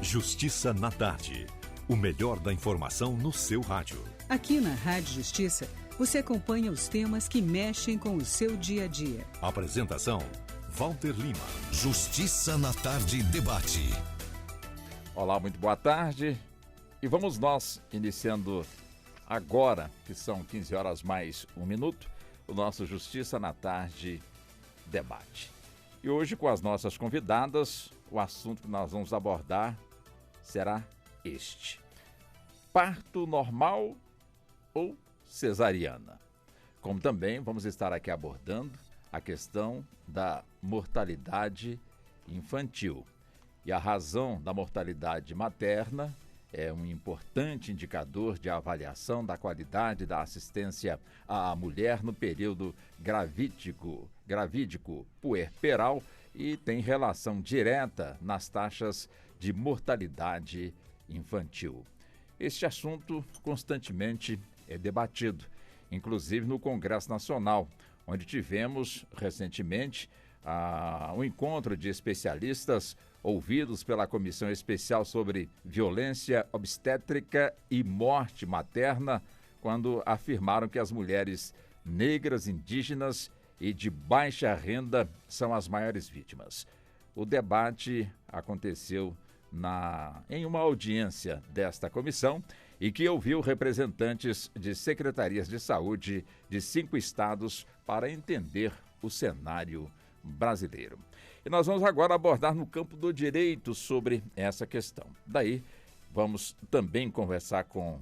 Justiça na Tarde. O melhor da informação no seu rádio. Aqui na Rádio Justiça, você acompanha os temas que mexem com o seu dia a dia. Apresentação: Walter Lima. Justiça na Tarde Debate. Olá, muito boa tarde. E vamos nós, iniciando agora, que são 15 horas mais 1 minuto, o nosso Justiça na Tarde Debate. E hoje, com as nossas convidadas, o assunto que nós vamos abordar será este: parto normal ou cesariana? Como também vamos estar aqui abordando a questão da mortalidade infantil. E a razão da mortalidade materna é um importante indicador de avaliação da qualidade da assistência à mulher no período gravídico, puerperal, e tem relação direta nas taxas de mortalidade infantil. Este assunto constantemente é debatido, inclusive no Congresso Nacional, onde tivemos recentemente um encontro de especialistas ouvidos pela Comissão Especial sobre Violência Obstétrica e Morte Materna, quando afirmaram que as mulheres negras, indígenas e de baixa renda são as maiores vítimas. O debate aconteceu em uma audiência desta comissão e que ouviu representantes de secretarias de saúde de 5 estados para entender o cenário brasileiro. E nós vamos agora abordar no campo do direito sobre essa questão. Daí, vamos também conversar com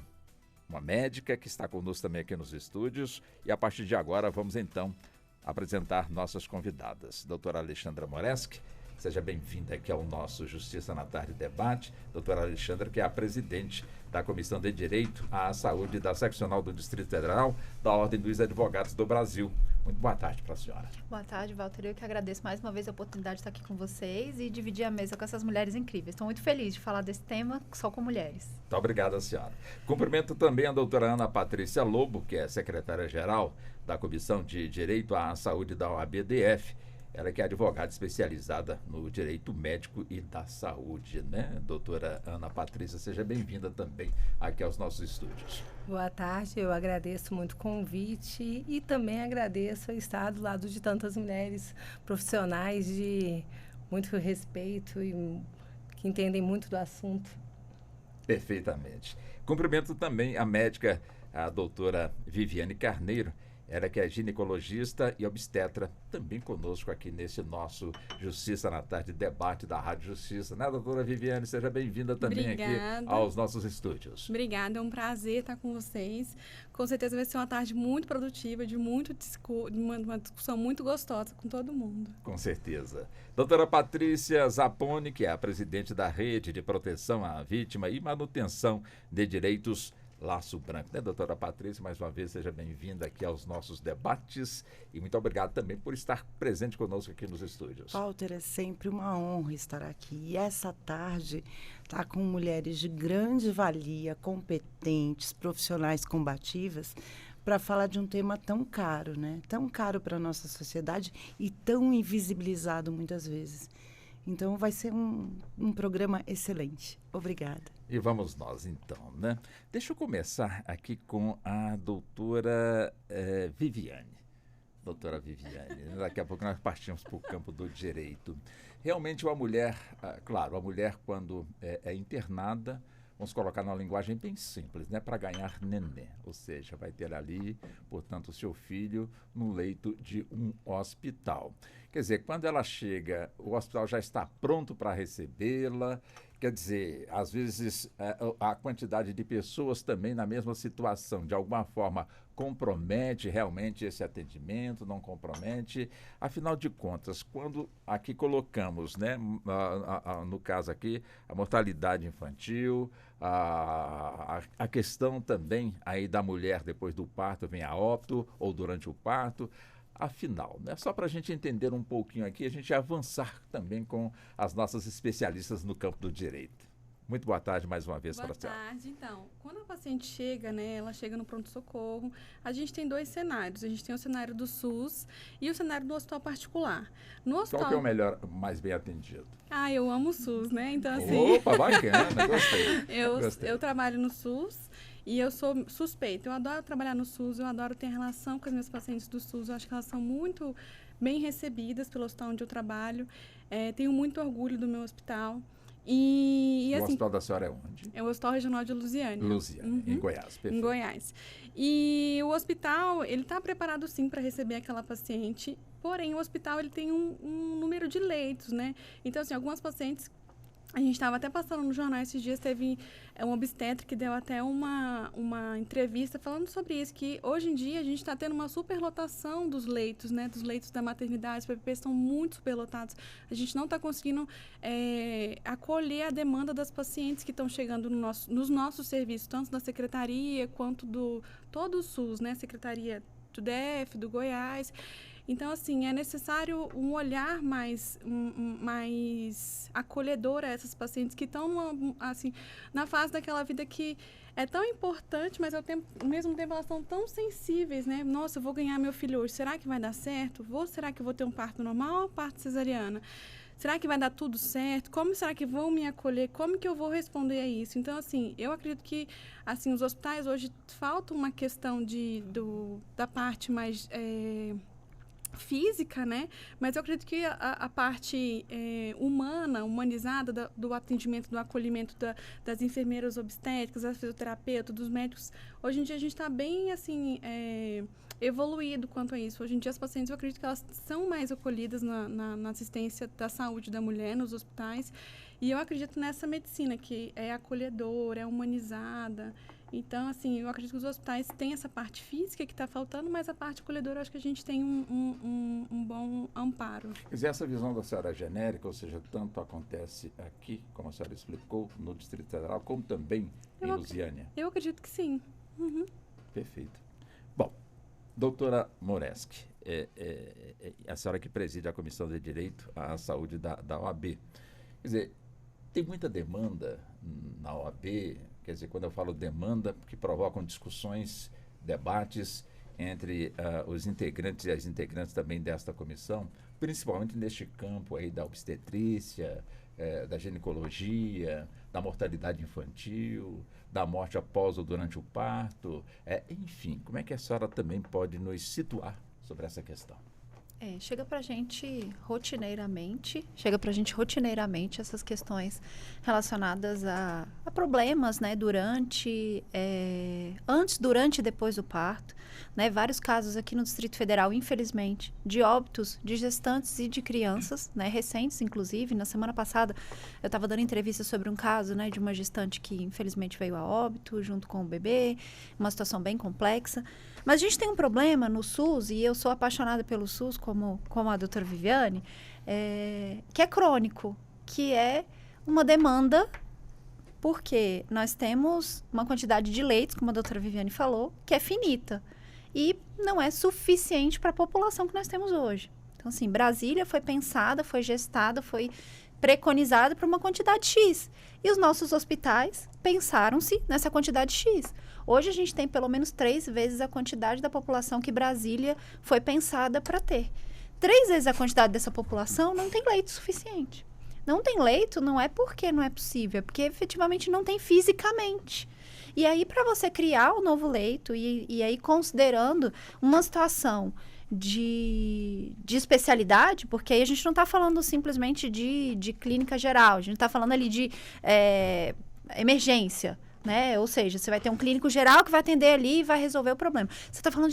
uma médica que está conosco também aqui nos estúdios, e a partir de agora vamos então apresentar nossas convidadas. Doutora Alexandra Moreski, seja bem-vinda aqui ao nosso Justiça na Tarde Debate. Doutora Alexandra, que é a presidente da Comissão de Direito à Saúde da Seccional do Distrito Federal da Ordem dos Advogados do Brasil. Muito boa tarde para a senhora. Boa tarde, Walter. Eu que agradeço mais uma vez a oportunidade de estar aqui com vocês e dividir a mesa com essas mulheres incríveis. Estou muito feliz de falar desse tema só com mulheres. Muito obrigado, senhora. Cumprimento também a doutora Ana Patrícia Lobo, que é secretária-geral da Comissão de Direito à Saúde da OAB-DF. Ela que é advogada especializada no direito médico e da saúde, né? Doutora Ana Patrícia, seja bem-vinda também aqui aos nossos estúdios. Boa tarde, eu agradeço muito o convite e também agradeço estar do lado de tantas mulheres profissionais de muito respeito e que entendem muito do assunto. Perfeitamente. Cumprimento também a médica, a doutora Viviane Carneiro. Ela que é ginecologista e obstetra, também conosco aqui nesse nosso Justiça na Tarde Debate da Rádio Justiça. Né, doutora Viviane? Seja bem-vinda também aqui aos nossos estúdios. Obrigada, é um prazer estar com vocês. Com certeza vai ser uma tarde muito produtiva, de uma discussão muito gostosa com todo mundo. Com certeza. Doutora Patrícia Zapponi, que é a presidente da Rede de Proteção à Vítima e Manutenção de Direitos Laço Branco, né, doutora Patrícia? Mais uma vez, seja bem-vinda aqui aos nossos debates e muito obrigado também por estar presente conosco aqui nos estúdios. Walter, é sempre uma honra estar aqui. E essa tarde está com mulheres de grande valia, competentes, profissionais combativas, para falar de um tema tão caro, né? Tão caro para a nossa sociedade e tão invisibilizado muitas vezes. Então vai ser um programa excelente. Obrigada. E vamos nós então, né? Deixa eu começar aqui com a doutora Viviane. Doutora Viviane, daqui a pouco nós partimos para o campo do direito. Realmente a mulher, claro, a mulher quando é internada, vamos colocar numa linguagem bem simples, né? Para ganhar nenê, ou seja, vai ter ali, portanto, o seu filho no leito de um hospital. Quer dizer, quando ela chega, o hospital já está pronto para recebê-la. Quer dizer, às vezes a quantidade de pessoas também na mesma situação, de alguma forma, compromete realmente esse atendimento, não compromete. Afinal de contas, quando aqui colocamos, né, no caso aqui, a mortalidade infantil, a questão também aí da mulher depois do parto, vem a óbito ou durante o parto. Afinal, né, só para a gente entender um pouquinho aqui, a gente avançar também com as nossas especialistas no campo do direito. Muito boa tarde mais uma vez Boa para a senhora. Boa tarde. Então, quando a paciente chega, né, ela chega no pronto-socorro, a gente tem 2 cenários. A gente tem o cenário do SUS e o cenário do hospital particular. No hospital... Qual que é o melhor, mais bem atendido? Eu amo o SUS, né? Então, assim... Opa, bacana, gostei. Eu trabalho no SUS e eu sou suspeita. Eu adoro trabalhar no SUS, eu adoro ter relação com as minhas pacientes do SUS. Eu acho que elas são muito bem recebidas pelo hospital onde eu trabalho. Tenho muito orgulho do meu hospital. E o assim, hospital da senhora é onde? É o Hospital Regional de Lusiânia. Em Goiás, perfeito. Em Goiás. E o hospital, ele está preparado sim para receber aquela paciente, porém o hospital ele tem um número de leitos, né? Então, assim, algumas pacientes, a gente estava até passando no jornal esses dias, teve um obstetra que deu até uma entrevista falando sobre isso, que hoje em dia a gente está tendo uma superlotação dos leitos, né? Dos leitos da maternidade, os PPPs estão muito superlotados. A gente não está conseguindo acolher a demanda das pacientes que estão chegando nos nossos serviços, tanto da secretaria quanto do todo o SUS, né? Secretaria do DF, do Goiás. Então, assim, é necessário um olhar mais acolhedor a essas pacientes que estão, assim, na fase daquela vida que é tão importante, mas ao mesmo tempo elas estão tão sensíveis, né? Nossa, eu vou ganhar meu filho hoje, será que vai dar certo? Será que eu vou ter um parto normal ou parto cesariana? Será que vai dar tudo certo? Como será que vão me acolher? Como que eu vou responder a isso? Então, assim, eu acredito que, assim, os hospitais hoje falta uma questão da parte mais... física, né? Mas eu acredito que a parte humanizada do atendimento, do acolhimento das enfermeiras obstétricas, das fisioterapeutas, dos médicos, hoje em dia a gente está bem, assim, evoluído quanto a isso. Hoje em dia as pacientes, eu acredito que elas são mais acolhidas na assistência da saúde da mulher nos hospitais, e eu acredito nessa medicina que é acolhedora, é humanizada. Então, assim, eu acredito que os hospitais têm essa parte física que está faltando, mas a parte acolhedora, eu acho que a gente tem um bom amparo. Mas essa visão da senhora é genérica, ou seja, tanto acontece aqui, como a senhora explicou, no Distrito Federal, como também em Lusiânia? Eu acredito que sim. Uhum. Perfeito. Bom, doutora Moreski, a senhora que preside a Comissão de Direito à Saúde da OAB. Quer dizer, tem muita demanda na OAB. Quer dizer, quando eu falo demanda, que provocam discussões, debates entre os integrantes e as integrantes também desta comissão, principalmente neste campo aí da obstetrícia, da ginecologia, da mortalidade infantil, da morte após ou durante o parto. Enfim, como é que a senhora também pode nos situar sobre essa questão? Chega pra gente rotineiramente essas questões relacionadas a problemas, né, antes, durante e depois do parto, né, vários casos aqui no Distrito Federal, infelizmente, de óbitos de gestantes e de crianças, né, recentes, inclusive. Na semana passada, eu estava dando entrevista sobre um caso, né, de uma gestante que infelizmente veio a óbito junto com o bebê, uma situação bem complexa. Mas a gente tem um problema no SUS, e eu sou apaixonada pelo SUS, como a doutora Viviane, que é crônico, que é uma demanda, porque nós temos uma quantidade de leitos, como a doutora Viviane falou, que é finita, e não é suficiente para a população que nós temos hoje. Então, assim, Brasília foi pensada, foi gestada, foi preconizada para uma quantidade X. E os nossos hospitais pensaram-se nessa quantidade X. Hoje a gente tem pelo menos 3 vezes a quantidade da população que Brasília foi pensada para ter. 3 vezes a quantidade dessa população não tem leito suficiente. Não tem leito não é porque não é possível, é porque efetivamente não tem fisicamente. E aí, para você criar o novo leito, e aí considerando uma situação de especialidade, porque aí a gente não está falando simplesmente de clínica geral, a gente está falando ali de emergência, né? Ou seja, você vai ter um clínico geral que vai atender ali e vai resolver o problema. Você está falando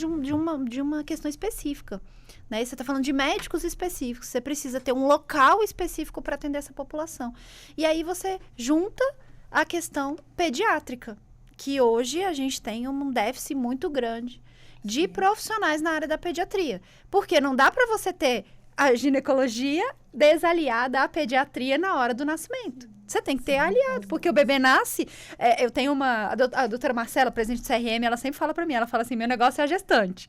de uma questão específica, né? Você está falando de médicos específicos. Você precisa ter um local específico para atender essa população. E aí você junta a questão pediátrica, que hoje a gente tem um déficit muito grande de profissionais na área da pediatria. Porque não dá para você ter a ginecologia desaliada à pediatria na hora do nascimento. Você tem que ter aliado, porque o bebê nasce... eu tenho a doutora Marcela, presidente do CRM, ela sempre fala para mim, ela fala assim, meu negócio é a gestante.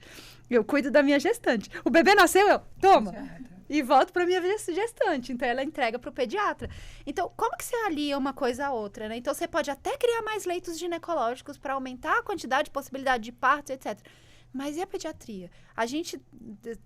Eu cuido da minha gestante. O bebê nasceu, toma. e volto para minha gestante. Então, ela entrega para o pediatra. Então, como que você alia uma coisa à outra, né? Então, você pode até criar mais leitos ginecológicos para aumentar a quantidade, possibilidade de partos, etc. Mas e a pediatria? A gente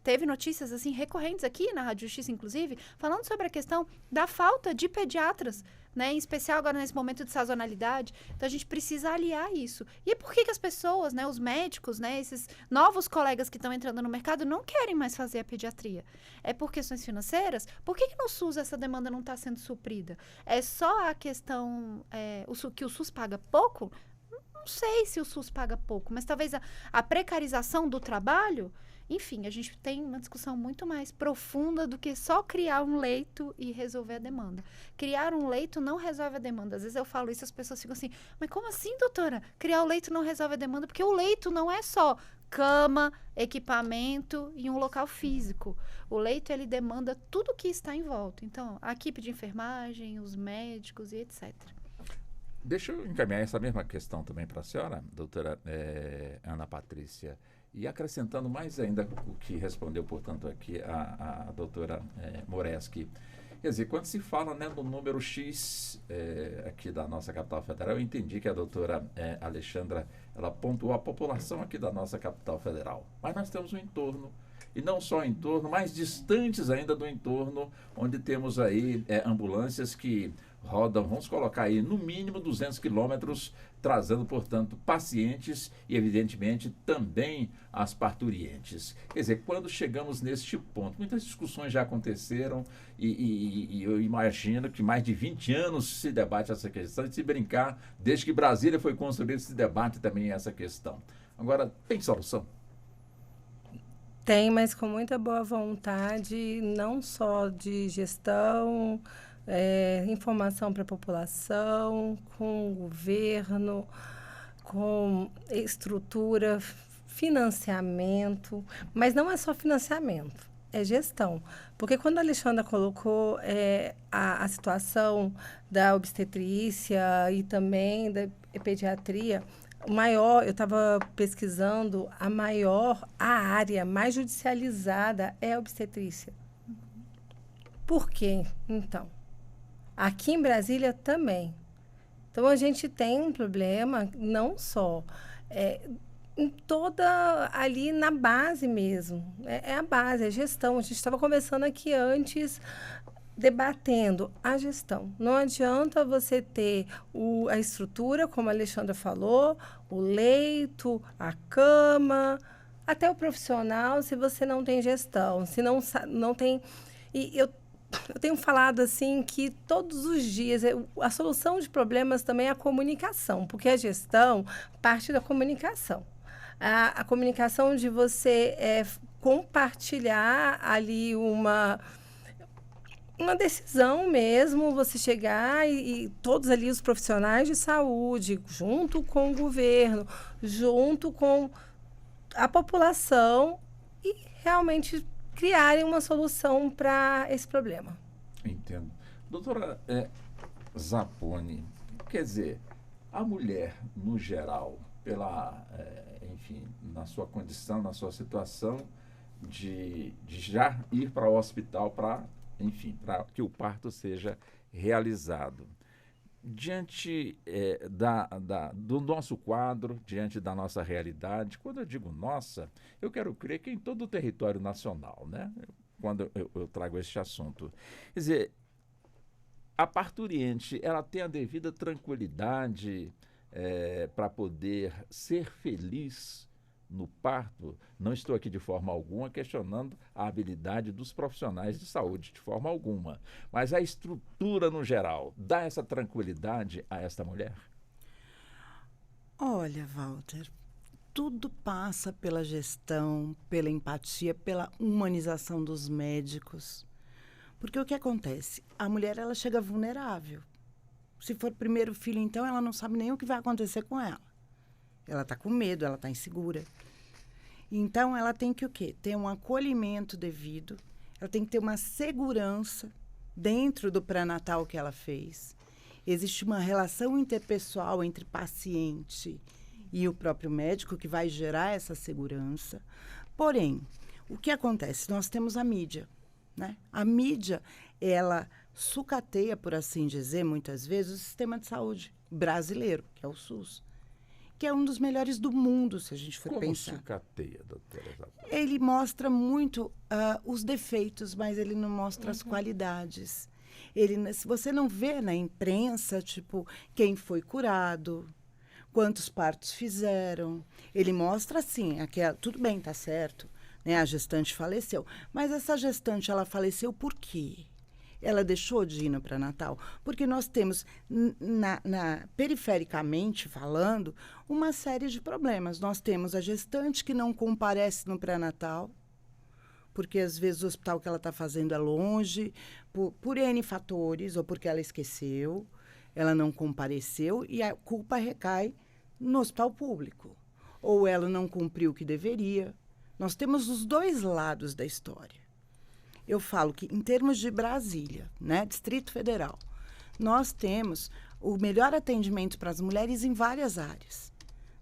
teve notícias, assim, recorrentes aqui na Rádio Justiça, inclusive, falando sobre a questão da falta de pediatras, né? Em especial agora nesse momento de sazonalidade. Então, a gente precisa aliar isso. E por que as pessoas, né, os médicos, né, esses novos colegas que estão entrando no mercado não querem mais fazer a pediatria? É por questões financeiras? Por que no SUS essa demanda não está sendo suprida? É só a questão que o SUS paga pouco? Não sei se o SUS paga pouco, mas talvez a precarização do trabalho, enfim, a gente tem uma discussão muito mais profunda do que só criar um leito e resolver a demanda. Criar um leito não resolve a demanda. Às vezes eu falo isso e as pessoas ficam assim, mas como assim, doutora? Criar o leito não resolve a demanda? Porque o leito não é só cama, equipamento e um local físico. O leito, ele demanda tudo que está em volta. Então, a equipe de enfermagem, os médicos e etc. Deixa eu encaminhar essa mesma questão também para a senhora, doutora Ana Patrícia, e acrescentando mais ainda o que respondeu, portanto, aqui a doutora Moreski. Quer dizer, quando se fala, né, do número X aqui da nossa capital federal, eu entendi que a doutora Alexandra, ela pontuou a população aqui da nossa capital federal. Mas nós temos um entorno, e não só o entorno, mais distantes ainda do entorno, onde temos aí ambulâncias que rodam, vamos colocar aí, no mínimo 200 quilômetros, trazendo, portanto, pacientes e, evidentemente, também as parturientes. Quer dizer, quando chegamos neste ponto, muitas discussões já aconteceram e eu imagino que mais de 20 anos se debate essa questão, e se brincar, desde que Brasília foi construída, se debate também essa questão. Agora, tem solução? Tem, mas com muita boa vontade, não só de gestão, informação para a população, com o governo, com estrutura, financiamento, mas não é só financiamento, é gestão. Porque quando a Alexandra colocou a situação da obstetrícia e também da pediatria, eu estava pesquisando, a área mais judicializada é a obstetrícia. Por quê, então? Aqui em Brasília também. Então, a gente tem um problema, não só em toda ali na base mesmo. É a base, é a gestão. A gente estava conversando aqui antes, debatendo a gestão. Não adianta você ter a estrutura, como a Alexandra falou, o leito, a cama, até o profissional, se você não tem gestão, se não tem... E eu tenho falado assim que todos os dias a solução de problemas também é a comunicação, porque a gestão parte da comunicação. A comunicação de você compartilhar ali uma decisão mesmo, você chegar e todos ali os profissionais de saúde, junto com o governo, junto com a população e realmente criarem uma solução para esse problema. Entendo. Doutora Zapponi, quer dizer, a mulher, no geral, enfim, na sua condição, na sua situação de já ir para o hospital para que o parto seja realizado. Diante do nosso quadro, diante da nossa realidade, quando eu digo nossa, eu quero crer que em todo o território nacional, né? Quando eu trago este assunto. Quer dizer, a parturiente, ela tem a devida tranquilidade para poder ser feliz no parto. Não estou aqui de forma alguma questionando a habilidade dos profissionais de saúde, de forma alguma. Mas a estrutura, no geral, dá essa tranquilidade a esta mulher? Olha, Walter, tudo passa pela gestão, pela empatia, pela humanização dos médicos. Porque o que acontece? A mulher, ela chega vulnerável. Se for primeiro filho, então, ela não sabe nem o que vai acontecer com ela. Ela está com medo, ela está insegura. Então, ela tem que o quê? Ter um acolhimento devido, ela tem que ter uma segurança dentro do pré-natal que ela fez. Existe uma relação interpessoal entre paciente e o próprio médico que vai gerar essa segurança. Porém, o que acontece? Nós temos a mídia. né? A mídia, ela sucateia, por assim dizer, muitas vezes, o sistema de saúde brasileiro, que é o SUS, que é um dos melhores do mundo, se a gente for pensar. Como sucateia, doutora Isabel? Ele mostra muito os defeitos, mas ele não mostra as qualidades. Se você não vê na imprensa, tipo, quem foi curado, quantos partos fizeram. Ele mostra, assim, tudo bem, tá certo, né? A gestante faleceu. Mas essa gestante, ela faleceu por quê? Ela deixou de ir no pré-natal? Porque nós temos, perifericamente falando, uma série de problemas. Nós temos a gestante que não comparece no pré-natal, porque às vezes o hospital que ela está fazendo é longe, por N fatores, ou porque ela esqueceu, ela não compareceu, e a culpa recai no hospital público. Ou ela não cumpriu o que deveria. Nós temos os dois lados da história. Eu falo que, em termos de Brasília, né, Distrito Federal, nós temos o melhor atendimento para as mulheres em várias áreas.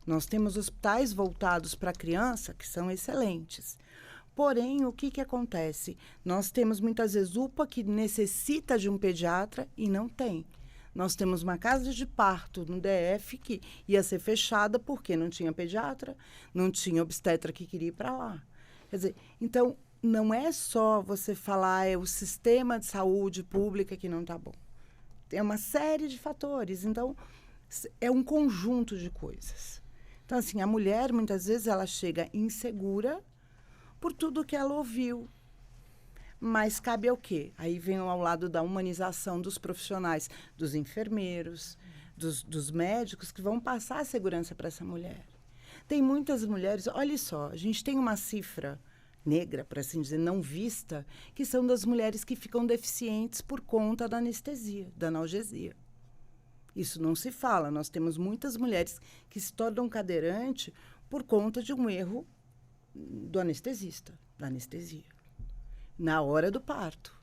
Nós temos hospitais voltados para a criança, que são excelentes. Porém, o que acontece? Nós temos, muitas vezes, UPA que necessita de um pediatra e não tem. Nós temos uma casa de parto no DF que ia ser fechada porque não tinha pediatra, não tinha obstetra que queria ir para lá. Quer dizer, então, não é só você falar é o sistema de saúde pública que não está bom. Tem uma série de fatores. Então, é um conjunto de coisas. Então, assim, a mulher, muitas vezes, ela chega insegura por tudo que ela ouviu. Mas cabe ao quê? Aí vem ao lado da humanização dos profissionais, dos enfermeiros, dos médicos, que vão passar a segurança para essa mulher. Tem muitas mulheres, olha só, a gente tem uma cifra negra, por assim dizer, não vista, que são das mulheres que ficam deficientes por conta da anestesia, da analgesia. Isso não se fala. Nós temos muitas mulheres que se tornam cadeirante por conta de um erro do anestesista, da anestesia, na hora do parto.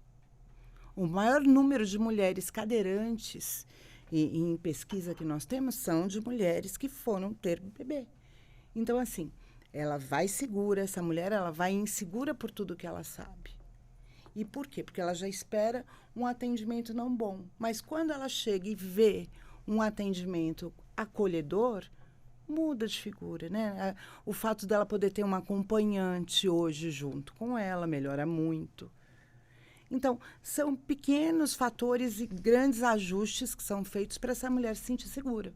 O maior número de mulheres cadeirantes em pesquisa que nós temos são de mulheres que foram ter bebê. Então, assim, ela vai segura, essa mulher ela vai insegura por tudo que ela sabe. E por quê? Porque ela já espera um atendimento não bom. Mas quando ela chega e vê um atendimento acolhedor, muda de figura, né? O fato dela poder ter uma acompanhante hoje junto com ela melhora muito. Então, são pequenos fatores e grandes ajustes que são feitos para essa mulher se sentir segura.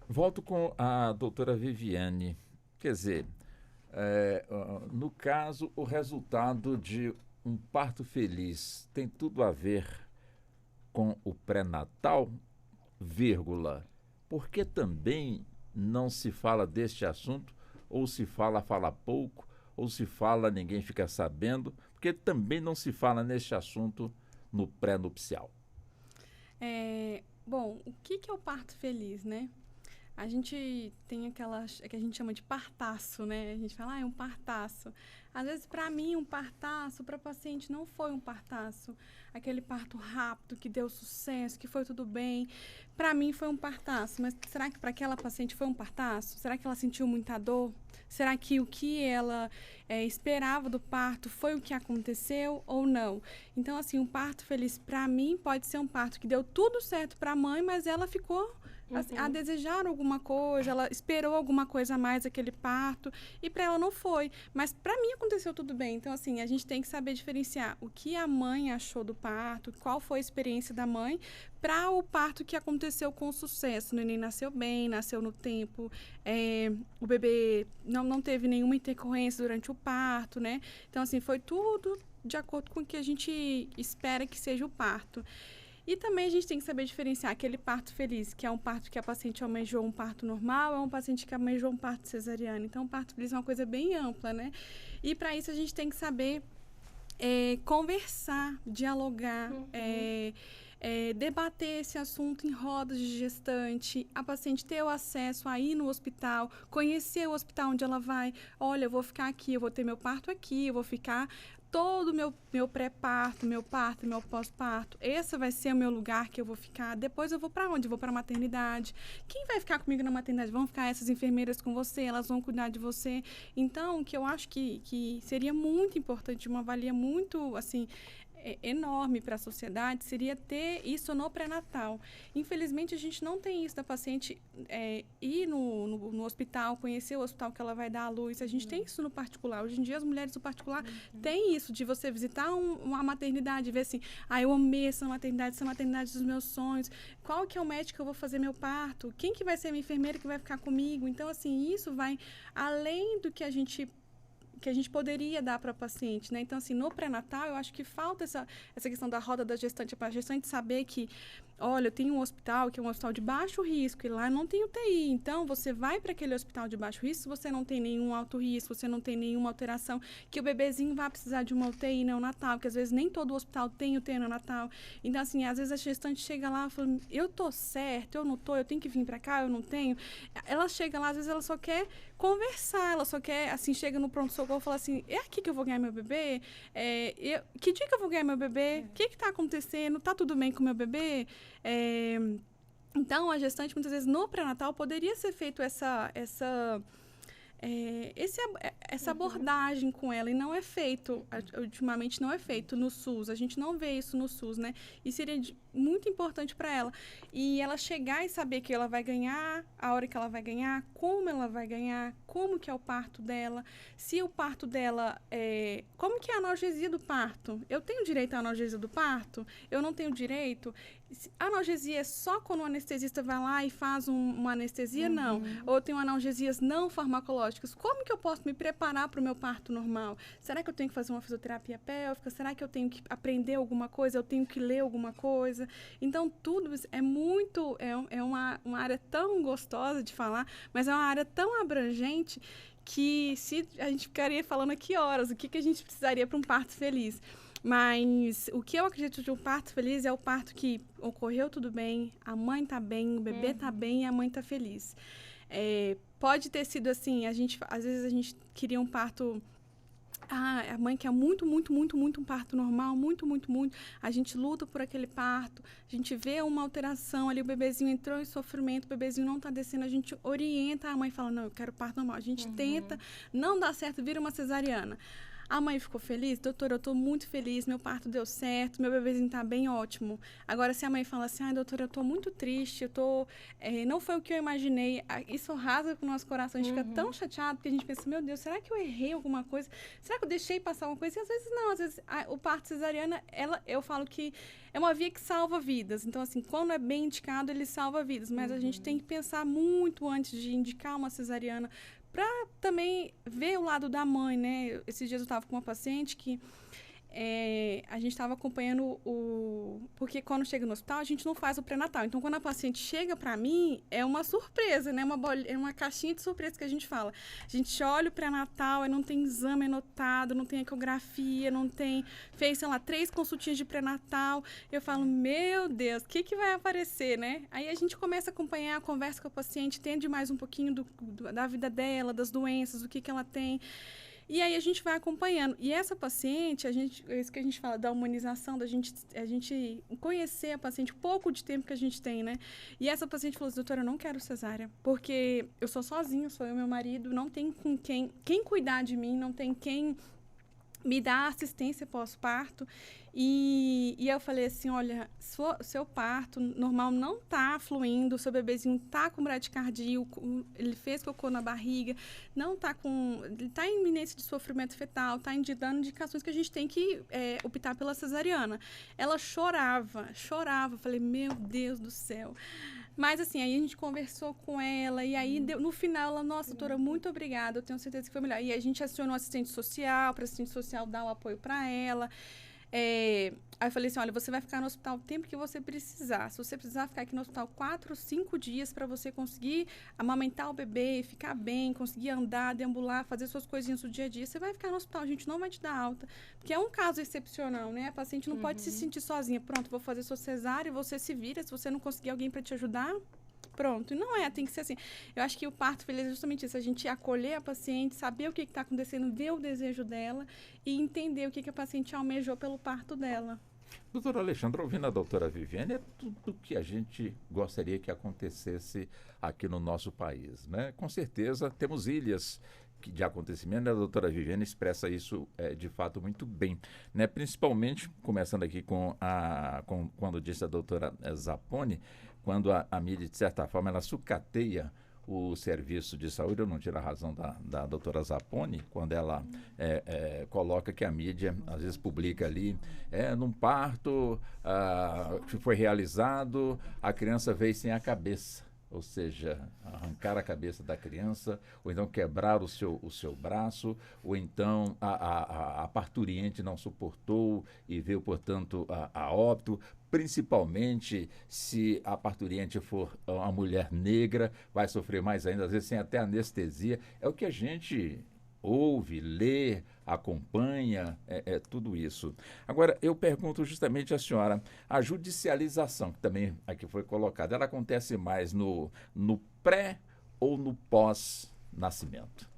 Volto com a doutora Viviane. Quer dizer, no caso, o resultado de um parto feliz tem tudo a ver com o pré-natal, vírgula, porque também não se fala deste assunto, ou se fala pouco, ou se fala, ninguém fica sabendo, porque também não se fala neste assunto no pré-nupcial. Bom, o que é o parto feliz, né? A gente tem aquelas que a gente chama de partaço, né? A gente fala, é um partaço. Às vezes, para mim, um partaço, para a paciente, não foi um partaço. Aquele parto rápido, que deu sucesso, que foi tudo bem. Para mim, foi um partaço. Mas será que para aquela paciente foi um partaço? Será que ela sentiu muita dor? Será que o que ela esperava do parto foi o que aconteceu ou não? Então, assim, um parto feliz, para mim, pode ser um parto que deu tudo certo para a mãe, mas ela ficou assim, a desejar alguma coisa, ela esperou alguma coisa a mais aquele parto e para ela não foi, mas para mim aconteceu tudo bem. Então, assim, a gente tem que saber diferenciar o que a mãe achou do parto, qual foi a experiência da mãe para o parto que aconteceu com sucesso. O neném nasceu bem, nasceu no tempo, o bebê não teve nenhuma intercorrência durante o parto, né? Então, assim, foi tudo de acordo com o que a gente espera que seja o parto. E também a gente tem que saber diferenciar aquele parto feliz, que é um parto que a paciente almejou um parto normal, é um paciente que almejou um parto cesariano. Então, o parto feliz é uma coisa bem ampla, né? E para isso a gente tem que saber conversar, dialogar, debater esse assunto em rodas de gestante, a paciente ter o acesso a ir no hospital, conhecer o hospital onde ela vai. Olha, eu vou ficar aqui, eu vou ter meu parto aqui, eu vou ficar todo o meu pré-parto, meu parto, meu pós-parto. Esse vai ser o meu lugar que eu vou ficar. Depois eu vou para onde? Eu vou para a maternidade. Quem vai ficar comigo na maternidade? Vão ficar essas enfermeiras com você, elas vão cuidar de você. Então, o que eu acho que seria muito importante, uma valia muito, assim, enorme para a sociedade seria ter isso no pré-natal. Infelizmente, a gente não tem isso da paciente ir no hospital, conhecer o hospital que ela vai dar à luz. A gente tem isso no particular. Hoje em dia, as mulheres do particular têm isso, de você visitar uma maternidade e ver assim, eu amei essa maternidade dos meus sonhos. Qual que é o médico que eu vou fazer meu parto? Quem que vai ser a minha enfermeira que vai ficar comigo? Então, assim, isso vai além do que a gente poderia dar para a paciente, né? Então, assim, no pré-natal, eu acho que falta essa questão da roda da gestante, para a gestante saber que, olha, eu tenho um hospital que é um hospital de baixo risco e lá não tem UTI. Então, você vai para aquele hospital de baixo risco se você não tem nenhum alto risco, você não tem nenhuma alteração, que o bebezinho vai precisar de uma UTI neonatal, porque às vezes nem todo hospital tem UTI neonatal. Então, assim, às vezes a gestante chega lá e fala, eu tô certo, eu não tô, eu tenho que vir para cá, eu não tenho. Ela chega lá, às vezes ela só quer conversar, ela só quer, assim, chega no pronto-socorro e fala assim, é aqui que eu vou ganhar meu bebê? Que dia que eu vou ganhar meu bebê? O que está acontecendo? Tá tudo bem com meu bebê? Então, a gestante, muitas vezes, no pré-natal, poderia ser feito essa abordagem com ela, e não é feito, ultimamente não é feito no SUS, a gente não vê isso no SUS, né? E seria muito importante para ela. E ela chegar e saber que ela vai ganhar, a hora que ela vai ganhar, como ela vai ganhar, como que é o parto dela, se o parto dela como que é a analgesia do parto? Eu tenho direito à analgesia do parto? Eu não tenho direito? A analgesia é só quando o anestesista vai lá e faz uma anestesia? Não. Ou eu tenho analgesias não farmacológicas. Como que eu posso me preparar para o meu parto normal? Será que eu tenho que fazer uma fisioterapia pélvica? Será que eu tenho que aprender alguma coisa? Eu tenho que ler alguma coisa? Então, tudo isso é muito... É uma área tão gostosa de falar, mas é uma área tão abrangente que se a gente ficaria falando aqui horas, o que a gente precisaria para um parto feliz. Mas o que eu acredito de um parto feliz é o parto que ocorreu tudo bem, a mãe tá bem, o bebê tá bem e a mãe tá feliz. Pode ter sido assim, às vezes a gente queria um parto... a mãe quer muito um parto normal, muito. A gente luta por aquele parto, a gente vê uma alteração ali, o bebezinho entrou em sofrimento, o bebezinho não tá descendo, a gente orienta, a mãe fala, não, eu quero parto normal. A gente tenta, não dá certo, vira uma cesariana. A mãe ficou feliz? Doutora, eu tô muito feliz, meu parto deu certo, meu bebezinho tá bem ótimo. Agora, se a mãe fala assim, doutora, eu tô muito triste, não foi o que eu imaginei, isso rasga com o nosso coração, a gente fica tão chateado, porque a gente pensa, meu Deus, será que eu errei alguma coisa? Será que eu deixei passar alguma coisa? E às vezes não, às vezes o parto cesariana, eu falo que é uma via que salva vidas. Então, assim, quando é bem indicado, ele salva vidas, mas a gente tem que pensar muito antes de indicar uma cesariana, para também ver o lado da mãe, né? Esses dias eu estava com uma paciente que a gente estava acompanhando porque quando chega no hospital, a gente não faz o pré-natal. Então, quando a paciente chega para mim, é uma surpresa, né? É uma caixinha de surpresa que a gente fala. A gente olha o pré-natal, não tem exame anotado, não tem ecografia, não tem... Fez, sei lá, 3 consultinhas de pré-natal. Eu falo, meu Deus, o que vai aparecer, né? Aí a gente começa a acompanhar, conversa com a paciente, entende mais um pouquinho da vida dela, das doenças, o que ela tem. E aí a gente vai acompanhando. E essa paciente, isso que a gente fala da humanização, a gente conhecer a paciente, pouco de tempo que a gente tem, né? E essa paciente falou assim, doutora, eu não quero cesárea, porque eu sou sozinha, sou eu e meu marido, não tem com quem cuidar de mim, não tem quem me dar assistência pós-parto. E eu falei assim, olha, seu parto normal não tá fluindo, seu bebezinho tá com bradicardia, ele fez cocô na barriga, ele tá em iminência de sofrimento fetal, tá dando indicações que a gente tem que optar pela cesariana. Ela chorava, falei, meu Deus do céu. Mas, assim, aí a gente conversou com ela, e aí, no final, ela, nossa, doutora, muito obrigada, eu tenho certeza que foi melhor. E a gente acionou o assistente social, para o assistente social dar o apoio para ela. Aí eu falei assim, olha, você vai ficar no hospital o tempo que você precisar. Se você precisar ficar aqui no hospital 4 ou 5 dias para você conseguir amamentar o bebê, ficar bem, conseguir andar, deambular, fazer suas coisinhas do dia a dia, você vai ficar no hospital, a gente não vai te dar alta. Porque é um caso excepcional, né? A paciente não pode se sentir sozinha. Pronto, vou fazer sua cesárea, você se vira. Se você não conseguir alguém para te ajudar, pronto. E não é, tem que ser assim. Eu acho que o parto feliz é justamente isso, a gente acolher a paciente, saber o que está acontecendo, ver o desejo dela e entender o que a paciente almejou pelo parto dela. Doutor Alexandre, ouvindo a doutora Viviane, é tudo que a gente gostaria que acontecesse aqui no nosso país, né? Com certeza temos ilhas de acontecimento, a doutora Viviane expressa isso de fato muito bem, né? Principalmente, começando aqui quando disse a doutora Zapponi, quando a mídia, de certa forma, ela sucateia o serviço de saúde. Eu não tiro a razão da doutora Zapponi, quando ela coloca que a mídia, às vezes, publica ali, num parto que foi realizado, a criança veio sem a cabeça. Ou seja, arrancar a cabeça da criança, ou então quebrar o seu braço, ou então a parturiente não suportou e veio, portanto, a óbito. Principalmente se a parturiente for uma mulher negra, vai sofrer mais ainda, às vezes sem até anestesia. É o que a gente ouve, lê, acompanha, tudo isso. Agora, eu pergunto justamente à senhora, a judicialização, que também aqui foi colocada, ela acontece mais no pré ou no pós-nascimento?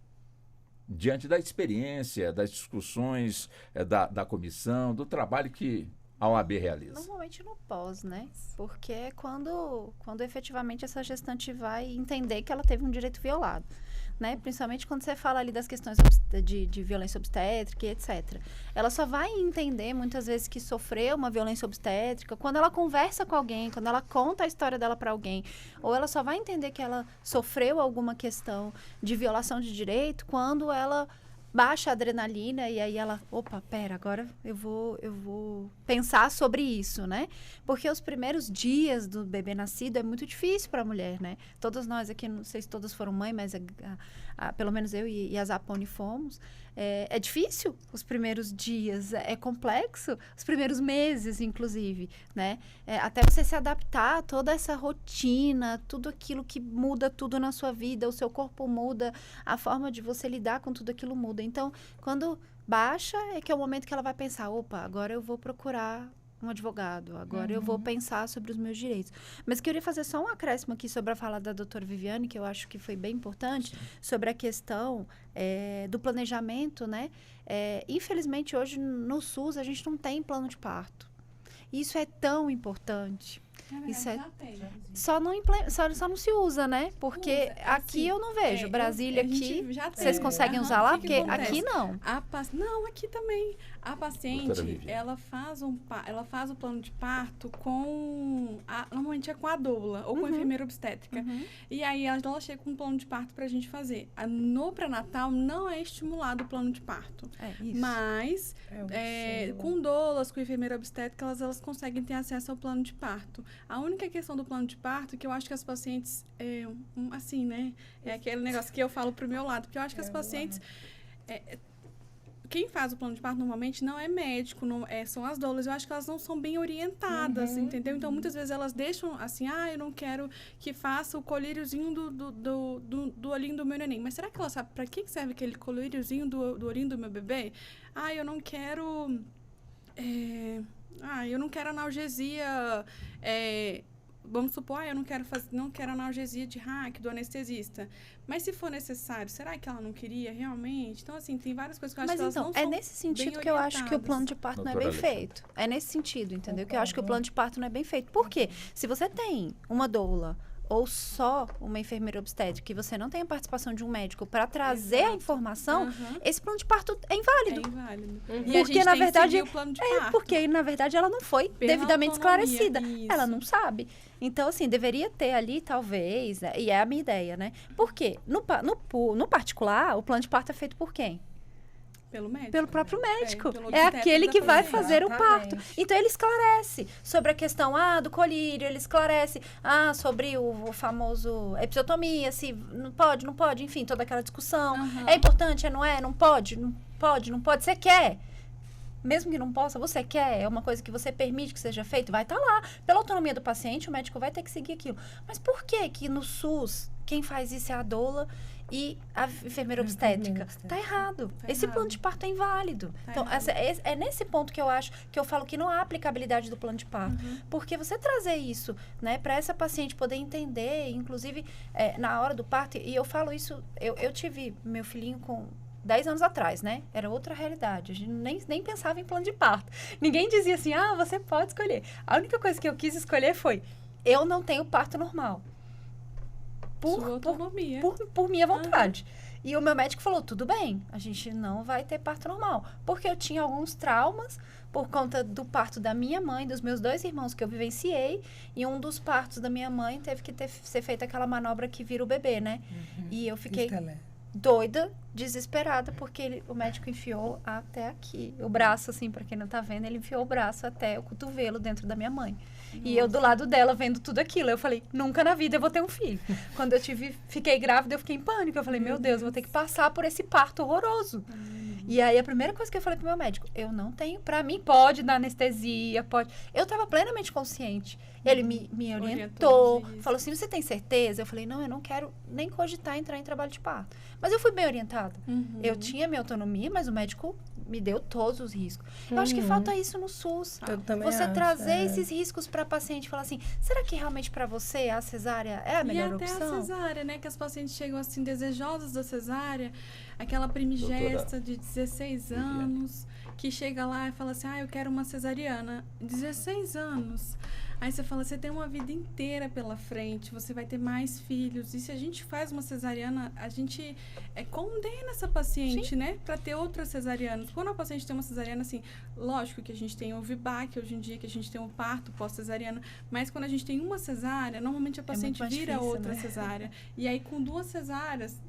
Diante da experiência, das discussões da comissão, do trabalho que a OAB realiza? Normalmente no pós, né? Porque é quando efetivamente essa gestante vai entender que ela teve um direito violado, né? Principalmente quando você fala ali das questões de violência obstétrica e etc. Ela só vai entender muitas vezes que sofreu uma violência obstétrica quando ela conversa com alguém, quando ela conta a história dela para alguém, ou ela só vai entender que ela sofreu alguma questão de violação de direito quando ela baixa a adrenalina e aí ela, opa, pera, agora eu vou pensar sobre isso, né? Porque os primeiros dias do bebê nascido é muito difícil para a mulher, né? Todas nós aqui, não sei se todas foram mãe, mas pelo menos eu e a Zapponi fomos. É difícil os primeiros dias, é complexo, os primeiros meses, inclusive, né? Até você se adaptar a toda essa rotina, tudo aquilo que muda tudo na sua vida, o seu corpo muda, a forma de você lidar com tudo aquilo muda. Então, quando baixa, é que é o momento que ela vai pensar, opa, agora eu vou procurar um advogado, agora eu vou pensar sobre os meus direitos. Mas queria fazer só um acréscimo aqui sobre a fala da doutora Viviane, que eu acho que foi bem importante, sobre a questão do planejamento, né? Infelizmente, hoje no SUS, a gente não tem plano de parto. Isso é tão importante. Isso só não se usa, né? Porque aqui eu não vejo. Brasília aqui, vocês conseguem usar lá? Porque aqui não. Não, aqui também. A paciente, ela faz o plano de parto normalmente é com a doula ou com a enfermeira obstétrica. E aí ela chega com um plano de parto pra gente fazer. No pré-natal não é estimulado o plano de parto. Isso. Mas com doulas, com a enfermeira obstétrica, elas conseguem ter acesso ao plano de parto. A única questão do plano de parto que eu acho que as pacientes, assim, né? É aquele negócio que eu falo pro meu lado, porque eu acho que as pacientes... quem faz o plano de parto normalmente não é médico, são as doulas. Eu acho que elas não são bem orientadas, entendeu? Então, muitas vezes elas deixam assim, eu não quero que faça o colíriozinho do olhinho do meu neném. Mas será que ela sabe para que serve aquele colíriozinho do olhinho do meu bebê? Eu não quero... eu não quero analgesia... vamos supor, eu não quero analgesia de hack do anestesista. Mas se for necessário, será que ela não queria realmente? Então, assim, tem várias coisas que eu acho que elas não são bem nesse sentido que eu acho que o plano de parto não é bem feito. É nesse sentido, entendeu? Que eu acho que o plano de parto não é bem feito. Por quê? Se você tem uma doula ou só uma enfermeira obstétrica e você não tem a participação de um médico para trazer a informação, esse plano de parto é inválido. É inválido. Porque, na verdade, o plano de parto. Porque, na verdade, ela não foi devidamente esclarecida. Isso. Ela não sabe. Então, assim, deveria ter ali, talvez, e é a minha ideia, né? Por quê? No particular, o plano de parto é feito por quem? Pelo médico. Pelo próprio médico. Pelo É aquele que vai paciente. fazer o parto. Então, ele esclarece sobre a questão do colírio, ele esclarece sobre o famoso episiotomia, se não pode, enfim, toda aquela discussão. É importante, não é? Não pode. Você quer? Mesmo que não possa, você quer, é uma coisa que você permite que seja feito, vai estar lá. Pela autonomia do paciente, o médico vai ter que seguir aquilo. Mas por que no SUS, quem faz isso é a doula e a enfermeira obstétrica? Tá errado. Esse plano de parto é inválido. Então, é nesse ponto que eu acho, que eu falo que não há aplicabilidade do plano de parto. Porque você trazer isso, né, para essa paciente poder entender, inclusive, na hora do parto, e eu falo isso, eu tive meu filhinho com 10 anos atrás, né? Era outra realidade. A gente nem pensava em plano de parto. Ninguém dizia assim, você pode escolher. A única coisa que eu quis escolher foi, eu não tenho parto normal. Sua autonomia. Por minha vontade. E o meu médico falou, tudo bem, a gente não vai ter parto normal. Porque eu tinha alguns traumas por conta do parto da minha mãe, dos meus 2 irmãos que eu vivenciei. E um dos partos da minha mãe teve que ser feita aquela manobra que vira o bebê, né? E eu fiquei doida, desesperada, porque o médico enfiou até aqui. O braço, assim, pra quem não tá vendo, ele enfiou o braço até o cotovelo dentro da minha mãe. Nossa. E eu do lado dela vendo tudo aquilo. Eu falei, nunca na vida eu vou ter um filho. Quando eu fiquei grávida, eu fiquei em pânico. Eu falei, meu Deus, vou ter que passar por esse parto horroroso. E aí, a primeira coisa que eu falei pro meu médico, eu não tenho, pra mim, pode dar anestesia, pode. Eu tava plenamente consciente. Ele me orientou, falou assim, você tem certeza? Eu falei, não, eu não quero nem cogitar entrar em trabalho de parto. Mas eu fui bem orientada. Eu tinha minha autonomia, mas o médico me deu todos os riscos. Eu acho que falta isso no SUS. Você trazer esses riscos para a paciente e falar assim, será que realmente para você a cesárea é a melhor opção? E até a cesárea, né? Que as pacientes chegam assim desejosas da cesárea, aquela primigesta de 16 anos, que chega lá e fala assim, eu quero uma cesariana. 16 anos. Aí você fala, você tem uma vida inteira pela frente, você vai ter mais filhos. E se a gente faz uma cesariana, a gente condena essa paciente, né? Para ter outras cesarianas. Quando a paciente tem uma cesariana, assim, lógico que a gente tem o VBAC hoje em dia, que a gente tem um parto pós-cesariana. Mas quando a gente tem uma cesárea, normalmente a paciente vira difícil, outra, né? Cesárea. E aí, com 2 cesáreas,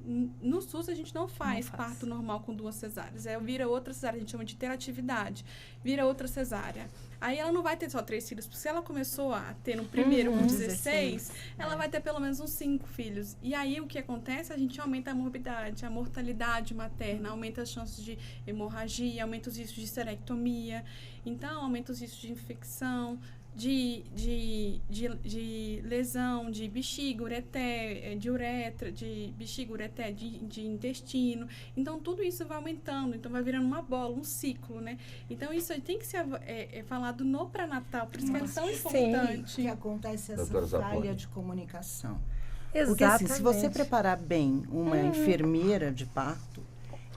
no SUS a gente não faz parto normal com 2 cesáreas. Vira outra cesárea, a gente chama de interatividade. Vira outra cesárea. Aí ela não vai ter só 3 filhos, porque se ela começou a ter no primeiro com 16, ela vai ter pelo menos uns 5 filhos. E aí o que acontece? A gente aumenta a morbidade, a mortalidade materna, aumenta as chances de hemorragia, aumenta os riscos de esterectomia, então aumenta os riscos de infecção, de lesão, de bexiga, ureté, de uretra, de bexiga, ureté, de intestino. Então, tudo isso vai aumentando. Então, vai virando uma bola, um ciclo, né? Então, isso tem que ser falado no pré-natal. Por isso que é tão importante. Que acontece essa falha de comunicação. Exatamente. Porque, assim, se você preparar bem uma enfermeira de parto,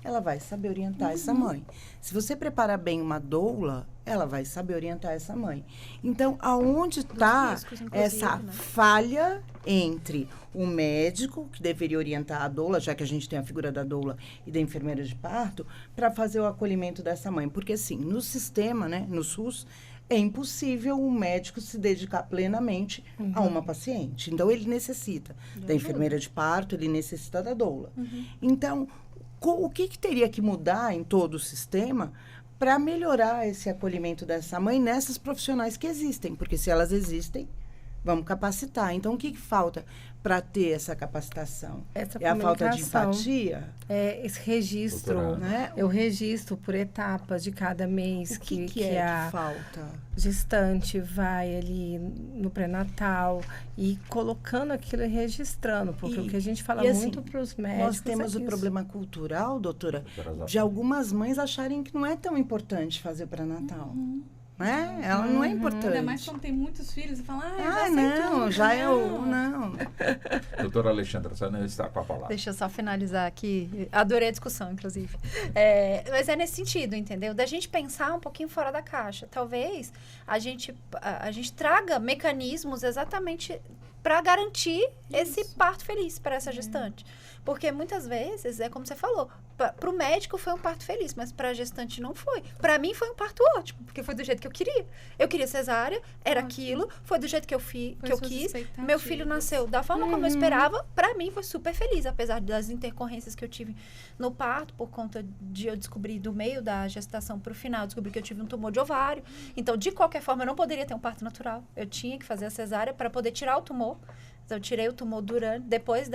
ela vai saber orientar essa mãe. Se você preparar bem uma doula, ela vai saber orientar essa mãe. Então, aonde está essa falha entre o médico, que deveria orientar a doula, já que a gente tem a figura da doula e da enfermeira de parto, para fazer o acolhimento dessa mãe? Porque, assim, no sistema, né, no SUS, é impossível um médico se dedicar plenamente a uma paciente. Então, ele necessita da enfermeira de parto, ele necessita da doula. Então, o que teria que mudar em todo o sistema para melhorar esse acolhimento dessa mãe nessas profissionais que existem? Porque se elas existem, vamos capacitar. Então, o que falta para ter essa capacitação? Essa a falta de empatia? É esse registro, né? Eu registro por etapas de cada mês o que a falta? Gestante vai ali no pré-natal e colocando aquilo e registrando, porque o que a gente fala muito para os médicos nós temos o problema cultural, doutora, de algumas mães acharem que não é tão importante fazer o pré-natal. Né? Ela não é importante. Ainda mais quando tem muitos filhos e fala, não. Doutora Alexandra, você não está com a palavra. Deixa eu só finalizar aqui. Adorei a discussão, inclusive. Mas é nesse sentido, entendeu? Da gente pensar um pouquinho fora da caixa. Talvez a gente traga mecanismos exatamente para garantir esse parto feliz para essa gestante. Porque muitas vezes, é como você falou, para o médico foi um parto feliz, mas para a gestante não foi. Para mim foi um parto ótimo, porque foi do jeito que eu queria. Eu queria cesárea, era aquilo, foi do jeito que eu quis. Meu filho nasceu da forma como eu esperava, para mim foi super feliz, apesar das intercorrências que eu tive no parto, por conta de eu descobrir do meio da gestação para o final, descobri que eu tive um tumor de ovário. Então, de qualquer forma, eu não poderia ter um parto natural. Eu tinha que fazer a cesárea para poder tirar o tumor, Então, eu tirei o tumor depois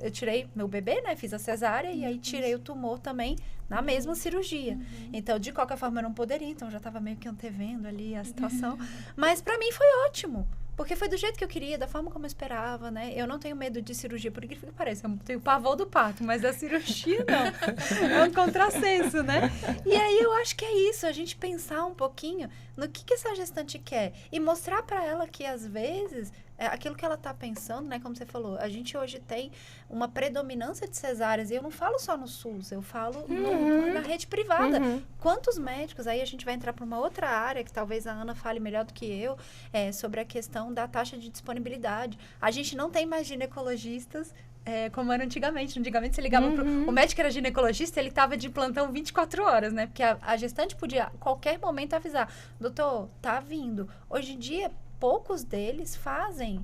eu tirei meu bebê, né? Fiz a cesárea e aí tirei o tumor também na mesma cirurgia. Então, de qualquer forma, eu não poderia. Então, eu já estava meio que antevendo ali a situação. Mas, para mim, foi ótimo. Porque foi do jeito que eu queria, da forma como eu esperava, né? Eu não tenho medo de cirurgia, por incrível que pareça. Eu tenho pavor do parto, mas da cirurgia, não. É um contrassenso, né? E aí, eu acho que é isso. A gente pensar um pouquinho no que essa gestante quer. E mostrar para ela que, às vezes, aquilo que ela está pensando, né? Como você falou, a gente hoje tem uma predominância de cesáreas. E eu não falo só no SUS, eu falo na rede privada. Quantos médicos, aí a gente vai entrar para uma outra área, que talvez a Ana fale melhor do que eu, sobre a questão da taxa de disponibilidade. A gente não tem mais ginecologistas como era antigamente. Antigamente você ligava o médico era ginecologista, ele estava de plantão 24 horas, né? Porque a gestante podia, a qualquer momento, avisar: doutor, tá vindo. Hoje em dia, poucos deles fazem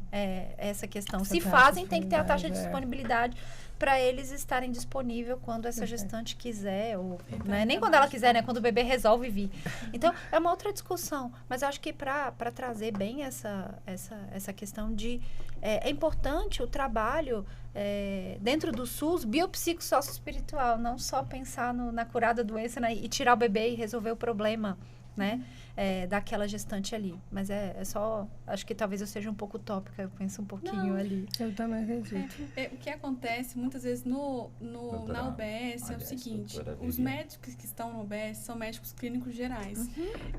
essa questão. Se fazem, tem que ter a taxa de disponibilidade para eles estarem disponíveis quando essa gestante quiser, ou né? Nem quando ela quiser, né? Quando o bebê resolve vir. Então, é uma outra discussão. Mas eu acho que para trazer bem essa questão de... É importante o trabalho dentro do SUS, biopsicossocioespiritual, não só pensar na curada da doença, né? E tirar o bebê e resolver o problema, né? Daquela gestante ali. Mas é só... Acho que talvez eu seja um pouco utópica. Eu penso um pouquinho ali. Eu também acredito. O que acontece muitas vezes na UBS é o seguinte. Os médicos que estão no UBS são médicos clínicos gerais.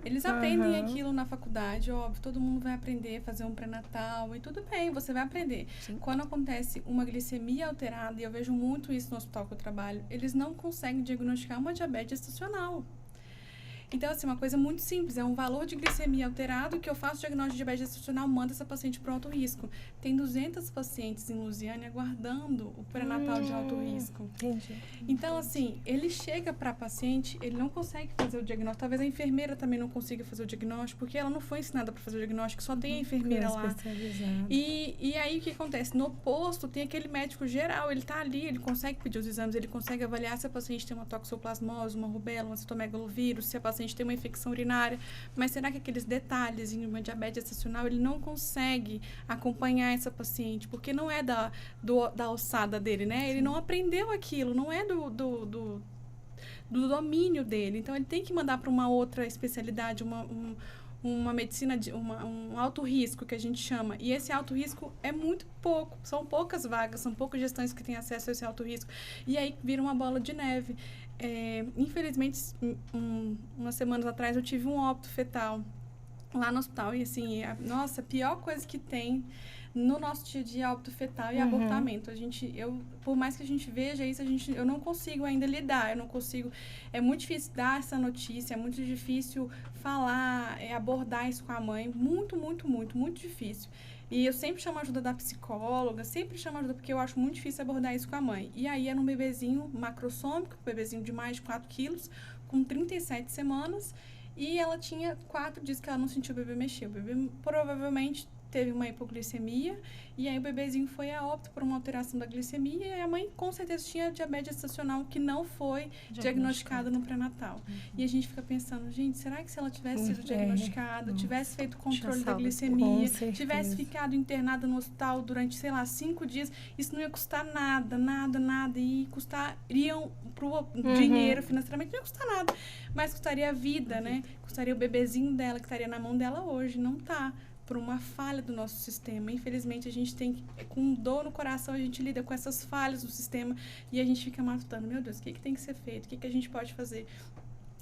Eles aprendem aquilo na faculdade. Óbvio, todo mundo vai aprender a fazer um pré-natal. E tudo bem, você vai aprender. Sim. Quando acontece uma glicemia alterada, e eu vejo muito isso no hospital que eu trabalho, eles não conseguem diagnosticar uma diabetes gestacional. Então, assim, uma coisa muito simples, é um valor de glicemia alterado que eu faço diagnóstico de diabetes gestacional, mando essa paciente para alto risco. Tem 200 pacientes em Lusiânia aguardando o pré-natal de alto risco. Entendi. Então, assim, ele chega para a paciente, ele não consegue fazer o diagnóstico. Talvez a enfermeira também não consiga fazer o diagnóstico, porque ela não foi ensinada para fazer o diagnóstico, só tem a enfermeira lá. E aí, o que acontece? No posto, tem aquele médico geral, ele tá ali, ele consegue pedir os exames, ele consegue avaliar se a paciente tem uma toxoplasmose, uma rubéola, um citomegalovírus, se a paciente tem uma infecção urinária, mas será que aqueles detalhes em uma diabetes gestacional, ele não consegue acompanhar essa paciente, porque não é da alçada dele, né? Ele não aprendeu aquilo, não é do domínio dele. Então, ele tem que mandar para uma outra especialidade, uma medicina, um alto risco, que a gente chama. E esse alto risco é muito pouco. São poucas vagas, são poucas gestantes que têm acesso a esse alto risco. E aí, vira uma bola de neve. Infelizmente, umas semanas atrás, eu tive um óbito fetal lá no hospital. E, assim, a pior coisa que tem no nosso dia a dia, óbito fetal e abortamento. Por mais que a gente veja isso, eu não consigo ainda lidar, é muito difícil dar essa notícia, é muito difícil falar, abordar isso com a mãe, muito, muito, muito, muito difícil. E eu sempre chamo a ajuda da psicóloga, porque eu acho muito difícil abordar isso com a mãe. E aí era um bebezinho macrossômico, um bebezinho de mais de 4 quilos, com 37 semanas, e ela tinha 4 dias que ela não sentiu o bebê mexer. O bebê provavelmente teve uma hipoglicemia, e aí o bebezinho foi a óbito por uma alteração da glicemia, e a mãe com certeza tinha diabetes gestacional que não foi diagnosticada no pré-natal. E a gente fica pensando, gente, será que se ela tivesse sido diagnosticada, tivesse feito o controle da glicemia, tivesse ficado internada no hospital durante, 5 dias, isso não ia custar nada, e custariam pro dinheiro, financeiramente, não ia custar nada, mas custaria a vida, né? Custaria o bebezinho dela, que estaria na mão dela hoje, não tá. Por uma falha do nosso sistema. Infelizmente, a gente tem, com dor no coração, a gente lida com essas falhas do sistema e a gente fica matutando, meu Deus, o que tem que ser feito? O que a gente pode fazer?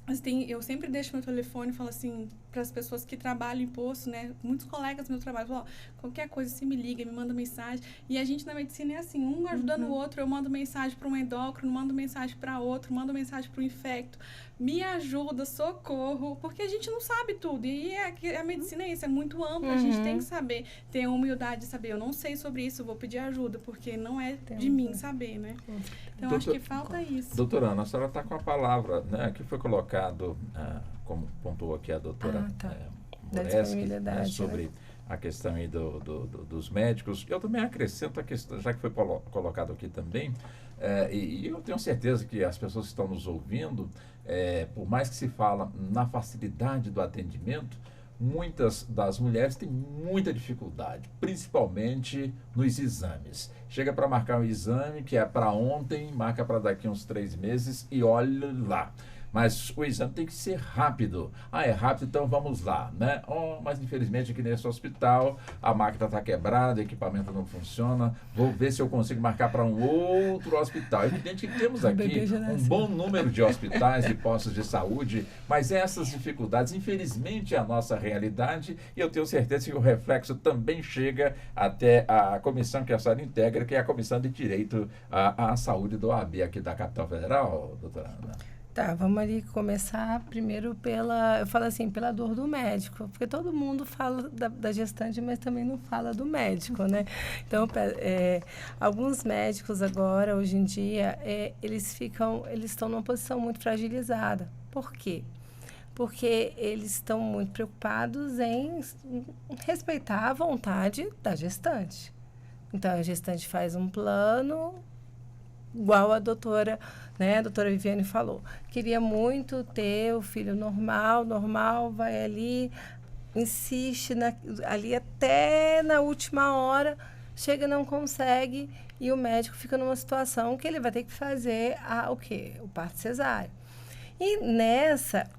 Mas eu sempre deixo meu telefone e falo assim, para as pessoas que trabalham em posto, né? Muitos colegas do meu trabalho falam, qualquer coisa, você me liga, me manda mensagem. E a gente na medicina é assim, um ajudando o outro. Eu mando mensagem para um endócrino, mando mensagem para outro, mando mensagem para o infecto. Me ajuda, socorro, porque a gente não sabe tudo. E a medicina é isso, é muito ampla. A gente tem que saber, ter a humildade de saber. Eu não sei sobre isso, eu vou pedir ajuda, porque não é de mim saber, né? Então, acho que falta isso. Doutora Ana, a senhora está com a palavra, né, que foi colocado, como pontuou aqui a doutora Moreski, né, sobre a questão aí dos médicos. Eu também acrescento a questão, já que foi colocado aqui também, e eu tenho certeza que as pessoas que estão nos ouvindo, por mais que se fala na facilidade do atendimento, muitas das mulheres têm muita dificuldade, principalmente nos exames. Chega para marcar um exame que é para ontem, marca para daqui uns 3 meses e olha lá. Mas o exame tem que ser rápido. Ah, é rápido, então vamos lá, né? Mas infelizmente aqui nesse hospital a máquina está quebrada, o equipamento não funciona. Vou ver se eu consigo marcar para um outro hospital. É evidente que temos aqui um bom número de hospitais e postos de saúde, mas essas dificuldades, infelizmente, é a nossa realidade e eu tenho certeza que o reflexo também chega até a comissão que a senhora integra, que é a Comissão de Direito à Saúde do OAB aqui da Capital Federal, doutora Ana. Tá, vamos ali começar primeiro eu falo assim, pela dor do médico, porque todo mundo fala da gestante, mas também não fala do médico, né? Então, alguns médicos agora, hoje em dia, eles estão numa posição muito fragilizada. Por quê? Porque eles estão muito preocupados em respeitar a vontade da gestante. Então, a gestante faz um plano, igual a doutora Viviane falou. Queria muito ter o filho normal, vai ali, insiste ali até na última hora, chega e não consegue, e o médico fica numa situação que ele vai ter que fazer o quê? O parto cesáreo. E nessa,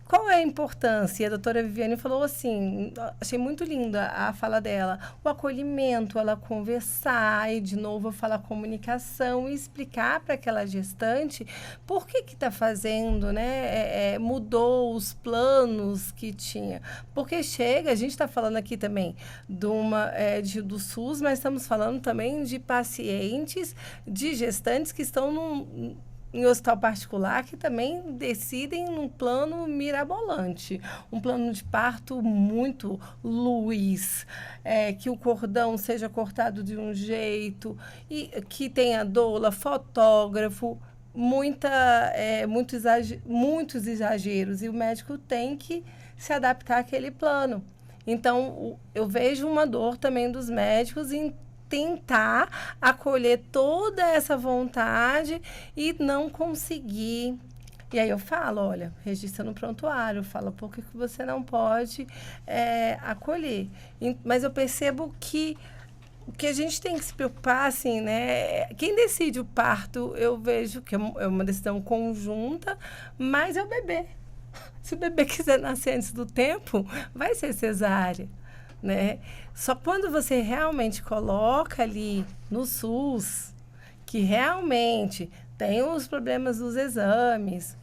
qual é a importância? A doutora Viviane falou assim, achei muito linda a fala dela, o acolhimento, ela conversar e, de novo, falar comunicação e explicar para aquela gestante por que está fazendo, né? Mudou os planos que tinha. Porque a gente está falando aqui também do SUS, mas estamos falando também de pacientes, de gestantes que estão em hospital particular, que também decidem num plano mirabolante, um plano de parto muito luz, que o cordão seja cortado de um jeito, e que tenha doula, fotógrafo, muitos exageros, e o médico tem que se adaptar àquele plano. Então, eu vejo uma dor também dos médicos em tentar acolher toda essa vontade e não conseguir. E aí eu falo, olha, registra no prontuário, fala por que você não pode acolher. Mas eu percebo que o que a gente tem que se preocupar, assim, né? Quem decide o parto, eu vejo que é uma decisão conjunta, mas é o bebê. Se o bebê quiser nascer antes do tempo, vai ser cesárea, né? Só quando você realmente coloca ali no SUS, que realmente tem os problemas dos exames,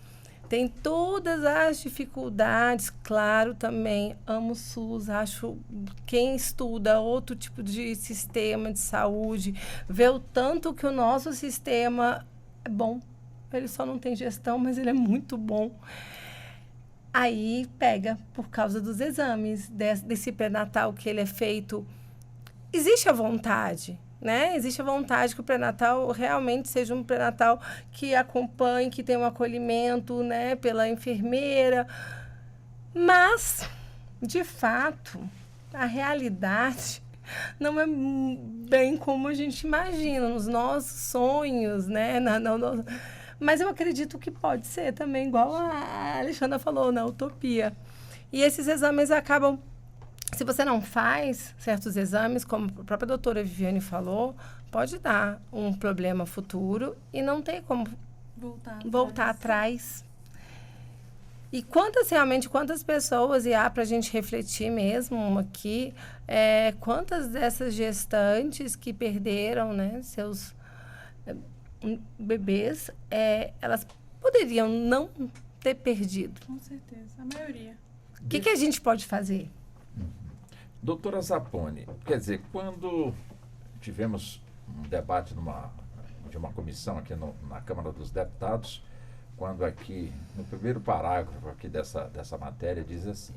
tem todas as dificuldades, claro, também amo o SUS, acho quem estuda outro tipo de sistema de saúde, vê o tanto que o nosso sistema é bom. Ele só não tem gestão, mas ele é muito bom. Aí pega por causa dos exames, desse pré-natal que ele é feito. Existe a vontade, né? Existe a vontade que o pré-natal realmente seja um pré-natal que acompanhe, que tenha um acolhimento, né, pela enfermeira. Mas, de fato, a realidade não é bem como a gente imagina, nos nossos sonhos, né? Mas eu acredito que pode ser também, igual a Alexandra falou, na utopia. E esses exames acabam... Se você não faz certos exames, como a própria doutora Viviane falou, pode dar um problema futuro e não tem como voltar atrás. E quantas pessoas, e há para a gente refletir mesmo aqui, quantas dessas gestantes que perderam, né, seus bebês, elas poderiam não ter perdido. Com certeza, a maioria. O que a gente pode fazer? Doutora Zapponi, quer dizer, quando tivemos um debate de uma comissão aqui na Câmara dos Deputados, quando aqui, no primeiro parágrafo aqui dessa matéria, diz assim: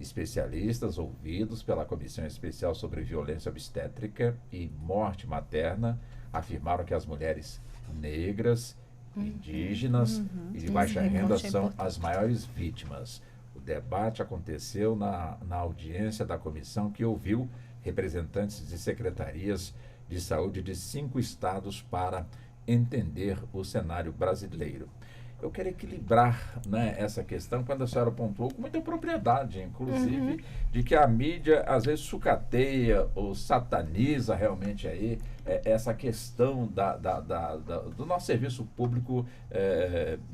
especialistas ouvidos pela Comissão Especial sobre Violência Obstétrica e Morte Materna afirmaram que as mulheres negras, indígenas e de baixa renda são as maiores vítimas. O debate aconteceu na audiência da comissão, que ouviu representantes de secretarias de saúde de 5 estados para entender o cenário brasileiro. Eu quero equilibrar, né, essa questão, quando a senhora pontuou com muita propriedade, inclusive, de que a mídia às vezes sucateia ou sataniza realmente aí essa questão do nosso serviço público,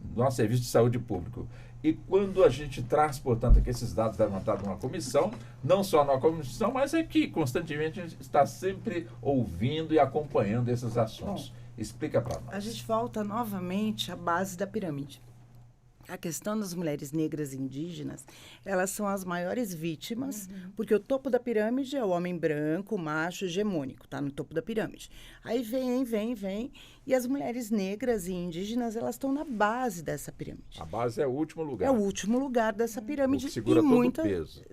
do nosso serviço de saúde público. E quando a gente traz, portanto, aqui esses dados levantados numa comissão, não só numa comissão, mas aqui constantemente a gente está sempre ouvindo e acompanhando esses assuntos. Bom, explica para nós. A gente volta novamente à base da pirâmide. A questão das mulheres negras e indígenas, elas são as maiores vítimas, porque o topo da pirâmide é o homem branco, macho, hegemônico, tá no topo da pirâmide. Aí vem, e as mulheres negras e indígenas, elas estão na base dessa pirâmide. A base é o último lugar. É o último lugar dessa pirâmide. O que segura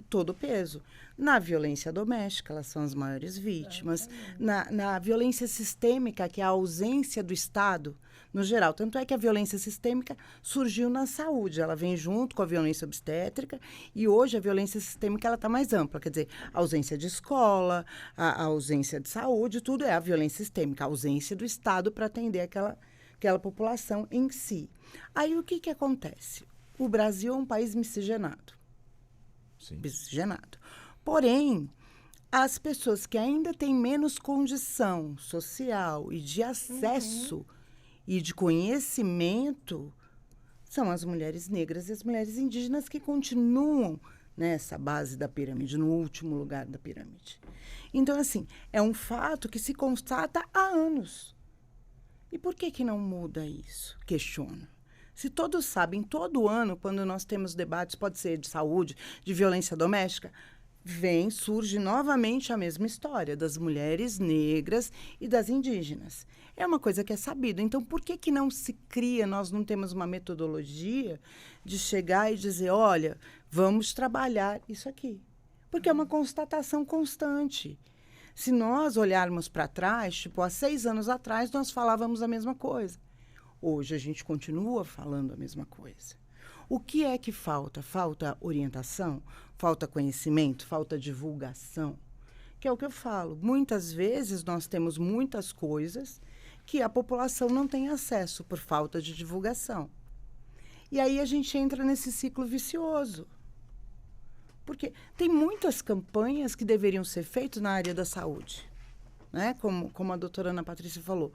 todo o peso. Na violência doméstica, elas são as maiores vítimas. Na violência sistêmica, que é a ausência do Estado, no geral. Tanto é que a violência sistêmica surgiu na saúde. Ela vem junto com a violência obstétrica e hoje a violência sistêmica ela está mais ampla. Quer dizer, a ausência de escola, a ausência de saúde, tudo é a violência sistêmica, a ausência do Estado para atender aquela população em si. Aí o que acontece? O Brasil é um país miscigenado. Sim. Miscigenado. Porém, as pessoas que ainda têm menos condição social e de acesso e de conhecimento são as mulheres negras e as mulheres indígenas que continuam nessa base da pirâmide, no último lugar da pirâmide. Então, assim, é um fato que se constata há anos. E por que não muda isso? Questiono. Se todos sabem, todo ano, quando nós temos debates, pode ser de saúde, de violência doméstica, surge novamente a mesma história das mulheres negras e das indígenas. É uma coisa que é sabida. Então, por que não se cria, nós não temos uma metodologia de chegar e dizer, olha, vamos trabalhar isso aqui? Porque é uma constatação constante. Se nós olharmos para trás, tipo, há 6 anos atrás, nós falávamos a mesma coisa. Hoje a gente continua falando a mesma coisa. O que é que falta? Falta orientação, falta conhecimento, falta divulgação. Que é o que eu falo. Muitas vezes nós temos muitas coisas que a população não tem acesso por falta de divulgação. E aí a gente entra nesse ciclo vicioso. Porque tem muitas campanhas que deveriam ser feitas na área da saúde. Né? Como a doutora Ana Patrícia falou.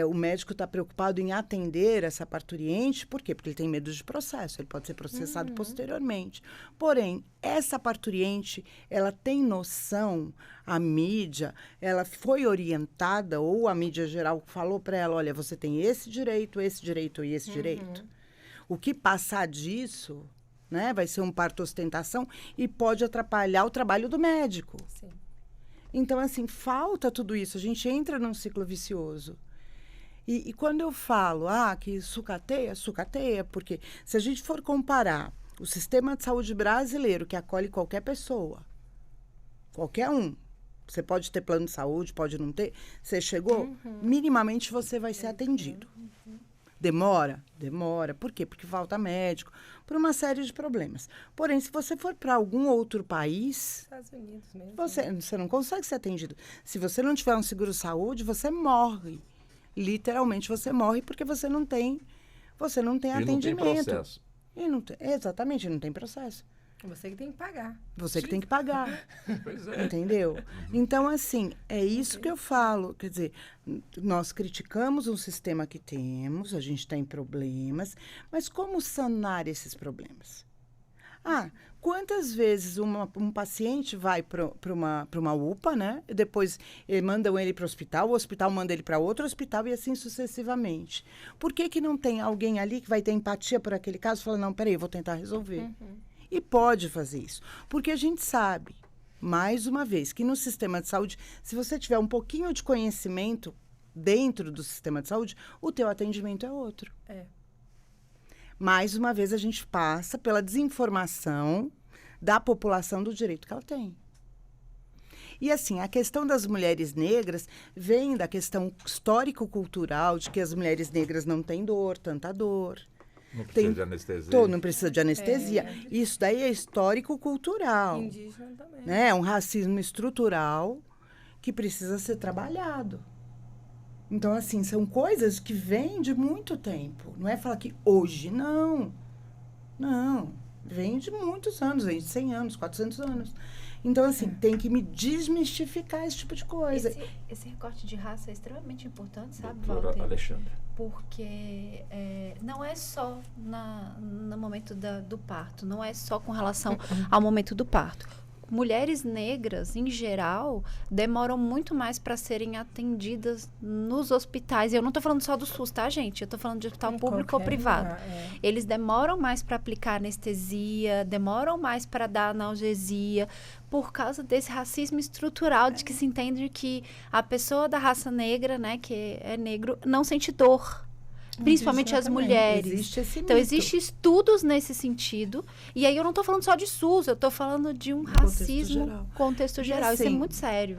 O médico está preocupado em atender essa parturiente, por quê? Porque ele tem medo de processo, ele pode ser processado posteriormente. Porém, essa parturiente, ela tem noção, a mídia, ela foi orientada, ou a mídia geral falou para ela, olha, você tem esse direito e esse direito. O que passar disso, né, vai ser um parto ostentação e pode atrapalhar o trabalho do médico. Sim. Então, assim, falta tudo isso, a gente entra num ciclo vicioso. E quando eu falo que sucateia, porque se a gente for comparar o sistema de saúde brasileiro, que acolhe qualquer pessoa, qualquer um, você pode ter plano de saúde, pode não ter, você chegou, minimamente você vai ser atendido. Demora? Demora. Por quê? Porque falta médico, por uma série de problemas. Porém, se você for para algum outro país, Estados Unidos mesmo, você não consegue ser atendido. Se você não tiver um seguro-saúde, você morre. Literalmente você morre porque você não tem atendimento. Não tem processo. Exatamente, não tem processo. Você que tem que pagar. Você que tem que pagar. Pois é. Entendeu? Então, assim, é isso que eu falo. Quer dizer, nós criticamos um sistema que temos, a gente tem problemas, mas como sanar esses problemas? Quantas vezes um paciente vai para uma UPA, né? E depois mandam ele para o hospital manda ele para outro hospital e assim sucessivamente. Por que não tem alguém ali que vai ter empatia por aquele caso e fala, não, peraí, eu vou tentar resolver. E pode fazer isso. Porque a gente sabe, mais uma vez, que no sistema de saúde, se você tiver um pouquinho de conhecimento dentro do sistema de saúde, o teu atendimento é outro. Mais uma vez, a gente passa pela desinformação da população do direito que ela tem. E, assim, a questão das mulheres negras vem da questão histórico-cultural de que as mulheres negras não têm tanta dor. Não precisa de anestesia. Não precisa de anestesia. Isso daí é histórico-cultural. Indígena também. Né? É um racismo estrutural que precisa ser trabalhado. Então, assim, são coisas que vêm de muito tempo. Não é falar que hoje, não. Não. Vem de muitos anos, vem de 100 anos, 400 anos. Então, assim, tem que me desmistificar esse tipo de coisa. Esse recorte de raça é extremamente importante, sabe, Doutora Walter? Alexandra. Porque não é só no momento do parto, não é só com relação ao momento do parto. Mulheres negras, em geral, demoram muito mais para serem atendidas nos hospitais. E eu não estou falando só do SUS, tá, gente? Eu estou falando de hospital público ou privado. Eles demoram mais para aplicar anestesia, demoram mais para dar analgesia, por causa desse racismo estrutural de que se entende que a pessoa da raça negra, né, que é negro, não sente dor. Principalmente as mulheres. Existe esse então, mito. existem estudos nesse sentido. E aí eu não estou falando só de SUS, eu estou falando de um racismo contexto geral. Isso é assim, muito sério.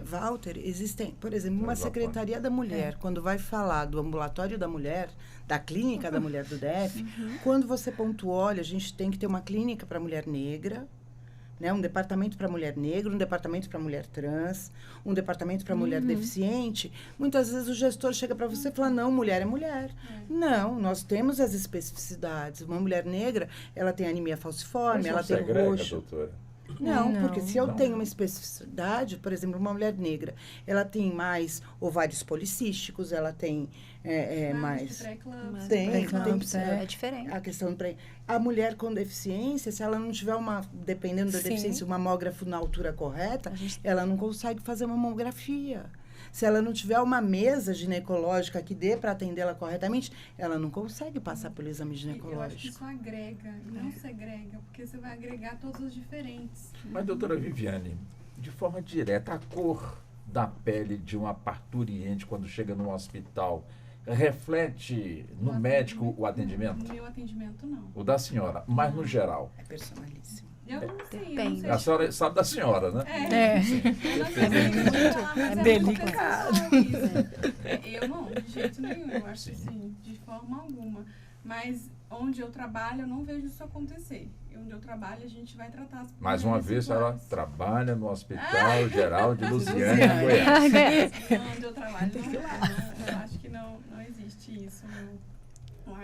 Walter, existem, por exemplo, uma Secretaria da Mulher, quando vai falar do ambulatório da mulher, da clínica da mulher do DF, quando você pontua, olha, a gente tem que ter uma clínica para mulher negra, né, um departamento para mulher negra, um departamento para mulher trans, um departamento para mulher deficiente. Muitas vezes o gestor chega para você e fala, não, mulher é mulher. Não, nós temos as especificidades. Uma mulher negra, ela tem anemia falciforme, ela tem roxo. Doutora? Não, porque se eu tenho uma especificidade, por exemplo, uma mulher negra, ela tem mais ovários policísticos, ela tem mais... É diferente. A questão a mulher com deficiência, se ela não tiver dependendo da deficiência, um mamógrafo na altura correta, ela não consegue fazer uma mamografia. Se ela não tiver uma mesa ginecológica que dê para atendê-la corretamente, ela não consegue passar pelo exame ginecológico. Eu acho que isso agrega, não segrega, porque você vai agregar todas as diferentes. Mas, doutora Viviane, de forma direta, a cor da pele de uma parturiente quando chega no hospital reflete no médico o atendimento? No meu atendimento, não. O da senhora, mas no geral? É personalíssimo. Eu não sei, Depende. A senhora sabe da senhora, né? É delicado. Eu não, de jeito nenhum, eu acho assim, de forma alguma. Mas onde eu trabalho, eu não vejo isso acontecer. Onde eu trabalho, a gente vai tratar as Mais uma vez, iguais. ela trabalha no Hospital Geral de Lusiânia, Goiás. Onde eu trabalho, eu acho que não existe isso. Lá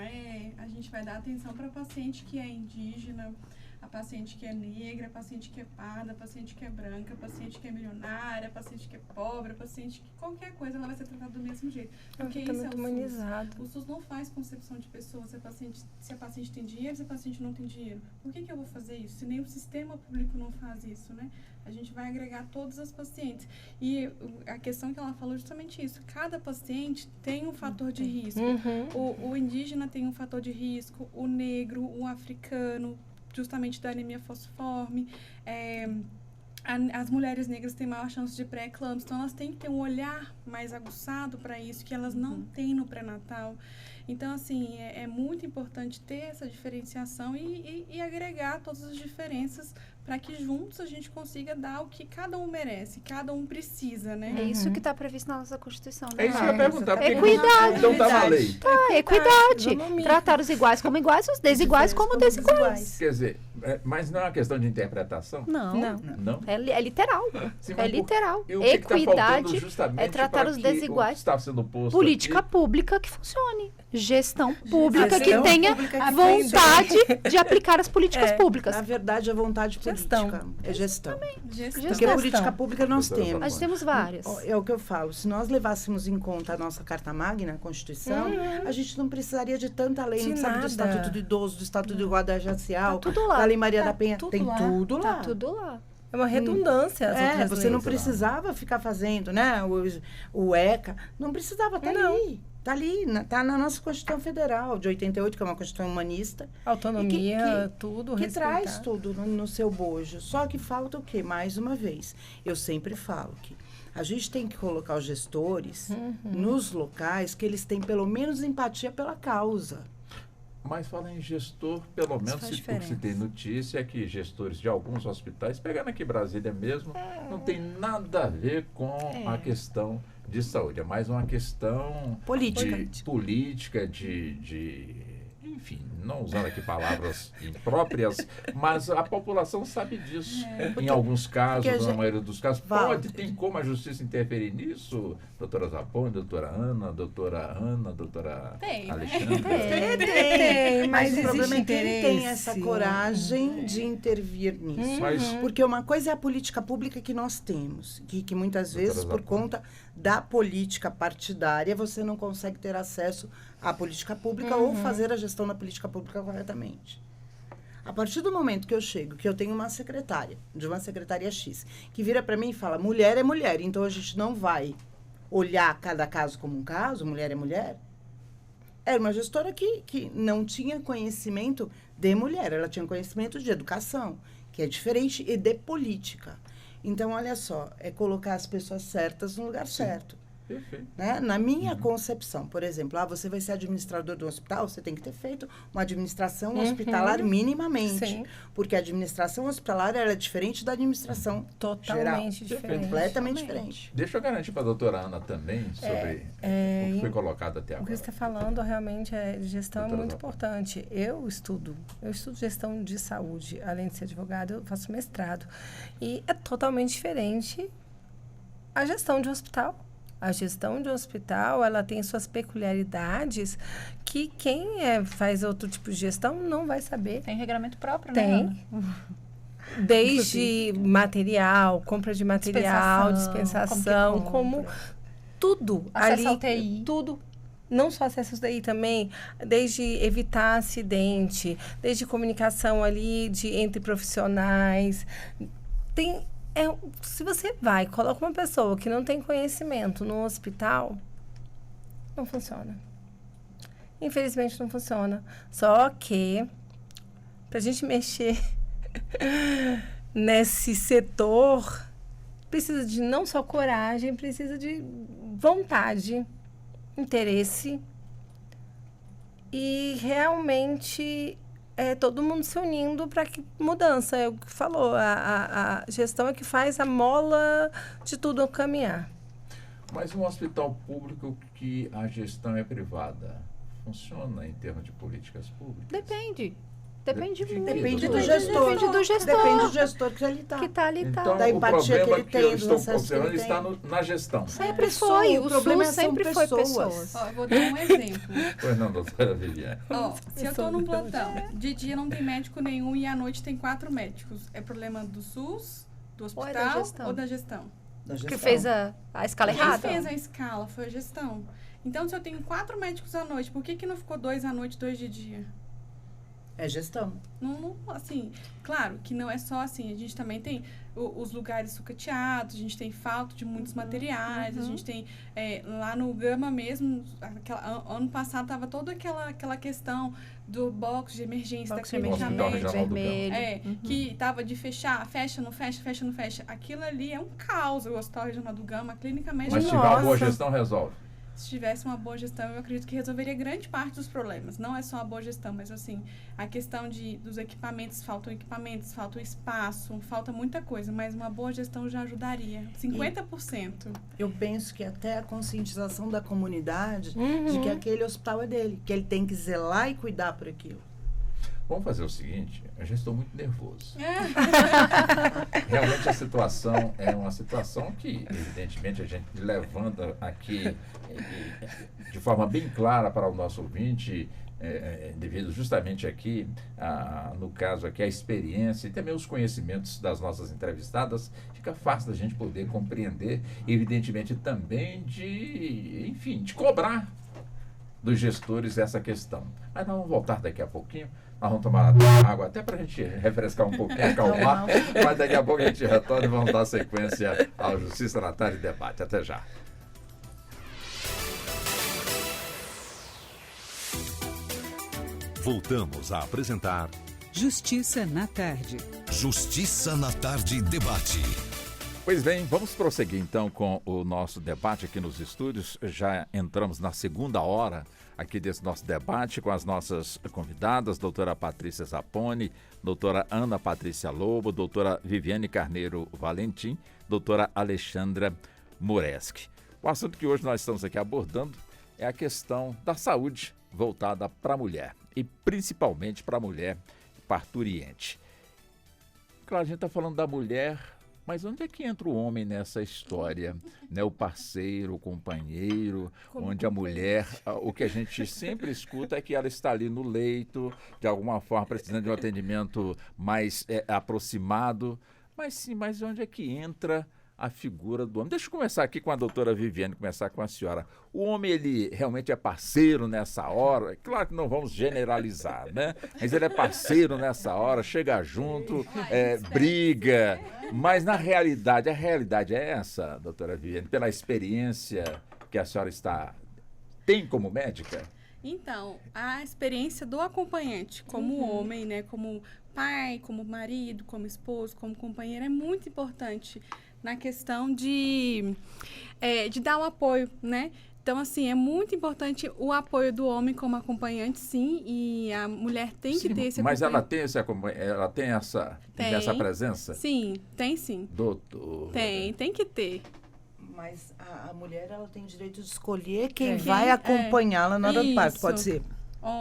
a gente vai dar atenção para paciente que é indígena, a paciente que é negra, a paciente que é parda, a paciente que é branca, a paciente que é milionária, a paciente que é pobre, a paciente que qualquer coisa ela vai ser tratada do mesmo jeito. Porque isso é o humanizado. SUS. O SUS não faz concepção de pessoa se a paciente tem dinheiro, se a paciente não tem dinheiro. Por que eu vou fazer isso? Se nem o sistema público não faz isso, né? A gente vai agregar todas as pacientes. E a questão que ela falou é justamente isso. Cada paciente tem um fator de risco. O indígena tem um fator de risco, o negro, o africano, justamente da anemia falciforme. As mulheres negras têm maior chance de pré-eclâmpsia, então elas têm que ter um olhar mais aguçado para isso, que elas não têm no pré-natal. Então, assim, é muito importante ter essa diferenciação e agregar todas as diferenças para que juntos a gente consiga dar o que cada um merece, cada um precisa, né? É isso que está previsto na nossa Constituição. É isso que eu ia perguntar. Equidade. Então tá na lei. Equidade. Tratar os iguais como iguais, os desiguais como desiguais. Quer dizer, mas não é uma questão de interpretação? Não. Não? É literal. Sim, É literal. E o que tá faltando Equidade justamente é tratar para os que desiguais. o que está sendo posto Política aqui, pública que funcione. Gestão pública Gestão que tenha pública que vontade de aplicar as políticas públicas. Na verdade, a vontade Gestão. política é gestão. Gestão. Porque política pública nós temos. Nós temos várias. É o que eu falo. Se nós levássemos em conta a nossa Carta Magna, a Constituição, a gente não precisaria de tanta lei. De Não sabe do nada. Estatuto do Idoso, do Estatuto de Igualdade Racial, Tá tudo lá. da Lei Maria da Penha. tudo Tem lá. tudo lá. Tá tudo lá. É uma redundância as outras Você não leis. precisava ficar fazendo, né? O ECA. Não precisava, tá ali. Tá ali, tá na nossa Constituição Federal, de 88, que é uma Constituição humanista. Autonomia, tudo, Que respeitar. traz tudo no seu bojo. Só que falta o quê? Mais uma vez, eu sempre falo que a gente tem que colocar os gestores nos locais que eles têm pelo menos empatia pela causa. Mas fala em gestor, pelo menos faz o que se diferença. tem notícia é que gestores de alguns hospitais, pegando aqui Brasília mesmo, não tem nada a ver com a questão de saúde. É mais uma questão Política. de política, de enfim, não usando aqui palavras impróprias, mas a população sabe disso. Em alguns casos, na maioria dos casos, tem como a justiça interferir nisso? Doutora Zapone, doutora Ana, doutora Alexandre? Tem, mas o problema é existe quem interesse. tem essa coragem de intervir nisso. Porque uma coisa é a política pública que nós temos, que muitas vezes, por conta da política partidária, você não consegue ter acesso à política pública ou fazer a gestão da política pública corretamente. A partir do momento que eu chego, que eu tenho uma secretária, de uma secretaria X, que vira para mim e fala, mulher é mulher, então a gente não vai olhar cada caso como um caso, mulher é mulher. Era uma gestora que não tinha conhecimento de mulher, ela tinha conhecimento de educação, que é diferente, e de política. Então, olha só, é colocar as pessoas certas no lugar certo. Perfeito. Né? Na minha concepção, por exemplo, você vai ser administrador do hospital, você tem que ter feito uma administração hospitalar minimamente. Sim. Porque a administração hospitalar ela é diferente da administração Totalmente geral. diferente. Completamente diferente. Deixa eu garantir para a doutora Ana também sobre o que foi colocado até O que agora. você está falando realmente de gestão Doutora é muito Zapone. importante. Eu estudo gestão de saúde. Além de ser advogada, eu faço mestrado. E é totalmente diferente a gestão de um hospital. A gestão de um hospital, ela tem suas peculiaridades que quem faz outro tipo de gestão não vai saber. Tem regramento próprio, Tem. né? Desde material, compra de material, dispensação, como tudo. Acesso ali, ao TI. Tudo. Não só acesso ao TI também, desde evitar acidente, desde comunicação ali entre profissionais. Se você coloca uma pessoa que não tem conhecimento no hospital, não funciona. Infelizmente não funciona. Só que, para a gente mexer nesse setor, precisa de não só coragem, precisa de vontade, interesse e realmente todo mundo se unindo para que mudança. É o que falou, a gestão é que faz a mola de tudo caminhar. Mas um hospital público que a gestão é privada, funciona em termos de políticas públicas? Depende. Depende muito. Depende do gestor. Depende do gestor. Depende do gestor que ele está. Que tá ali, tá. Então, Da o empatia problema que ele tem, eu do estou acesso que ele observando está tem. na gestão. Sempre foi. O problema SUS são sempre foi pessoas. pessoas. Ó, eu vou dar um exemplo. Pois não, doutora Viviane. Ó, se eu tô num plantão, de dia não tem médico nenhum e à noite tem 4 médicos. É problema do SUS, do hospital ou da gestão? Que fez a escala errada. Quem fez a escala foi a gestão. Então, se eu tenho 4 médicos à noite, por que não ficou 2 à noite, 2 de dia? É gestão. Não, assim, claro que não é só assim, a gente também tem os lugares sucateados, a gente tem falta de muitos materiais, a gente tem, lá no Gama mesmo, ano passado estava toda aquela questão do box de emergência, Box daquele de emergência, medicamento, vermelho. que estava de fechar, fecha, não fecha, fecha, não fecha. Aquilo ali é um caos, o Hospital Regional do Gama, clinicamente. Mas se tiver uma boa gestão, resolve. Se tivesse uma boa gestão, eu acredito que resolveria grande parte dos problemas. Não é só a boa gestão, mas assim, a questão dos equipamentos, falta espaço, falta muita coisa, mas uma boa gestão já ajudaria. 50%. Eu penso que até a conscientização da comunidade de que aquele hospital é dele, que ele tem que zelar e cuidar por aquilo. Vamos fazer o seguinte, eu já estou muito nervoso. Realmente a situação é uma situação que, evidentemente, a gente levanta aqui de forma bem clara para o nosso ouvinte, devido justamente aqui, no caso aqui, a experiência e também os conhecimentos das nossas entrevistadas, fica fácil da gente poder compreender, evidentemente também de cobrar dos gestores essa questão. Mas nós vamos voltar daqui a pouquinho. Nós vamos tomar água até para a gente refrescar um pouquinho, acalmar, mas daqui a pouco a gente retorna e vamos dar sequência ao Justiça na Tarde Debate. Até já. Voltamos a apresentar Justiça na Tarde. Justiça na Tarde Debate. Pois bem, vamos prosseguir então com o nosso debate aqui nos estúdios. Já entramos na segunda hora aqui desse nosso debate com as nossas convidadas, doutora Patrícia Zapone, doutora Ana Patrícia Lobo, doutora Viviane Carneiro Valentim, doutora Alexandra Mureski. O assunto que hoje nós estamos aqui abordando é a questão da saúde voltada para a mulher. e principalmente para a mulher parturiente. Claro, a gente está falando da mulher, mas onde é que entra o homem nessa história? Né? O parceiro, o companheiro, onde a mulher, o que a gente sempre escuta é que ela está ali no leito, de alguma forma precisando de um atendimento mais aproximado. Mas sim, mas onde é que entra a figura do homem? Deixa eu começar aqui com a doutora Viviane, começar com a senhora. O homem, ele realmente é parceiro nessa hora? Claro que não vamos generalizar, né? Mas ele é parceiro nessa hora, chega junto, briga. Mas na realidade, a realidade é essa, doutora Viviane, pela experiência que a senhora tem como médica? Então, a experiência do acompanhante como homem, né, como pai, como marido, como esposo, como companheiro, é muito importante na questão de dar o apoio, né? Então, assim, é muito importante o apoio do homem como acompanhante, sim, e a mulher tem que ter esse mas acompanhamento. ela tem essa presença? Sim, tem sim. Doutor. Tem que ter. Mas a mulher, ela tem direito de escolher quem vai acompanhá-la na hora do parto. Pode ser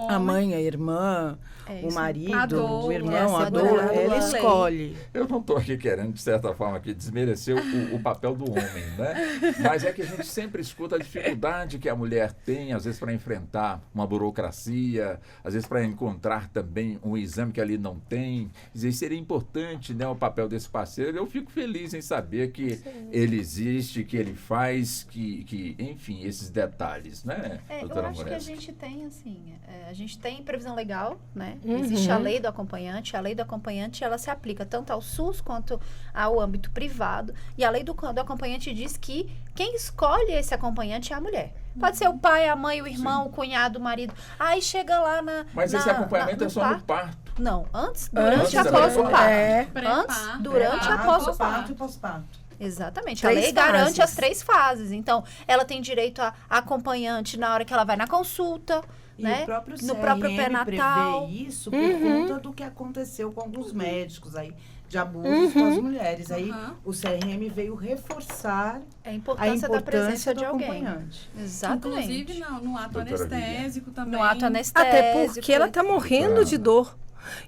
a mãe, a irmã, o marido, o irmão, a doula, ela escolhe. Eu não estou aqui querendo, de certa forma, aqui desmerecer o papel do homem, né? Mas é que a gente sempre escuta a dificuldade que a mulher tem, às vezes, para enfrentar uma burocracia, às vezes para encontrar também um exame que ali não tem. Quer dizer, seria importante, né, o papel desse parceiro. Eu fico feliz em saber que ele existe, que ele faz, que enfim, esses detalhes, né, doutora Eu acho Moresco? que a gente tem, assim, a gente tem previsão legal, né? Existe a lei do acompanhante ela se aplica tanto ao SUS quanto ao âmbito privado, e a lei do acompanhante diz que quem escolhe esse acompanhante é a mulher. Pode ser o pai, a mãe, o irmão, o cunhado, o marido. Aí chega lá Mas esse acompanhamento é só no parto? Não, antes, durante e após o parto. Antes, durante e após o parto. E pós-parto. Exatamente. A lei garante as 3 fases. Então, ela tem direito a acompanhante na hora que ela vai na consulta, E né? o próprio No próprio pré-natal. prevê isso por conta do que aconteceu com alguns médicos aí, de abusos com as mulheres. Aí o CRM veio reforçar a importância da presença de alguém. acompanhante. Exatamente. Inclusive no ato Doutora anestésico também. No ato anestésico. Até porque ela está morrendo de dor.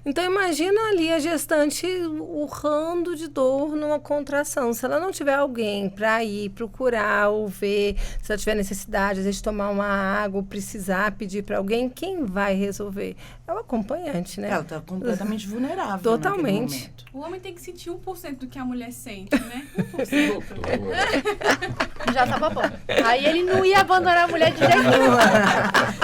Então, imagina ali a gestante urrando de dor numa contração. Se ela não tiver alguém para ir procurar ou ver, se ela tiver necessidade, às vezes, de tomar uma água, ou precisar pedir para alguém, quem vai resolver? É o acompanhante, né? Ela está completamente vulnerável. Totalmente. naquele momento. O homem tem que sentir 1% do que a mulher sente, né? 1%. Já tava bom. Aí ele não ia abandonar a mulher de jeito nenhum.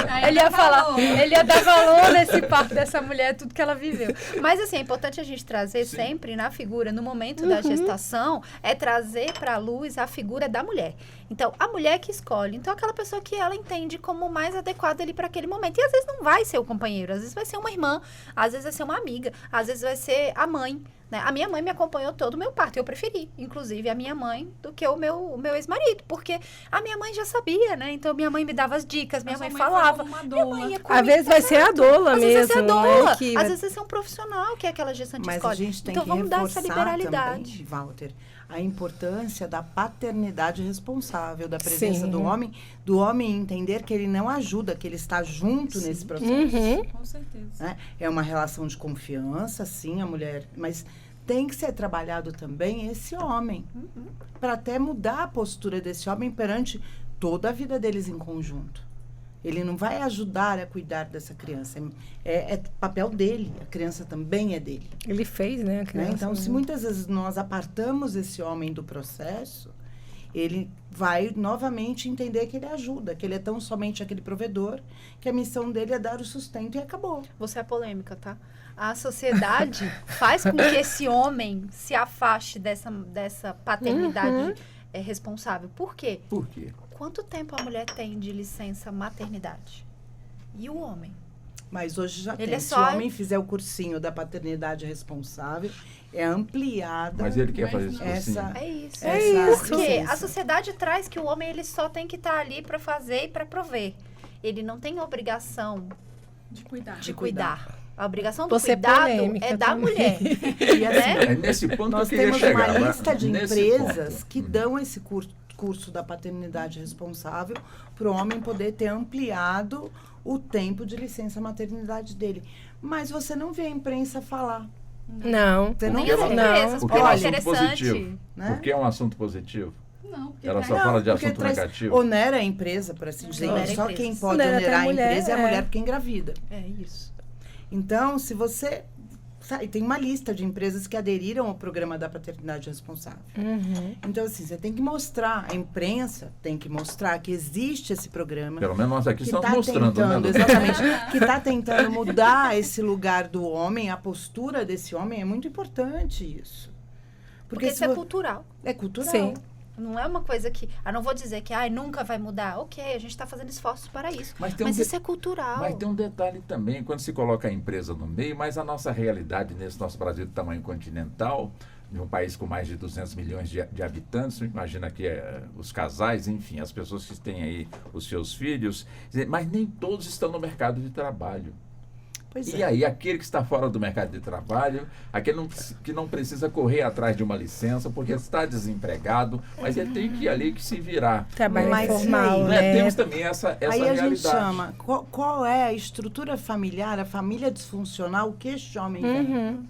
Aí Ele ia dá falar, valor. ele ia dar valor nesse parto dessa mulher, tudo que ela viveu. Mas assim, é importante a gente trazer sempre na figura, no momento da gestação, é trazer para a luz a figura da mulher. Então, a mulher que escolhe. Então, aquela pessoa que ela entende como mais adequada ali para aquele momento. E às vezes não vai ser o companheiro, às vezes vai ser uma irmã, às vezes vai ser uma amiga, às vezes vai ser a mãe. Né? A minha mãe me acompanhou todo o meu parto. Eu preferi, inclusive, a minha mãe do que o meu ex-marido. Porque a minha mãe já sabia, né? Então, minha mãe me dava as dicas, minha mãe falava. Minha mãe ia comigo, Às vezes vai ser a doula às mesmo. vezes vai ser a doula. Né? Que Às vezes vai ser um profissional que é aquela gestante Mas escolhe. a gente tem então, que vamos dar essa reforçar liberalidade. também, Walter, a importância da paternidade responsável, da presença do homem entender que ele não ajuda, que ele está junto nesse processo. Com certeza. Né? É uma relação de confiança, sim, a mulher, mas tem que ser trabalhado também esse homem, para até mudar a postura desse homem perante toda a vida deles em conjunto. Ele não vai ajudar a cuidar dessa criança. É papel dele. A criança também é dele. Ele fez, né? A criança, Né? Então, se muitas vezes nós apartamos esse homem do processo, ele vai novamente entender que ele ajuda, que ele é tão somente aquele provedor, que a missão dele é dar o sustento e acabou. Você é polêmica, tá? A sociedade faz com que esse homem se afaste dessa paternidade responsável. Por quê? Por quê? Quanto tempo a mulher tem de licença maternidade? E o homem? Mas hoje já Ele tem. é Se só- o homem fizer o cursinho da paternidade responsável, é ampliada. Mas ele quer fazer isso essa, É isso. essa Porque licença. a sociedade traz que o homem ele só tem que estar ali para fazer e para prover. Ele não tem obrigação De cuidar. de cuidar. A obrigação do Você é cuidado polêmica é da também. mulher. E assim, né? É nesse ponto nós que eu queria temos chegar. uma né? lista de Nesse empresas ponto. que dão esse curso da paternidade responsável para o homem poder ter ampliado o tempo de licença maternidade dele. Mas você não vê a imprensa falar. Não. Você não Nem as vê. empresas, Porque é um porque é assunto interessante. positivo. Né? Porque é um assunto positivo. Não, porque Ela traz- só fala de porque assunto traz- negativo. Onera a empresa, por assim dizer. Onera a Só empresa. quem pode Onera até onerar a a mulher, empresa é a é. mulher que engravida. É isso. Então, se você... Sabe, tem uma lista de empresas que aderiram ao programa da paternidade responsável. Então, assim, você tem que mostrar, a imprensa tem que mostrar que existe esse programa. Pelo menos nós aqui que estamos está mostrando, tentando, né, doutora? exatamente, que está tentando mudar esse lugar do homem, a postura desse homem, é muito importante isso. Porque isso se é vo- cultural. É cultural. Sim. Não é uma coisa que... não vou dizer que nunca vai mudar. Ok, a gente está fazendo esforços para isso. Mas Mas, tem isso é cultural. Mas tem um detalhe também, quando se coloca a empresa no meio, mas a nossa realidade nesse nosso Brasil de tamanho continental, de um país com mais de 200 milhões de habitantes, imagina que os casais, enfim, as pessoas que têm aí os seus filhos, mas nem todos estão no mercado de trabalho. Pois E é. aí, aquele que está fora do mercado de trabalho, aquele que não precisa correr atrás de uma licença, porque está desempregado, mas ele tem que ir ali que se virar. Trabalho Mas informal, e aí? né? Temos também essa Aí a realidade. gente chama, qual é a estrutura familiar, a família disfuncional que este homem tem?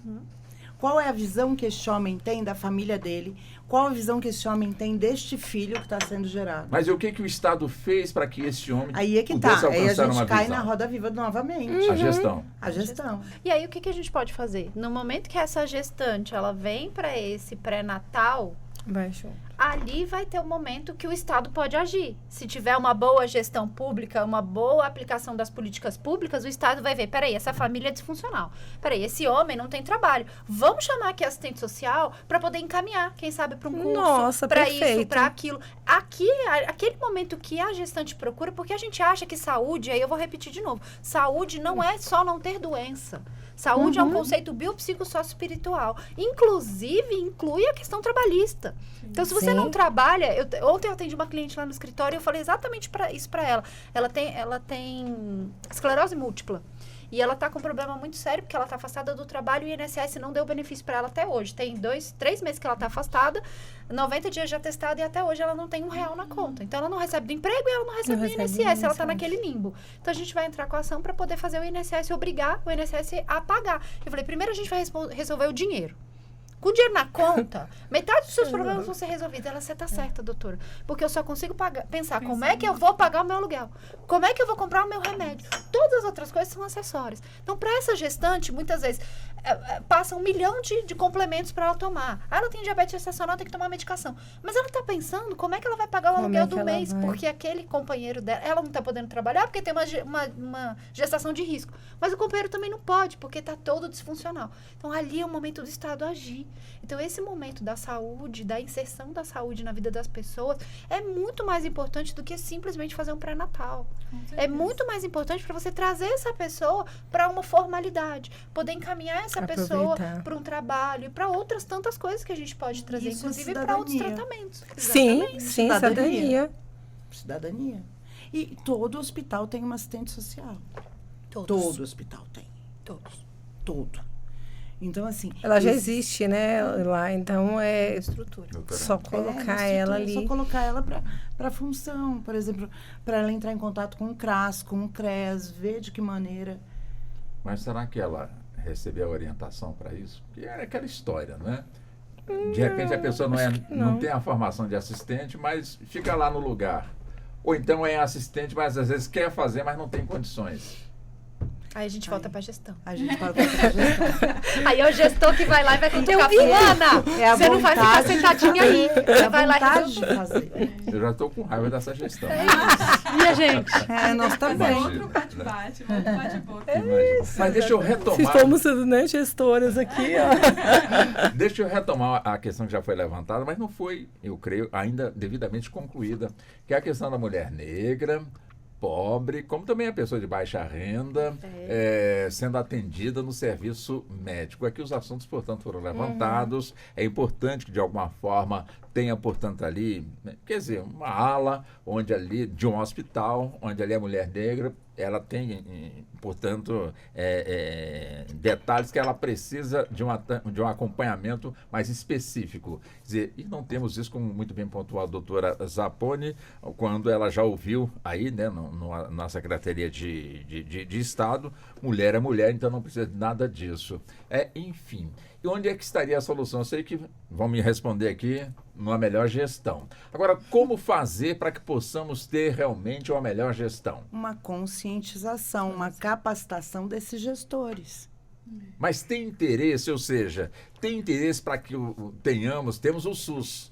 Qual é a visão que este homem tem da família dele? Qual a visão que esse homem tem deste filho que está sendo gerado? Mas e o que o Estado fez para que esse homem Aí é que pudesse tá. Aí a alcançar uma gente cai visão? na roda viva novamente. A gestão. A gestão. E aí, o que a gente pode fazer? No momento que essa gestante, ela vem para esse pré-natal, Baixo. ali vai ter um momento que o Estado pode agir. Se tiver uma boa gestão pública, uma boa aplicação das políticas públicas, o Estado vai ver, peraí, essa família é disfuncional. Peraí, esse homem não tem trabalho. Vamos chamar aqui a assistente social para poder encaminhar, quem sabe, para um curso, Nossa, para isso, perfeito. para aquilo. Aqui, aquele momento que a gestante procura, porque a gente acha que saúde, aí eu vou repetir de novo, saúde não é só não ter doença. Saúde é um conceito biopsicossocioespiritual. Inclusive, inclui a questão trabalhista. Então, se você Sim. não trabalha... Ontem eu atendi uma cliente lá no escritório e eu falei exatamente isso para ela. Ela tem esclerose múltipla. E ela tá com um problema muito sério, porque ela tá afastada do trabalho e o INSS não deu benefício para ela até hoje. Tem 3 meses que ela tá afastada, 90 dias já testada e até hoje ela não tem R$1 na conta. Então, ela não recebe do emprego e ela não recebe do INSS. Ela tá naquele limbo. Então, a gente vai entrar com a ação para poder fazer o INSS, obrigar o INSS a pagar. Eu falei, primeiro a gente vai resolver o dinheiro. Com o dinheiro na conta, metade dos seus problemas vão ser resolvidos. Ela, você tá certa, doutora. Porque eu só consigo pensar como é que eu vou pagar o meu aluguel. Como é que eu vou comprar o meu remédio. Todas as outras coisas são acessórias. Então, para essa gestante, muitas vezes, passa 1 milhão de complementos para ela tomar. Ela tem diabetes gestacional, tem que tomar medicação. Mas ela tá pensando como é que ela vai pagar o Como aluguel é que do ela mês. vai? Porque aquele companheiro dela, ela não tá podendo trabalhar porque tem uma gestação de risco. Mas o companheiro também não pode, porque tá todo disfuncional. Então, ali é o momento do Estado agir. Então, esse momento da saúde, da inserção da saúde na vida das pessoas, é muito mais importante do que simplesmente fazer um pré-natal. É muito mais importante para você trazer essa pessoa para uma formalidade, poder encaminhar essa pessoa Aproveitar. para um trabalho e para outras tantas coisas que a gente pode trazer, Isso é inclusive para outros cidadania. tratamentos. Sim, Exatamente. sim, Cidadania. cidadania. Cidadania. E todo hospital tem uma assistente social. Todos. Todo hospital tem. Todos. Todo. Então, assim... Ela já esse- existe, né, lá, então é Estrutura. Doutora. só É, colocar na ela estrutura, ali. Só colocar ela para função. Por exemplo, para ela entrar em contato com o CRAS, com o CREAS, ver de que maneira... Mas será que ela recebeu a orientação para isso? Porque é aquela história, não é? De repente a pessoa não tem a formação de assistente, mas fica lá no lugar. Ou então é assistente, mas às vezes quer fazer, mas não tem condições. Aí a gente volta para gestão. A gente fala pra gestão. Aí é o gestor que vai lá e vai cutucar. Fulana, É a você não vai ficar vontade. sentadinha aí. É Você a vai lá e vontade de resolve. fazer. Eu já estou com raiva dessa gestão. E a gente? É, nós também. Imagina, Outro bate-bate, outro bate-boca. Imagina. Mas deixa eu Se retomar. formos, né, gestoras aqui, ó. Deixa eu retomar a questão que já foi levantada, mas não foi, eu creio, ainda devidamente concluída, que é a questão da mulher negra, pobre, como também a pessoa de baixa renda, sendo atendida no serviço médico. Aqui os assuntos, portanto, foram levantados. É importante que, de alguma forma, tenha, portanto, ali, quer dizer, uma ala onde ali, de um hospital, onde ali a mulher negra, ela tem, portanto, detalhes que ela precisa de um acompanhamento mais específico. Quer dizer, e não temos isso, como muito bem pontuou a doutora Zapponi, quando ela já ouviu aí, né, na Secretaria de Estado, mulher é mulher, então não precisa de nada disso. Enfim, e onde é que estaria a solução? Eu sei que vão me responder aqui numa melhor gestão. Agora, como fazer para que possamos ter realmente uma melhor gestão? Uma conscientização, uma capacitação desses gestores. Mas tem interesse, ou seja, tem interesse para que temos o SUS.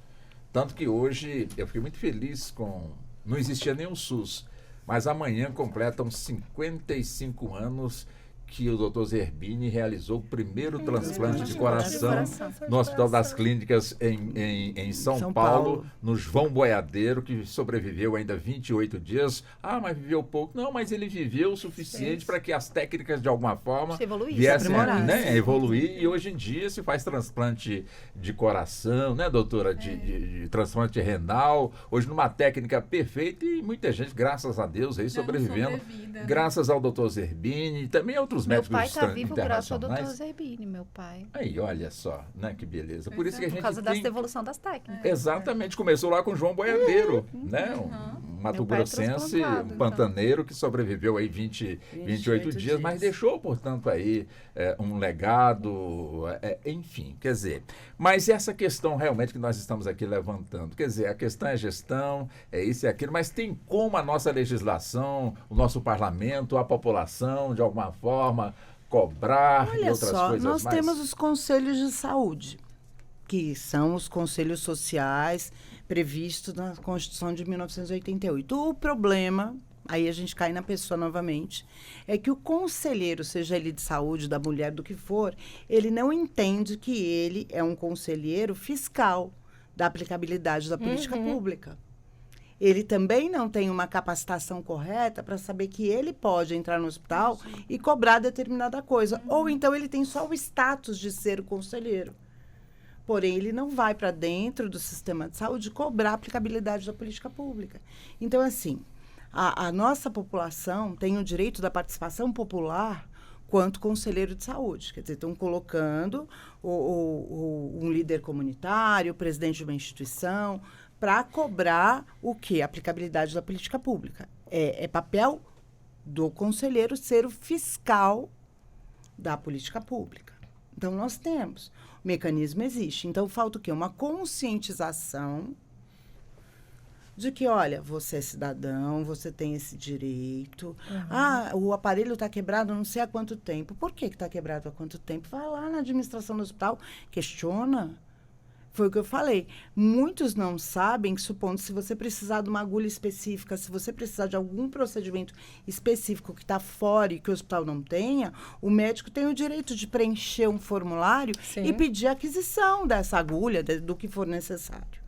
Tanto que hoje eu fiquei muito feliz com... Não existia nem o SUS, mas amanhã completam 55 anos que o Dr. Zerbini realizou o primeiro transplante de coração no Hospital das Clínicas em São Paulo, no João Boiadeiro, que sobreviveu ainda 28 dias. Ah, mas viveu pouco. Não, mas ele viveu o suficiente para que as técnicas, de alguma forma, viessem a evoluir. E hoje em dia se faz transplante de coração, né, doutora? De transplante renal. Hoje numa técnica perfeita e muita gente, graças a Deus, aí sobrevivendo. Graças ao Dr. Zerbini e também outros médicos internacionais. Meu pai está vivo graças ao Dr. Zerbini, meu pai. Aí, olha só, né, que beleza. Por isso que a gente por causa dessa evolução das técnicas. Exatamente, começou lá com João Boiadeiro, né, um mato-grossense, um pantaneiro que sobreviveu aí 28 dias, mas deixou, portanto, aí um legado, enfim, quer dizer. Mas essa questão realmente que nós estamos aqui levantando, quer dizer, a questão é gestão, é isso e aquilo, mas tem como a nossa legislação, o nosso parlamento, a população, de alguma forma, cobrar e outras coisas mais? Nós temos os conselhos de saúde, que são os conselhos sociais previstos na Constituição de 1988. O problema, aí a gente cai na pessoa novamente, é que o conselheiro, seja ele de saúde, da mulher, do que for, ele não entende que ele é um conselheiro fiscal da aplicabilidade da política pública. Ele também não tem uma capacitação correta para saber que ele pode entrar no hospital e cobrar determinada coisa. Ou então ele tem só o status de ser o conselheiro. Porém, ele não vai para dentro do sistema de saúde cobrar a aplicabilidade da política pública. Então, assim, a nossa população tem o direito da participação popular quanto conselheiro de saúde. Quer dizer, estão colocando um líder comunitário, o presidente de uma instituição, para cobrar o quê? A aplicabilidade da política pública. É papel do conselheiro ser o fiscal da política pública. Então, nós temos. O mecanismo existe. Então, falta o quê? Uma conscientização de que, olha, você é cidadão, você tem esse direito. O aparelho está quebrado não sei há quanto tempo. Por que está quebrado há quanto tempo? Vai lá na administração do hospital, questiona. Foi o que eu falei. Muitos não sabem que, supondo, se você precisar de uma agulha específica, se você precisar de algum procedimento específico que está fora e que o hospital não tenha, o médico tem o direito de preencher um formulário e pedir a aquisição dessa agulha, do que for necessário.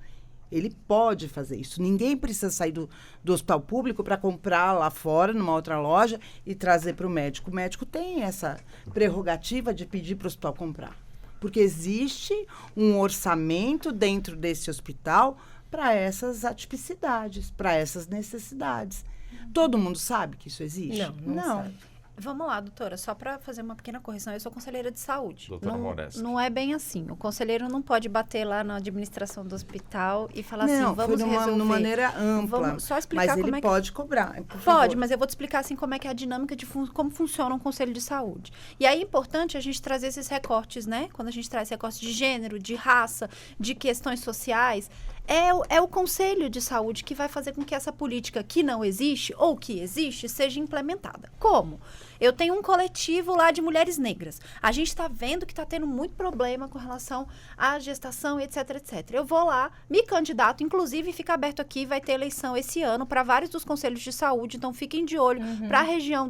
Ele pode fazer isso. Ninguém precisa sair do hospital público para comprar lá fora, numa outra loja, e trazer para o médico. O médico tem essa prerrogativa de pedir para o hospital comprar. Porque existe um orçamento dentro desse hospital para essas atipicidades, para essas necessidades. Todo mundo sabe que isso existe? Não sabe. Vamos lá, doutora, só para fazer uma pequena correção, eu sou conselheira de saúde. Doutora Moreschi. Não é bem assim. O conselheiro não pode bater lá na administração do hospital e falar assim, vamos resolver. De uma maneira ampla. Vamos só explicar mas ele pode cobrar. Pode, mas eu vou te explicar assim como é que é a dinâmica de como funciona um conselho de saúde. E aí é importante a gente trazer esses recortes, né? Quando a gente traz recortes de gênero, de raça, de questões sociais, é o conselho de saúde que vai fazer com que essa política que não existe ou que existe seja implementada. Como? Eu tenho um coletivo lá de mulheres negras. A gente está vendo que está tendo muito problema com relação à gestação, etc, etc. Eu vou lá, me candidato, inclusive fica aberto aqui, vai ter eleição esse ano para vários dos conselhos de saúde, então fiquem de olho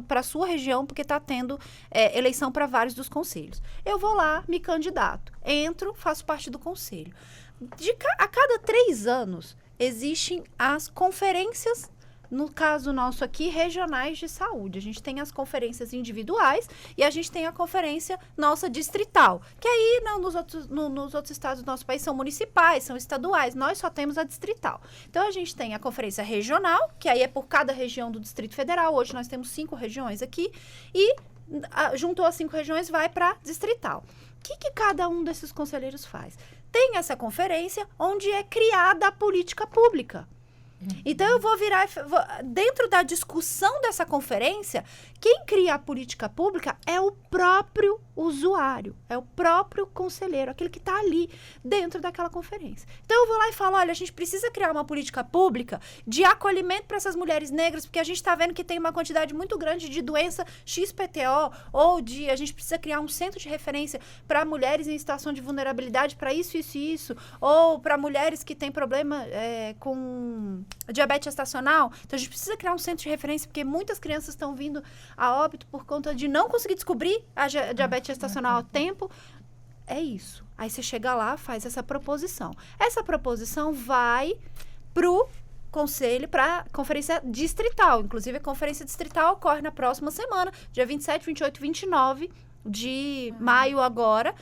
para a sua região, porque está tendo eleição para vários dos conselhos. Eu vou lá, me candidato, entro, faço parte do conselho. A cada 3 anos, existem as conferências no caso nosso aqui, regionais de saúde. A gente tem as conferências individuais e a gente tem a conferência nossa distrital, que aí nos outros estados do nosso país são municipais, são estaduais, nós só temos a distrital. Então, a gente tem a conferência regional, que aí é por cada região do Distrito Federal. Hoje nós temos 5 regiões aqui e juntou as 5 regiões, vai para distrital. O que cada um desses conselheiros faz? Tem essa conferência onde é criada a política pública. Então, eu vou virar... Dentro da discussão dessa conferência, quem cria a política pública é o próprio usuário, é o próprio conselheiro, aquele que está ali dentro daquela conferência. Então, eu vou lá e falo, olha, a gente precisa criar uma política pública de acolhimento para essas mulheres negras, porque a gente está vendo que tem uma quantidade muito grande de doença XPTO, ou a gente precisa criar um centro de referência para mulheres em situação de vulnerabilidade, para isso, ou para mulheres que têm problema com diabetes gestacional. Então, a gente precisa criar um centro de referência, porque muitas crianças estão vindo a óbito por conta de não conseguir descobrir a diabetes gestacional a tempo. É isso. Aí você chega lá, faz essa proposição. Essa proposição vai pro conselho, para a conferência distrital. Inclusive, a conferência distrital ocorre na próxima semana, dia 27, 28 e 29 de maio agora,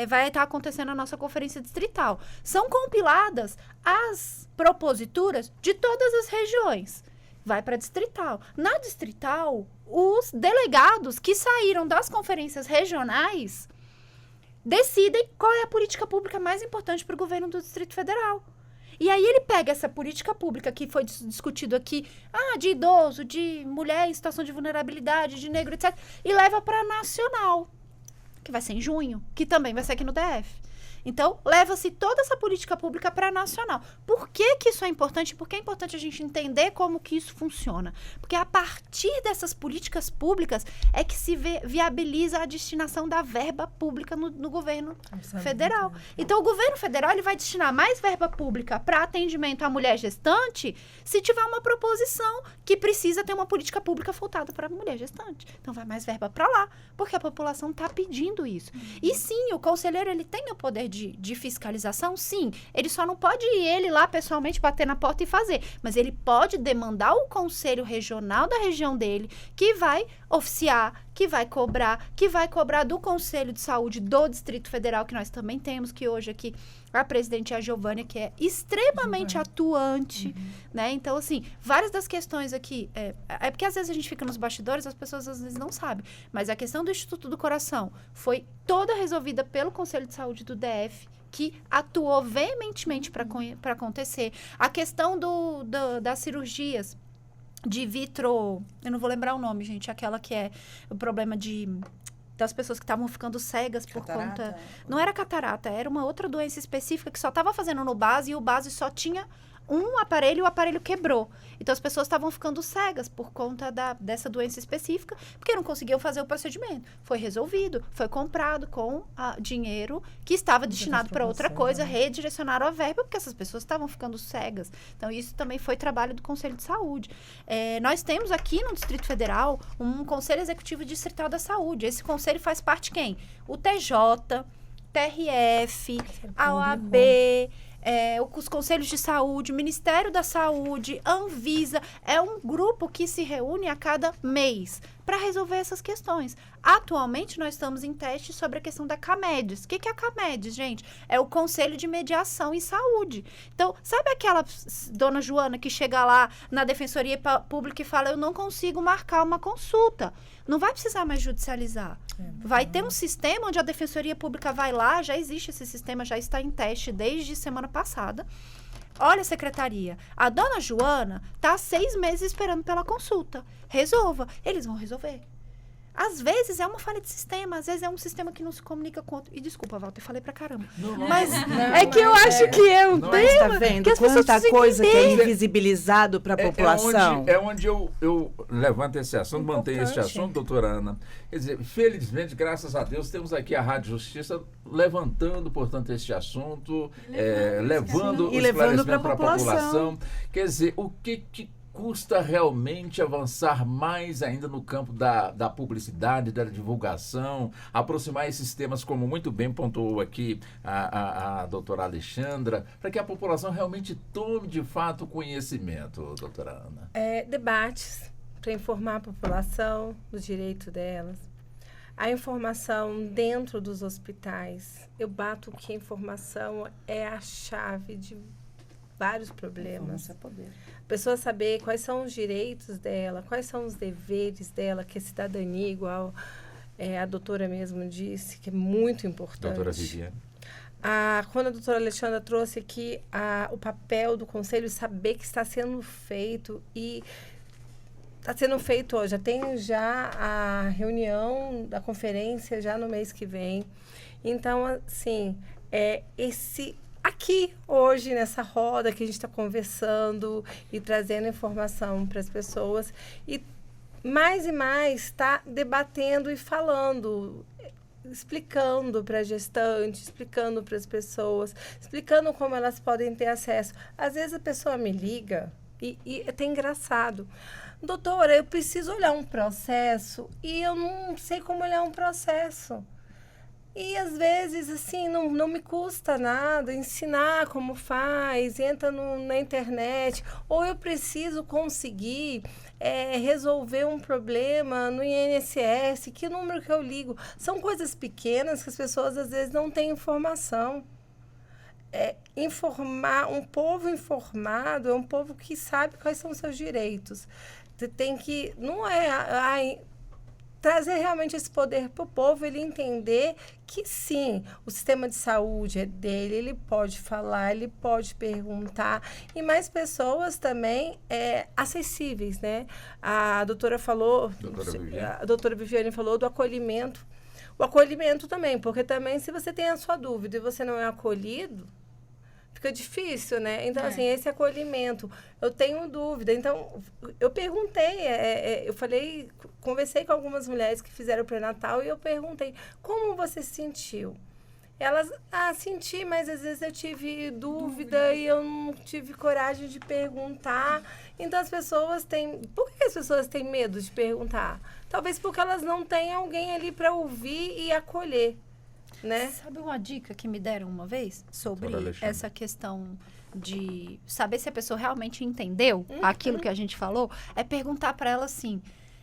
vai estar acontecendo a nossa conferência distrital. São compiladas as proposituras de todas as regiões. Vai para a distrital. Na distrital, os delegados que saíram das conferências regionais decidem qual é a política pública mais importante para o governo do Distrito Federal. E aí ele pega essa política pública que foi discutido aqui, de idoso, de mulher em situação de vulnerabilidade, de negro, etc., e leva para nacional, que vai ser em junho, que também vai ser aqui no DF. Então, leva-se toda essa política pública para nacional. Por que isso é importante? Porque é importante a gente entender como que isso funciona. Porque a partir dessas políticas públicas é que se viabiliza a destinação da verba pública no governo federal. Então, o governo federal ele vai destinar mais verba pública para atendimento à mulher gestante se tiver uma proposição que precisa ter uma política pública voltada para a mulher gestante. Então, vai mais verba para lá, porque a população está pedindo isso. E sim, o conselheiro ele tem o poder de fiscalização, sim. Ele só não pode ir lá pessoalmente bater na porta e fazer, mas ele pode demandar o conselho regional da região dele, que vai oficiar, que vai cobrar do Conselho de Saúde do Distrito Federal, que nós também temos, que hoje aqui a presidente é a Giovânia, que é extremamente atuante, né? Então, assim, várias das questões aqui, é porque às vezes a gente fica nos bastidores, as pessoas às vezes não sabem, mas a questão do Instituto do Coração foi toda resolvida pelo Conselho de Saúde do DF, que atuou veementemente para acontecer. A questão das cirurgias de vitro, eu não vou lembrar o nome, gente, aquela que é o problema das pessoas que estavam ficando cegas por conta... Não era catarata, era uma outra doença específica que só estava fazendo no base e o base só tinha um aparelho e o aparelho quebrou. Então, as pessoas estavam ficando cegas por conta dessa doença específica, porque não conseguiam fazer o procedimento. Foi resolvido, foi comprado com dinheiro que estava destinado para outra coisa, redirecionaram a verba, porque essas pessoas estavam ficando cegas. Então, isso também foi trabalho do Conselho de Saúde. Nós temos aqui no Distrito Federal um Conselho Executivo Distrital da Saúde. Esse conselho faz parte quem? O TJ, TRF, a OAB... os Conselhos de Saúde, o Ministério da Saúde, Anvisa, é um grupo que se reúne a cada mês para resolver essas questões. Atualmente, nós estamos em teste sobre a questão da CAMEDES. O que é a CAMEDES, gente? É o Conselho de Mediação em Saúde. Então, sabe aquela dona Joana que chega lá na Defensoria Pública e fala, eu não consigo marcar uma consulta? Não vai precisar mais judicializar. Vai ter um sistema onde a Defensoria Pública vai lá, já existe esse sistema, já está em teste desde semana passada. Olha, secretaria, a dona Joana está há 6 meses esperando pela consulta. Resolva. Eles vão resolver. Às vezes é uma falha de sistema, às vezes é um sistema que não se comunica com outro. E desculpa, Walter, eu falei pra caramba. Mas é que eu acho que é um tema tá vendo que as pessoas quanta coisa que é invisibilizado para a população. É onde eu levanto esse assunto, mantenho esse assunto, doutora Ana. Quer dizer, felizmente, graças a Deus, temos aqui a Rádio Justiça levantando, portanto, este assunto, levando o esclarecimento para a população. Quer dizer, o que custa realmente avançar mais ainda no campo da publicidade, da divulgação, aproximar esses temas, como muito bem pontuou aqui a doutora Alexandra, para que a população realmente tome de fato conhecimento, doutora Ana? Debates para informar a população do direito delas. A informação dentro dos hospitais. Eu bato que a informação é a chave de vários problemas. É poder. A pessoa saber quais são os direitos dela, quais são os deveres dela, que é cidadania, igual a doutora mesmo disse, que é muito importante. Doutora Viviane. Quando a doutora Alexandra trouxe aqui o papel do conselho, saber que está sendo feito e está sendo feito hoje. Já tem a reunião da conferência já no mês que vem. Então, assim, aqui, hoje, nessa roda que a gente está conversando e trazendo informação para as pessoas. E mais está debatendo e falando, explicando para a gestante, explicando para as pessoas, explicando como elas podem ter acesso. Às vezes a pessoa me liga e é até engraçado. Doutora, eu preciso olhar um processo e eu não sei como olhar um processo. E, às vezes, assim, não me custa nada ensinar como faz, entra na internet. Ou eu preciso conseguir resolver um problema no INSS, que número que eu ligo? São coisas pequenas que as pessoas, às vezes, não têm informação. Informar, um povo informado é um povo que sabe quais são os seus direitos. Você tem que... Não trazer realmente esse poder para o povo, ele entender que sim, o sistema de saúde é dele, ele pode falar, ele pode perguntar, e mais pessoas também acessíveis, né? A doutora falou, a doutora Viviane falou do acolhimento. O acolhimento também, porque também se você tem a sua dúvida e você não é acolhido, fica difícil, né? Então, assim, esse acolhimento, eu tenho dúvida. Então, eu perguntei, conversei com algumas mulheres que fizeram o pré-natal e eu perguntei, como você se sentiu? Elas, senti, mas às vezes eu tive dúvida e eu não tive coragem de perguntar. Então, as pessoas têm... Por que as pessoas têm medo de perguntar? Talvez porque elas não têm alguém ali para ouvir e acolher. Né? Sabe uma dica que me deram uma vez sobre essa questão de saber se a pessoa realmente entendeu aquilo que a gente falou? É perguntar para ela assim,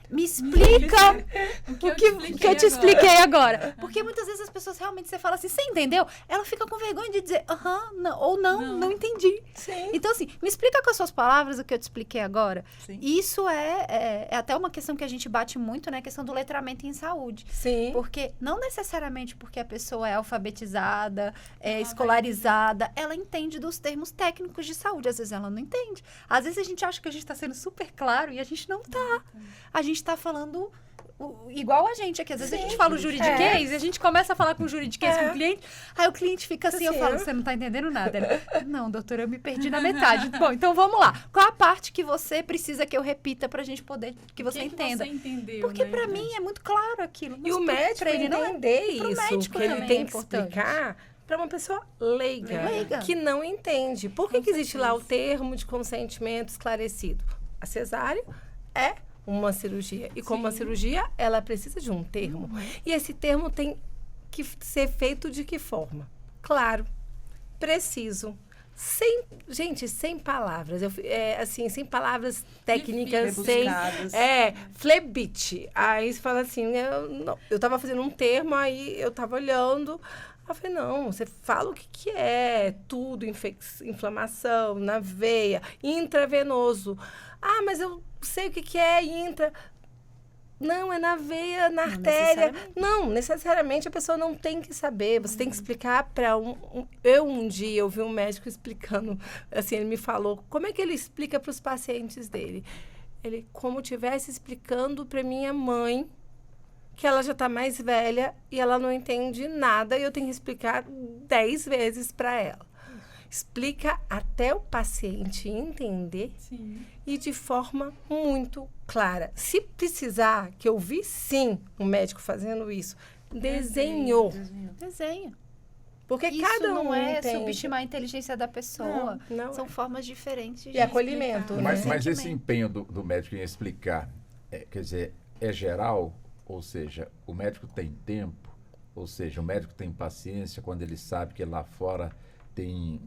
me explica o que eu te expliquei agora. Porque muitas vezes as pessoas realmente, você fala assim, você entendeu? Ela fica com vergonha de dizer, não entendi. Sim. Então, assim, me explica com as suas palavras o que eu te expliquei agora. Sim. Isso é até uma questão que a gente bate muito, né? A questão do letramento em saúde. Sim. Porque não necessariamente porque a pessoa é alfabetizada, escolarizada, ela entende dos termos técnicos de saúde. Às vezes ela não entende. Às vezes a gente acha que a gente está sendo super claro e a gente não está. A gente está falando igual a gente aqui. Às vezes a gente fala o juridiquês e a gente começa a falar com o juridiquês com o cliente, aí o cliente fica assim, eu falo, você não está entendendo nada. Ele, não, doutora, eu me perdi na metade. Bom, então vamos lá. Qual a parte que você precisa que eu repita pra gente poder, que você entenda? Que você entendeu, porque pra mim é muito claro aquilo. E o médico ele entender isso, que ele tem que explicar para uma pessoa leiga, que não entende. Por que existe lá o termo de consentimento esclarecido? A cesárea é uma cirurgia. E como uma cirurgia, ela precisa de um termo. E esse termo tem que ser feito de que forma? Claro, preciso. Sem palavras. Sem palavras técnicas, flebite. Aí você fala assim, eu estava fazendo um termo, aí eu estava olhando... Eu falei, não, você fala o que é tudo, inflamação na veia, intravenoso. Mas eu sei o que é intra... Não, é na veia, na artéria. Não, necessariamente a pessoa não tem que saber. Você tem que explicar para um dia eu vi um médico explicando, assim, ele me falou, como é que ele explica para os pacientes dele? Ele, como estivesse explicando para minha mãe, que ela já está mais velha e ela não entende nada e eu tenho que explicar 10 vezes para ela. Explica até o paciente entender e de forma muito clara. Se precisar, que eu vi sim um médico fazendo isso, desenha. Porque Isso cada um não é entende. subestimar a inteligência da pessoa. Não São formas diferentes de E acolhimento, explicar. né? Mas esse empenho do médico em explicar, quer dizer, é geral? Ou seja, o médico tem tempo? Ou seja, o médico tem paciência quando ele sabe que lá fora tem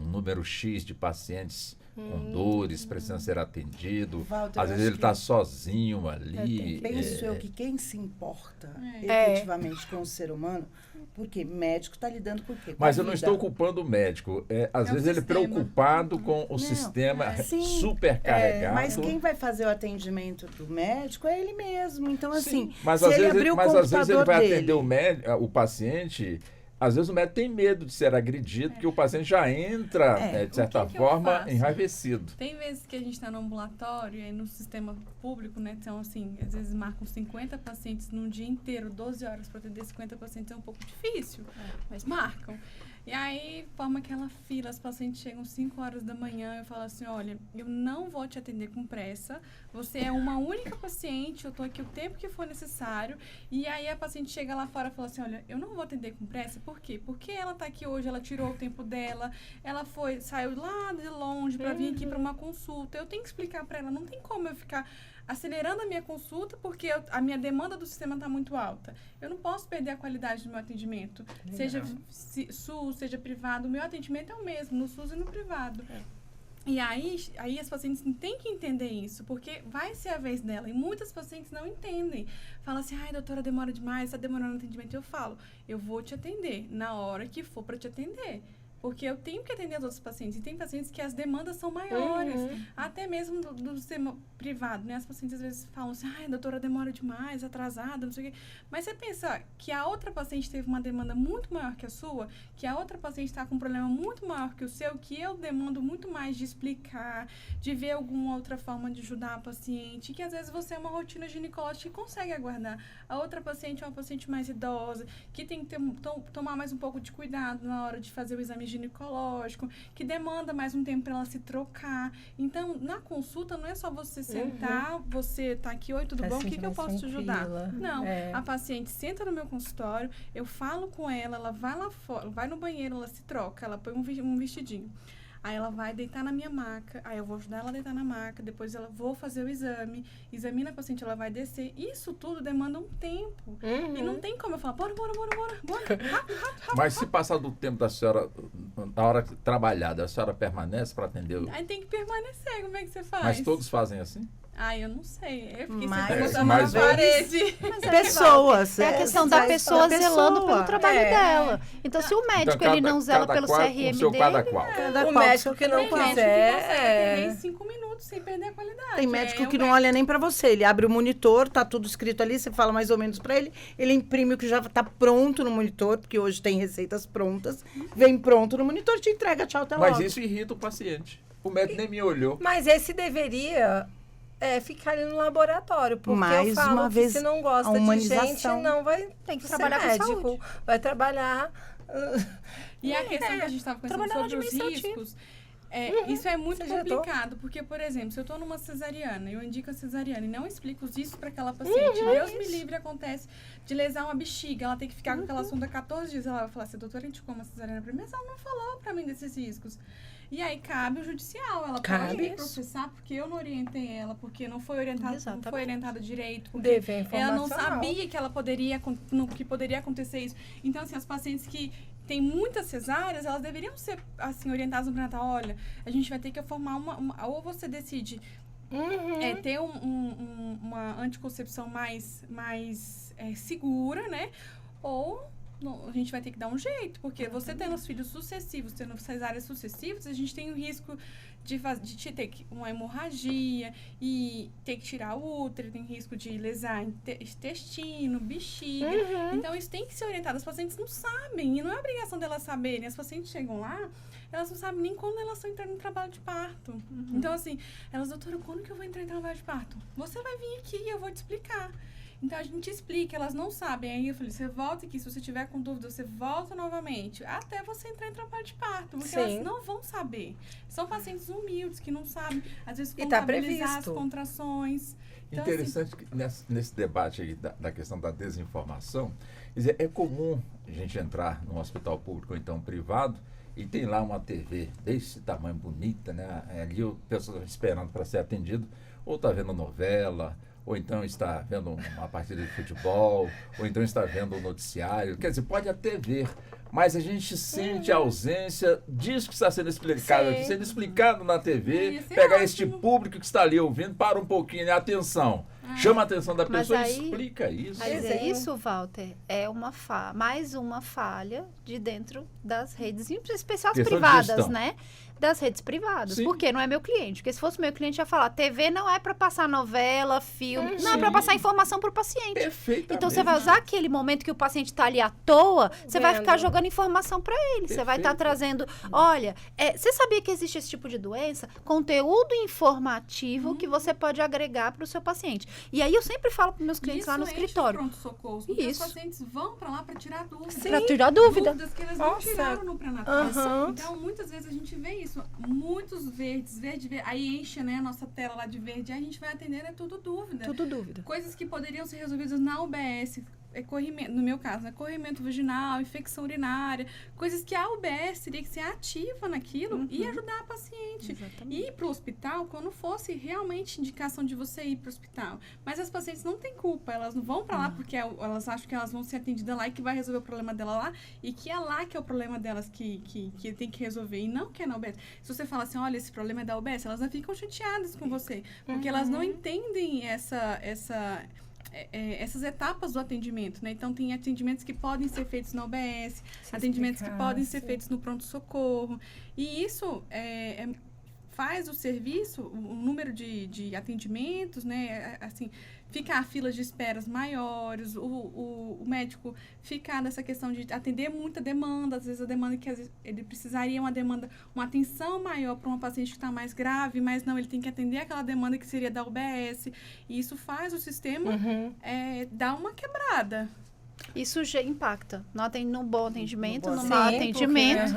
um número X de pacientes com dores, precisando ser atendido. Walter, Às eu vezes acho ele está que- sozinho ali. Penso eu que quem se importa É. efetivamente com o ser humano, porque médico está lidando com o quê? Com Mas a eu não vida. estou culpando o médico. Às É o vezes ele é sistema. preocupado com o Não, sistema sim, supercarregado. Mas quem vai fazer o atendimento do médico é ele mesmo. Então, assim, Sim, mas se às ele vezes, abrir o mas às vezes ele computador vai dele... atender o paciente. Às vezes o médico tem medo de ser agredido, porque o paciente já entra, de certa O que eu forma, faço? enraivecido. Tem vezes que a gente está no ambulatório e aí no sistema público, né? Então, assim, às vezes marcam 50 pacientes num dia inteiro, 12 horas para atender 50 pacientes é um pouco difícil, mas marcam. E aí, forma aquela fila, as pacientes chegam 5 horas da manhã, eu falo assim, olha, eu não vou te atender com pressa, você é uma única paciente, eu tô aqui o tempo que for necessário, e aí a paciente chega lá fora e fala assim, olha, eu não vou atender com pressa, por quê? Porque ela tá aqui hoje, ela tirou o tempo dela, ela saiu lá de longe para vir aqui para uma consulta, eu tenho que explicar para ela, não tem como eu ficar acelerando a minha consulta porque a minha demanda do sistema está muito alta. Eu não posso perder a qualidade do meu atendimento. Seja SUS, seja privado, o meu atendimento é o mesmo, no SUS e no privado. E aí as pacientes têm que entender isso, porque vai ser a vez dela. E muitas pacientes não entendem. Falam assim, ai, doutora, demora demais, está demorando o atendimento. Eu falo, eu vou te atender na hora que for para te atender. Porque eu tenho que atender as outras pacientes. E tem pacientes que as demandas são maiores. Até mesmo do sistema privado, né? As pacientes às vezes falam assim, ai, doutora, demora demais, atrasada, não sei o quê. Mas você pensa que a outra paciente teve uma demanda muito maior que a sua, que a outra paciente está com um problema muito maior que o seu, que eu demando muito mais de explicar, de ver alguma outra forma de ajudar a paciente, que às vezes você é uma rotina ginecológica que consegue aguardar. A outra paciente é uma paciente mais idosa, que tem que tomar mais um pouco de cuidado na hora de fazer o exame ginecológico, que demanda mais um tempo para ela se trocar. Então, na consulta, não é só você sentar, você tá aqui, oi, tudo bom? O que eu posso te ajudar? Não, a paciente senta no meu consultório, eu falo com ela, ela vai lá fora, vai no banheiro, ela se troca, ela põe um vestidinho. Aí ela vai deitar na minha maca, aí eu vou ajudar ela a deitar na maca, depois ela vou fazer o exame, examina a paciente, ela vai descer. Isso tudo demanda um tempo. E não tem como eu falar, bora, rápido. Mas se passar do tempo da senhora, na hora trabalhada, a senhora permanece para atender o... Aí tem que permanecer, como é que você faz? Mas todos fazem assim? Eu não sei. Eu fiquei Mas- sempre botando mas na parede. Pessoas. É a questão da pessoa zelando pelo trabalho dela. Então, se o médico ele não zela pelo CRM o seu dele... cada qual. O médico que não Tem médico que quiser... consegue atender em 5 minutos sem perder a qualidade. Tem médico É, que o não olha nem para você. Ele abre o monitor, tá tudo escrito ali, você fala mais ou menos para ele, ele imprime o que já tá pronto no monitor, porque hoje tem receitas prontas, vem pronto no monitor, te entrega, tchau, até Mas logo. isso irrita o paciente. O médico nem me olhou. Mas esse deveria ficar ali no laboratório, porque Mais eu falo uma que vez, se não gosta a de humanização. gente, não vai Tem que ser trabalhar com médico. saúde. Vai trabalhar... E a questão que a gente estava conversando Trabalhar no sobre os administrativo. riscos, isso é muito Você já tô. complicado, porque, por exemplo, se eu estou numa cesariana, eu indico a cesariana e não explico os riscos para aquela paciente, Deus me livre, acontece de lesar uma bexiga, ela tem que ficar com aquela sonda 14 dias, ela vai falar assim, doutora, indicou uma cesariana para mim, mas ela não falou para mim desses riscos. E aí cabe o judicial, ela pode processar porque eu não orientei ela, porque não foi orientada direito, porque Deve a ela não informação. sabia que que poderia acontecer isso. Então, assim, as pacientes que têm muitas cesáreas, elas deveriam ser, assim, orientadas no pré-natal. Olha, a gente vai ter que formar ou você decide ter uma anticoncepção mais segura, né? Ou a gente vai ter que dar um jeito, porque você tendo os filhos sucessivos, tendo cesáreas sucessivas, a gente tem o risco de ter uma hemorragia e ter que tirar o útero, tem risco de lesar intestino, bexiga. Então, isso tem que ser orientado. As pacientes não sabem, e não é obrigação delas saberem. As pacientes chegam lá, elas não sabem nem quando elas estão entrando no trabalho de parto. Então, assim, elas, doutora, quando que eu vou entrar em trabalho de parto? Você vai vir aqui e eu vou te explicar. Então, a gente explica, elas não sabem. Aí eu falei, você volta aqui, se você tiver com dúvida, você volta novamente, até você entrar em trabalho de parto, porque elas não vão saber. São pacientes humildes, que não sabem, às vezes, contabilizar as contrações. Então, interessante que nesse debate aí da questão da desinformação, quer dizer, é comum a gente entrar num hospital público ou então privado e tem lá uma TV desse tamanho, bonita, né? Ali o pessoal esperando para ser atendido, ou está vendo novela, ou então está vendo uma partida de futebol, ou então está vendo o noticiário. Quer dizer, pode até ver, mas a gente sente a ausência disso que está sendo explicado aqui, sendo explicado na TV, pegar este público que está ali ouvindo, para um pouquinho, atenção, chama a atenção da pessoa e explica isso. Mas isso, Walter, é mais uma falha de dentro das redes, em especial as privadas, né? Das redes privadas, porque não é meu cliente. Porque se fosse meu cliente, ia falar, TV não é para passar novela, filme, não é para passar informação para o paciente. Perfeitamente. Então, você vai usar aquele momento que o paciente está ali à toa, você vai ficar jogando informação para ele. Você vai estar trazendo, olha, você sabia que existe esse tipo de doença? Conteúdo informativo que você pode agregar para o seu paciente. E aí, eu sempre falo para meus clientes lá no escritório. Pronto-socorro, porque os pacientes vão para lá para tirar dúvidas. Para tirar dúvida. Dúvidas que eles não tiraram no pré-natal. Então, muitas vezes a gente vê isso. Muitos verdes, verde, aí enche, né, a nossa tela lá de verde, aí a gente vai atender, é tudo dúvida. Tudo dúvida. Coisas que poderiam ser resolvidas na UBS, corrimento, no meu caso, né, corrimento vaginal, infecção urinária, coisas que a UBS teria que ser ativa naquilo e ajudar a paciente. Exatamente. Ir para o hospital quando fosse realmente indicação de você ir para o hospital. Mas as pacientes não têm culpa, elas não vão para lá porque elas acham que elas vão ser atendidas lá e que vai resolver o problema dela lá e que é lá que é o problema delas que tem que resolver e não que é na UBS. Se você fala assim, olha, esse problema é da UBS, elas não ficam chateadas com você, porque elas não entendem essas etapas do atendimento, né? Então, tem atendimentos que podem ser feitos na UBS, atendimentos que podem ser feitos no pronto-socorro. E isso faz o serviço, o número de atendimentos, né? Assim, ficar filas de esperas maiores, o médico ficar nessa questão de atender muita demanda, às vezes a demanda que ele precisaria uma atenção maior para uma paciente que está mais grave, mas não, ele tem que atender aquela demanda que seria da UBS, e isso faz o sistema dar uma quebrada. Isso já impacta no bom atendimento, no mau atendimento,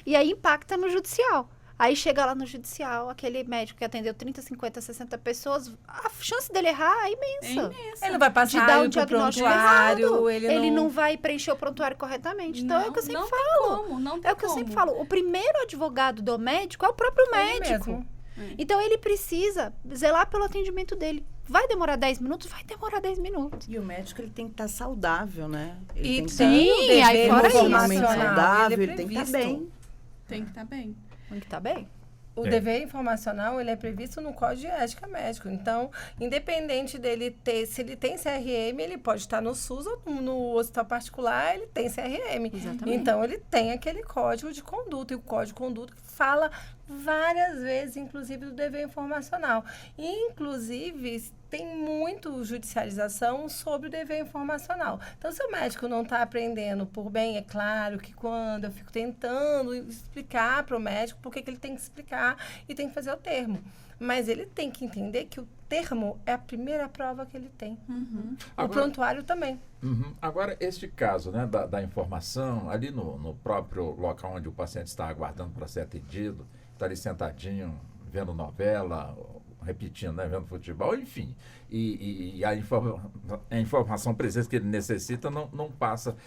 e aí impacta no judicial. Aí chega lá no judicial, aquele médico que atendeu 30, 50, 60 pessoas, a chance dele errar é imensa. Ele não vai passar de dar um diagnóstico errado, ele não vai preencher o prontuário corretamente. Então, é o que eu sempre falo. É o que eu sempre falo. O primeiro advogado do médico é o próprio médico. Então, ele precisa zelar pelo atendimento dele. Vai demorar 10 minutos? Vai demorar 10 minutos. E o médico, ele tem que estar saudável, né? Ele tem que estar aí fora saudável, ele tem que estar bem. Tem que estar bem. Tem que estar bem. O dever informacional, ele é previsto no Código de Ética Médico. Então, independente dele ter, se ele tem CRM, ele pode estar no SUS ou no hospital particular, ele tem CRM. Exatamente. Então, ele tem aquele código de conduta. E o código de conduta fala várias vezes, inclusive, do dever informacional. E, inclusive, tem muito judicialização sobre o dever informacional. Então, se o médico não está aprendendo por bem, é claro que quando eu fico tentando explicar para o médico por que ele tem que explicar e tem que fazer o termo. Mas ele tem que entender que o termo é a primeira prova que ele tem. O prontuário também. Agora, este caso, né, da informação, ali no próprio local onde o paciente está aguardando para ser atendido, está ali sentadinho, vendo novela, repetindo, né, vendo futebol, enfim. E a informação precisa que ele necessita não passa.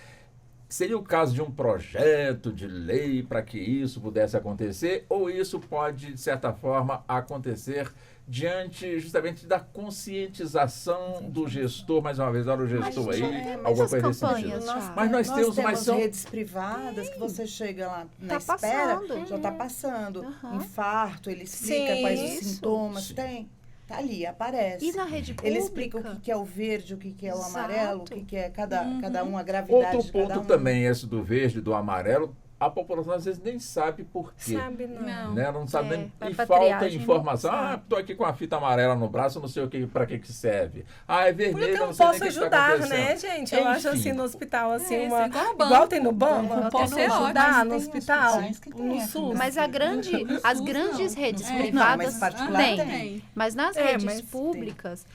Seria o caso de um projeto de lei para que isso pudesse acontecer, ou isso pode, de certa forma, acontecer diante justamente da conscientização do gestor, mais uma vez, olha o gestor aí, alguma coisa desse sentido. Mas nós temos redes privadas que você chega lá na espera, já está passando. Infarto, ele explica quais os sintomas, tem. Tá ali, aparece. E na rede pública? Ele explica o que é o verde, o que é o amarelo, o que é cada um, a gravidade de cada um. Outro ponto também, esse do verde e do amarelo, a população às vezes nem sabe por quê. Sabe não. Né? Não sabe nem. E falta informação. Estou aqui com a fita amarela no braço, não sei para que serve. É vermelho, porque eu não sei posso nem o que ajudar, está né, gente? Eu acho assim no hospital, assim, igual tem no banco, posso ajudar no hospital, no SUS. Mas as grandes redes privadas mas particular tem. Mas nas redes públicas,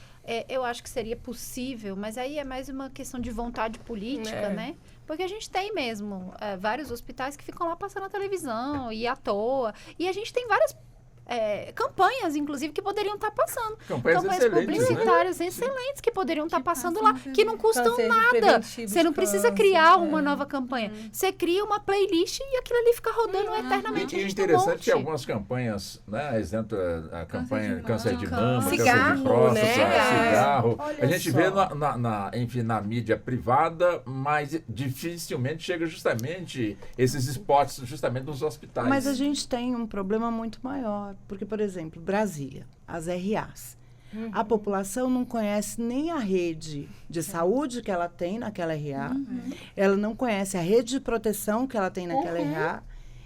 eu acho que seria possível, mas aí é mais uma questão de vontade política, né? Porque a gente tem mesmo vários hospitais que ficam lá passando a televisão e à toa. E a gente tem várias campanhas, inclusive, que poderiam estar passando. Campanhas publicitárias excelentes que poderiam estar passando lá, que não custam nada. Você não precisa criar uma nova campanha. Você cria uma playlist e aquilo ali fica rodando eternamente. E é interessante que algumas campanhas, né? Exemplo, a campanha câncer de mama, cigarro, câncer de próstata, né? cigarro. Olha A gente só. vê enfim, na mídia privada, mas dificilmente chega justamente esses spots justamente nos hospitais. Mas a gente tem um problema muito maior. Porque, por exemplo, Brasília, as RAs. A população não conhece nem a rede de saúde que ela tem naquela RA. Ela não conhece a rede de proteção que ela tem naquela RA.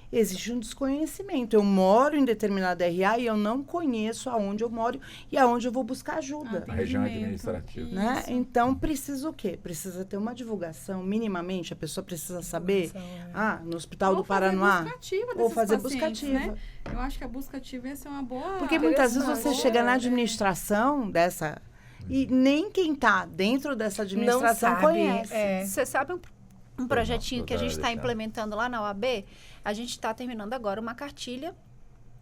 Existe um desconhecimento. Eu moro em determinada RA e eu não conheço aonde eu moro e aonde eu vou buscar ajuda. A região administrativa. Né? Então, precisa o quê? Precisa ter uma divulgação, minimamente, a pessoa precisa saber, no Hospital do Paranoá, ou fazer busca ativa. Né? Eu acho que a busca ativa ia ser uma boa... Porque muitas vezes você chega na administração dessa, e nem quem está dentro dessa administração sabe, conhece. Você sabe um projetinho que a gente está implementando lá na UAB? A gente está terminando agora uma cartilha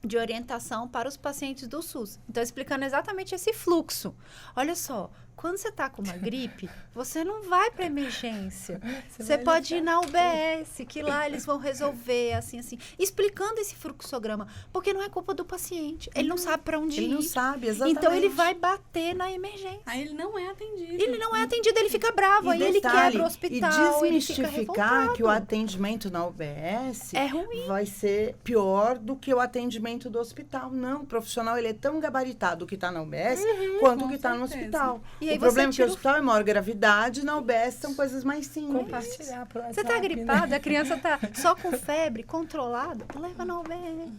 de orientação para os pacientes do SUS. Então, explicando exatamente esse fluxo. Olha só, quando você está com uma gripe, você não vai para emergência. Você pode ir na UBS, que lá eles vão resolver, assim. Explicando esse fluxograma. Porque não é culpa do paciente. Ele não sabe para onde ir. Ele não sabe, exatamente. Então, ele vai bater na emergência. Aí ele não é atendido. Ele não é atendido, ele fica bravo. Aí ele quebra o hospital, e ele fica desmistificar revoltado. que o atendimento na UBS É ruim. vai ser pior do que o atendimento do hospital. Não, o profissional ele é tão gabaritado que está na UBS quanto o que está no hospital. E aí o problema é que tira o hospital é maior gravidade, na UBS são coisas mais simples. Compartilhar pro Você tá WhatsApp, gripada, né? a criança tá só com febre, controlada, leva na UBS.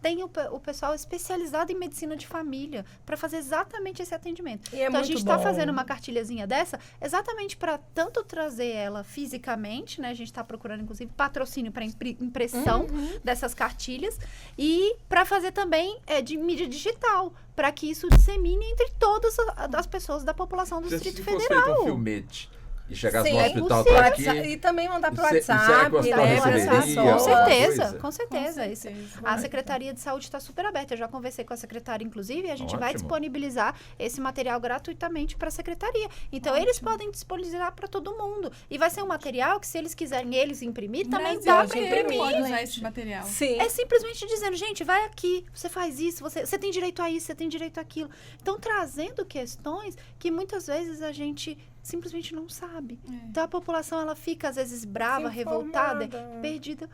Tem o pessoal especializado em medicina de família para fazer exatamente esse atendimento. E é então, a muito gente está bom. fazendo uma cartilhazinha dessa exatamente para tanto trazer ela fisicamente, né? A gente está procurando, inclusive, patrocínio para impressão dessas cartilhas e para fazer também de mídia digital, para que isso dissemine entre todas as pessoas da população do Distrito Se fosse Federal. feito um filmete e chegasse Sim, no é hospital, possível. tá aqui... E também mandar pro E será WhatsApp, que o hospital né? receberia Com alguma certeza, coisa? com certeza. Com certeza. A Secretaria de Saúde está super aberta. Eu já conversei com a secretária, inclusive, e a gente vai Ótimo. disponibilizar esse material gratuitamente para a secretaria. Então, eles podem disponibilizar para todo mundo. E vai ser um material que, se eles quiserem eles imprimir, também dá para imprimir. Pode usar esse material. Sim. É simplesmente dizendo, gente, vai aqui, você faz isso, você tem direito a isso, você tem direito àquilo. Então, trazendo questões que muitas vezes a gente simplesmente não sabe. Então, a população, ela fica, às vezes, brava, revoltada, perdida,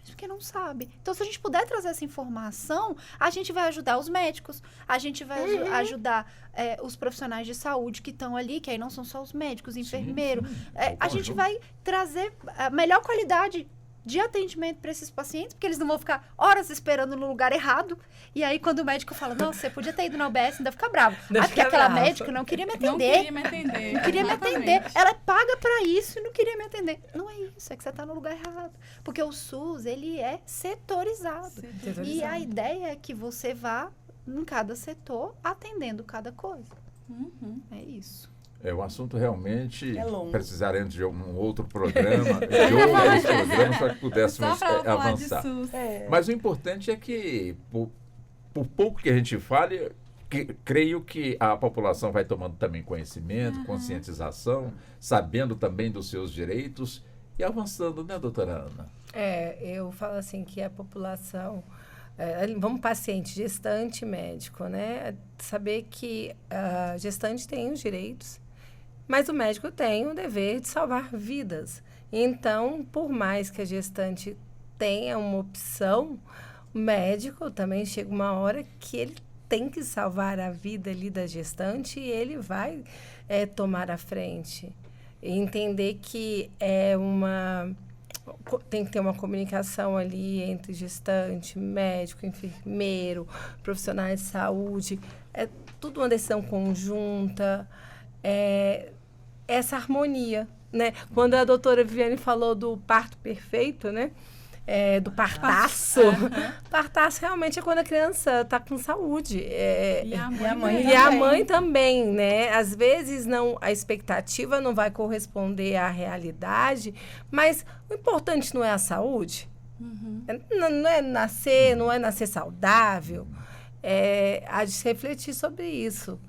porque não sabe. Então, se a gente puder trazer essa informação, a gente vai ajudar os médicos, a gente vai ajudar os profissionais de saúde que estão ali, que aí não são só os médicos, enfermeiros. A gente vai trazer a melhor qualidade de atendimento para esses pacientes, porque eles não vão ficar horas esperando no lugar errado. E aí, quando o médico fala, não, você podia ter ido na UBS, ainda fica bravo. Porque aquela médica não queria me atender. Não queria me atender. Não queria me atender. Ela é paga para isso e não queria me atender. Não é isso, é que você está no lugar errado. Porque o SUS, ele é setorizado. E a ideia é que você vá em cada setor atendendo cada coisa. É isso. O assunto realmente É longo. precisaremos de um outro programa, de outros programas para que pudéssemos Só pra falar de avançar. SUS. Mas o importante é que, por pouco que a gente fale, creio que a população vai tomando também conhecimento, conscientização, sabendo também dos seus direitos e avançando, né, doutora Ana? Eu falo assim que a população, vamos paciente, gestante, médico, né? Saber que a gestante tem os direitos, mas o médico tem o dever de salvar vidas. Então, por mais que a gestante tenha uma opção, o médico também chega uma hora que ele tem que salvar a vida ali da gestante e ele vai tomar a frente. E entender que tem que ter uma comunicação ali entre gestante, médico, enfermeiro, profissionais de saúde. É tudo uma decisão conjunta. Essa harmonia, né? Quando a doutora Viviane falou do parto perfeito, né? do partaço. Partaço realmente é quando a criança está com saúde. E a mãe também, né? Às vezes a expectativa não vai corresponder à realidade, mas o importante não é a saúde. Não é nascer saudável. Há de se refletir sobre isso.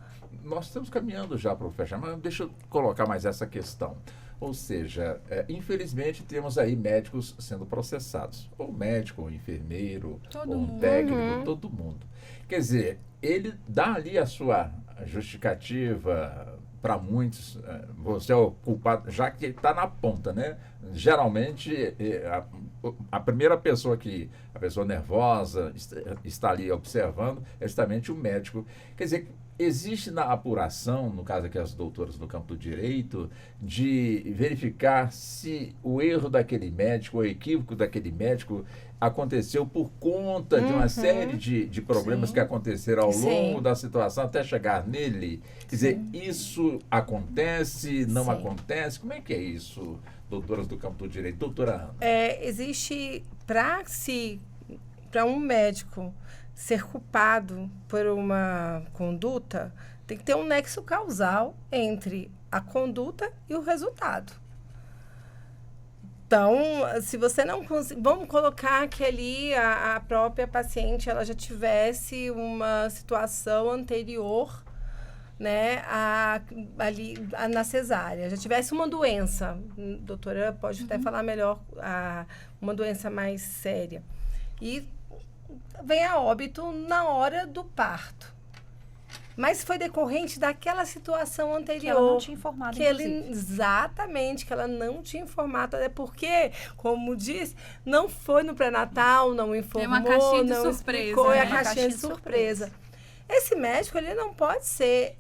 Nós estamos caminhando já para o fechamento, mas deixa eu colocar mais essa questão. Ou seja, infelizmente temos aí médicos sendo processados. Ou médico, ou enfermeiro, ou um técnico, todo mundo. Quer dizer, ele dá ali a sua justificativa para muitos, você é o culpado, já que ele está na ponta, né? Geralmente, a primeira pessoa a pessoa nervosa, está ali observando, é justamente o médico. Quer dizer, existe na apuração, no caso aqui as doutoras no campo do direito, de verificar se o erro daquele médico, o equívoco daquele médico aconteceu por conta de uma série de problemas que aconteceram ao longo da situação até chegar nele. Quer dizer, isso acontece, não acontece? Como é que é isso, doutoras do campo do direito? Doutora Ana. Existe para um médico ser culpado por uma conduta, tem que ter um nexo causal entre a conduta e o resultado. Então, se você não conseguir... Vamos colocar que ali a própria paciente ela já tivesse uma situação anterior, né, na cesárea, já tivesse uma doença, a doutora pode até falar melhor, uma doença mais séria. E vem a óbito na hora do parto. Mas foi decorrente daquela situação anterior. Que ela não tinha informado, exatamente, que ela não tinha informado. Até porque, como disse, não foi no pré-natal, não informou, uma caixinha de não surpresa, explicou, né? a caixinha de surpresa. Esse médico, ele não pode ser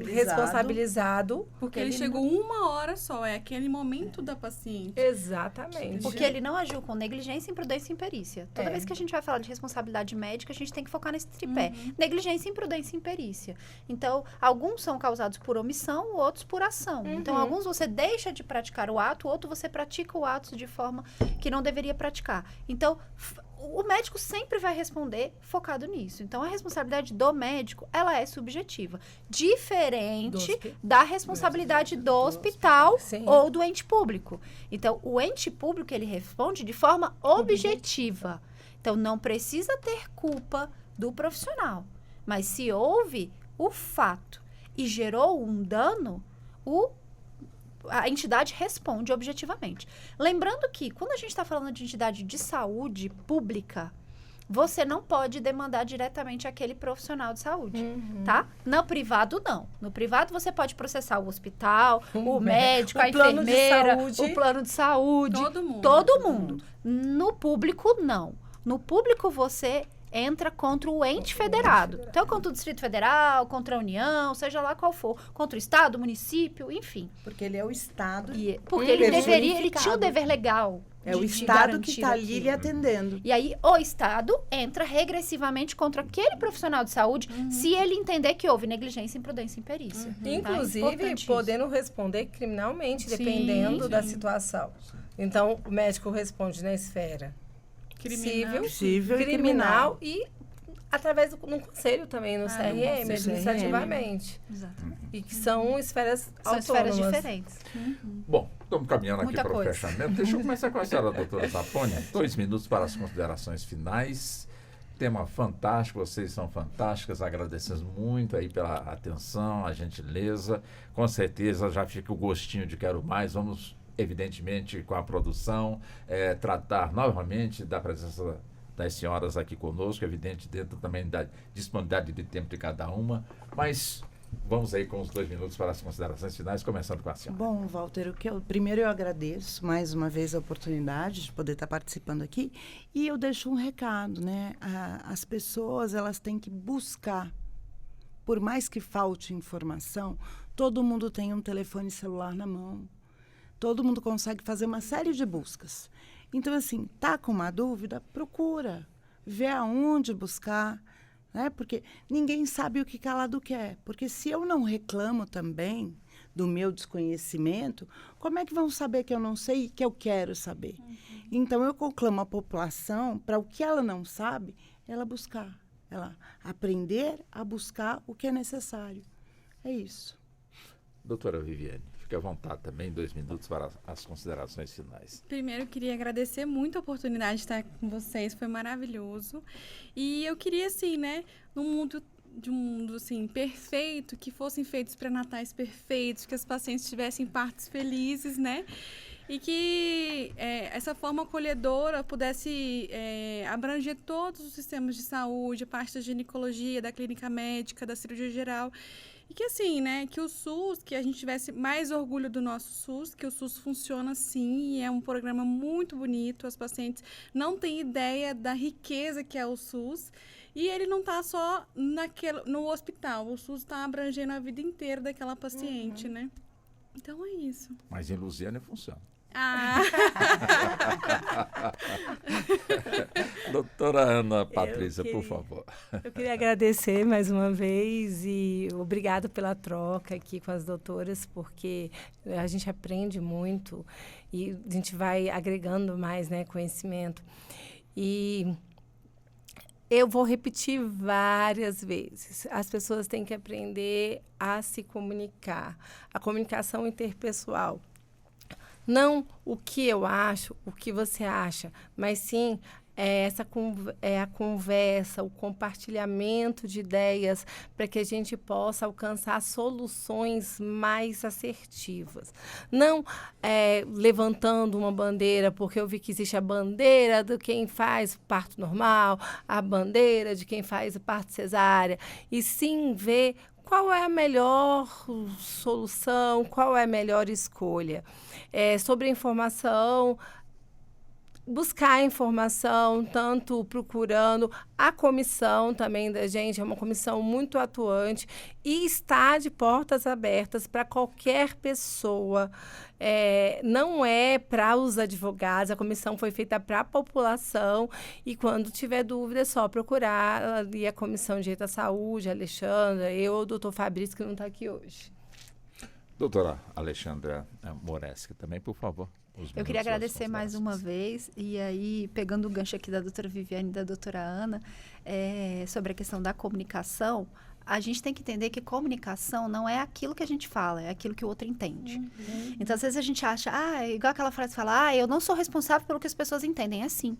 responsabilizado. Porque ele chegou uma hora só, é aquele momento da paciente. Exatamente. Porque ele não agiu com negligência, imprudência e imperícia. Toda vez que a gente vai falar de responsabilidade médica, a gente tem que focar nesse tripé. Negligência, imprudência e imperícia. Então, alguns são causados por omissão, outros por ação. Então, alguns você deixa de praticar o ato, outro você pratica o ato de forma que não deveria praticar. Então, o médico sempre vai responder focado nisso. Então, a responsabilidade do médico, ela é subjetiva. Diferente da responsabilidade do hospital ou do ente público. Então, o ente público, ele responde de forma objetiva. Então, não precisa ter culpa do profissional. Mas se houve o fato e gerou um dano, a entidade responde objetivamente. Lembrando que, quando a gente está falando de entidade de saúde pública, você não pode demandar diretamente aquele profissional de saúde, tá? No privado, não. No privado, você pode processar o hospital, o médico, a enfermeira, o plano de saúde. Todo mundo. No público, não. No público, você entra contra o ente federado. Então, contra o Distrito Federal, contra a União, seja lá qual for. Contra o Estado, o município, enfim. Porque ele é o Estado. Porque ele tinha o dever legal. É o Estado que está ali lhe atendendo. E aí, o Estado entra regressivamente contra aquele profissional de saúde se ele entender que houve negligência, imprudência e imperícia. Inclusive, podendo responder criminalmente, dependendo da situação. Então, o médico responde na esfera civil, criminal e através no conselho também, no CRM, administrativamente. Exatamente. E que são esferas autônomas. São esferas diferentes. Bom, estamos caminhando aqui para o fechamento. Deixa eu começar com a senhora, doutora Zapone. 2 minutos para as considerações finais. Tema fantástico, vocês são fantásticas, agradecemos muito aí pela atenção, a gentileza. Com certeza já fica o gostinho de quero mais. Vamos, evidentemente, com a produção, tratar novamente da presença das senhoras aqui conosco, evidente, dentro também da disponibilidade de tempo de cada uma, mas vamos aí com os 2 minutos para as considerações finais, começando com a senhora. Bom, Walter, primeiro eu agradeço mais uma vez a oportunidade de poder estar participando aqui e eu deixo um recado, né? As pessoas, elas têm que buscar, por mais que falte informação, todo mundo tem um telefone celular na mão, todo mundo consegue fazer uma série de buscas. Então, assim, tá com uma dúvida? Procura, vê aonde buscar, né? Porque ninguém sabe o que calado quer. Porque se eu não reclamo também do meu desconhecimento, como é que vão saber que eu não sei e que eu quero saber? Então, eu conclamo a população para o que ela não sabe, ela buscar, ela aprender a buscar o que é necessário. É isso. Doutora Viviane, fique à vontade também, 2 minutos para as considerações finais. Primeiro, eu queria agradecer muito a oportunidade de estar com vocês, foi maravilhoso. E eu queria, assim, né, de um mundo, assim, perfeito, que fossem feitos pré-natais perfeitos, que as pacientes tivessem partos felizes, né? E que essa forma acolhedora pudesse abranger todos os sistemas de saúde, a parte da ginecologia, da clínica médica, da cirurgia geral. E que assim, né, que o SUS, que a gente tivesse mais orgulho do nosso SUS, que o SUS funciona sim, e é um programa muito bonito, as pacientes não têm ideia da riqueza que é o SUS, e ele não está só no hospital, o SUS está abrangendo a vida inteira daquela paciente, né? Então é isso. Mas em Lusiânia funciona. Ah. Doutora Ana Patrícia, por favor. Eu queria agradecer mais uma vez e obrigado pela troca aqui com as doutoras, porque a gente aprende muito e a gente vai agregando mais, né, conhecimento. E eu vou repetir várias vezes. As pessoas têm que aprender a se comunicar. A comunicação interpessoal. Não o que eu acho, o que você acha, mas sim a conversa, o compartilhamento de ideias para que a gente possa alcançar soluções mais assertivas. Não levantando uma bandeira, porque eu vi que existe a bandeira de quem faz parto normal, a bandeira de quem faz o parto cesárea, e sim ver qual é a melhor solução, qual é a melhor escolha. Sobre a informação, buscar informação, tanto procurando a comissão também da gente, é uma comissão muito atuante e está de portas abertas para qualquer pessoa. Não é para os advogados, a comissão foi feita para a população e quando tiver dúvida é só procurar ali a Comissão de Direito à Saúde, a Alexandra, eu ou o doutor Fabrício, que não está aqui hoje. Doutora Alexandra Moreschi, também, por favor. Eu queria agradecer mais uma vez, e aí, pegando o gancho aqui da doutora Viviane e da doutora Ana, sobre a questão da comunicação, a gente tem que entender que comunicação não é aquilo que a gente fala, é aquilo que o outro entende. Então, às vezes a gente acha, igual aquela frase que fala, eu não sou responsável pelo que as pessoas entendem. É sim,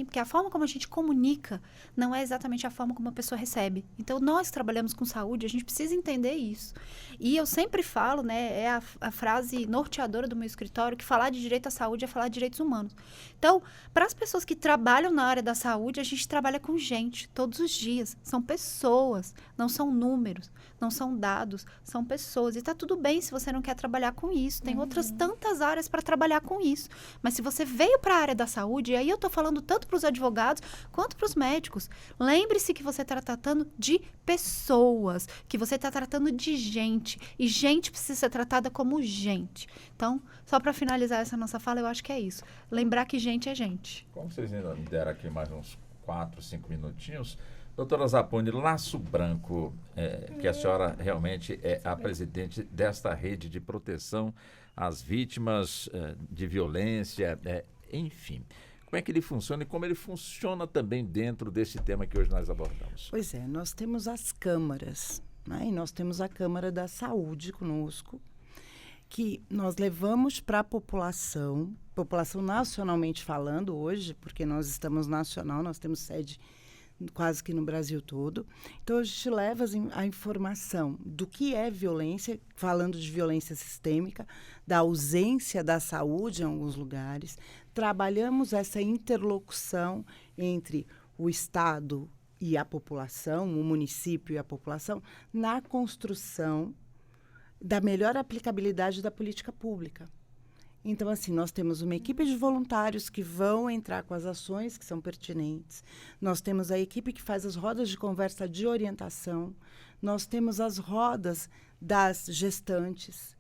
porque a forma como a gente comunica não é exatamente a forma como a pessoa recebe. Então, nós que trabalhamos com saúde, a gente precisa entender isso. E eu sempre falo, né, é a frase norteadora do meu escritório, que falar de direito à saúde é falar de direitos humanos. Então, para as pessoas que trabalham na área da saúde, a gente trabalha com gente todos os dias. São pessoas, não são números, não são dados, são pessoas. E está tudo bem se você não quer trabalhar com isso. Tem outras tantas áreas para trabalhar com isso. Mas se você veio para a área da saúde, e aí eu estou falando tanto para os advogados quanto para os médicos, lembre-se que você está tratando de pessoas, que você está tratando de gente. E gente precisa ser tratada como gente. Então, só para finalizar essa nossa fala, eu acho que é isso. Lembrar que gente é gente. Como vocês ainda me deram aqui mais uns 4, 5 minutinhos, doutora Zapponi, Laço Branco, que a senhora realmente é a presidente desta rede de proteção às vítimas de violência, enfim. Como é que ele funciona e como ele funciona também dentro desse tema que hoje nós abordamos? Pois é, nós temos as câmaras, né? E nós temos a Câmara da Saúde conosco, que nós levamos para a população nacionalmente falando hoje, porque nós estamos nacional, nós temos sede quase que no Brasil todo. Então, a gente leva a informação do que é violência, falando de violência sistêmica, da ausência da saúde em alguns lugares. Trabalhamos essa interlocução entre o Estado e a população, o município e a população, na construção da melhor aplicabilidade da política pública. Então, assim, nós temos uma equipe de voluntários que vão entrar com as ações que são pertinentes. Nós temos a equipe que faz as rodas de conversa de orientação. Nós temos as rodas das gestantes,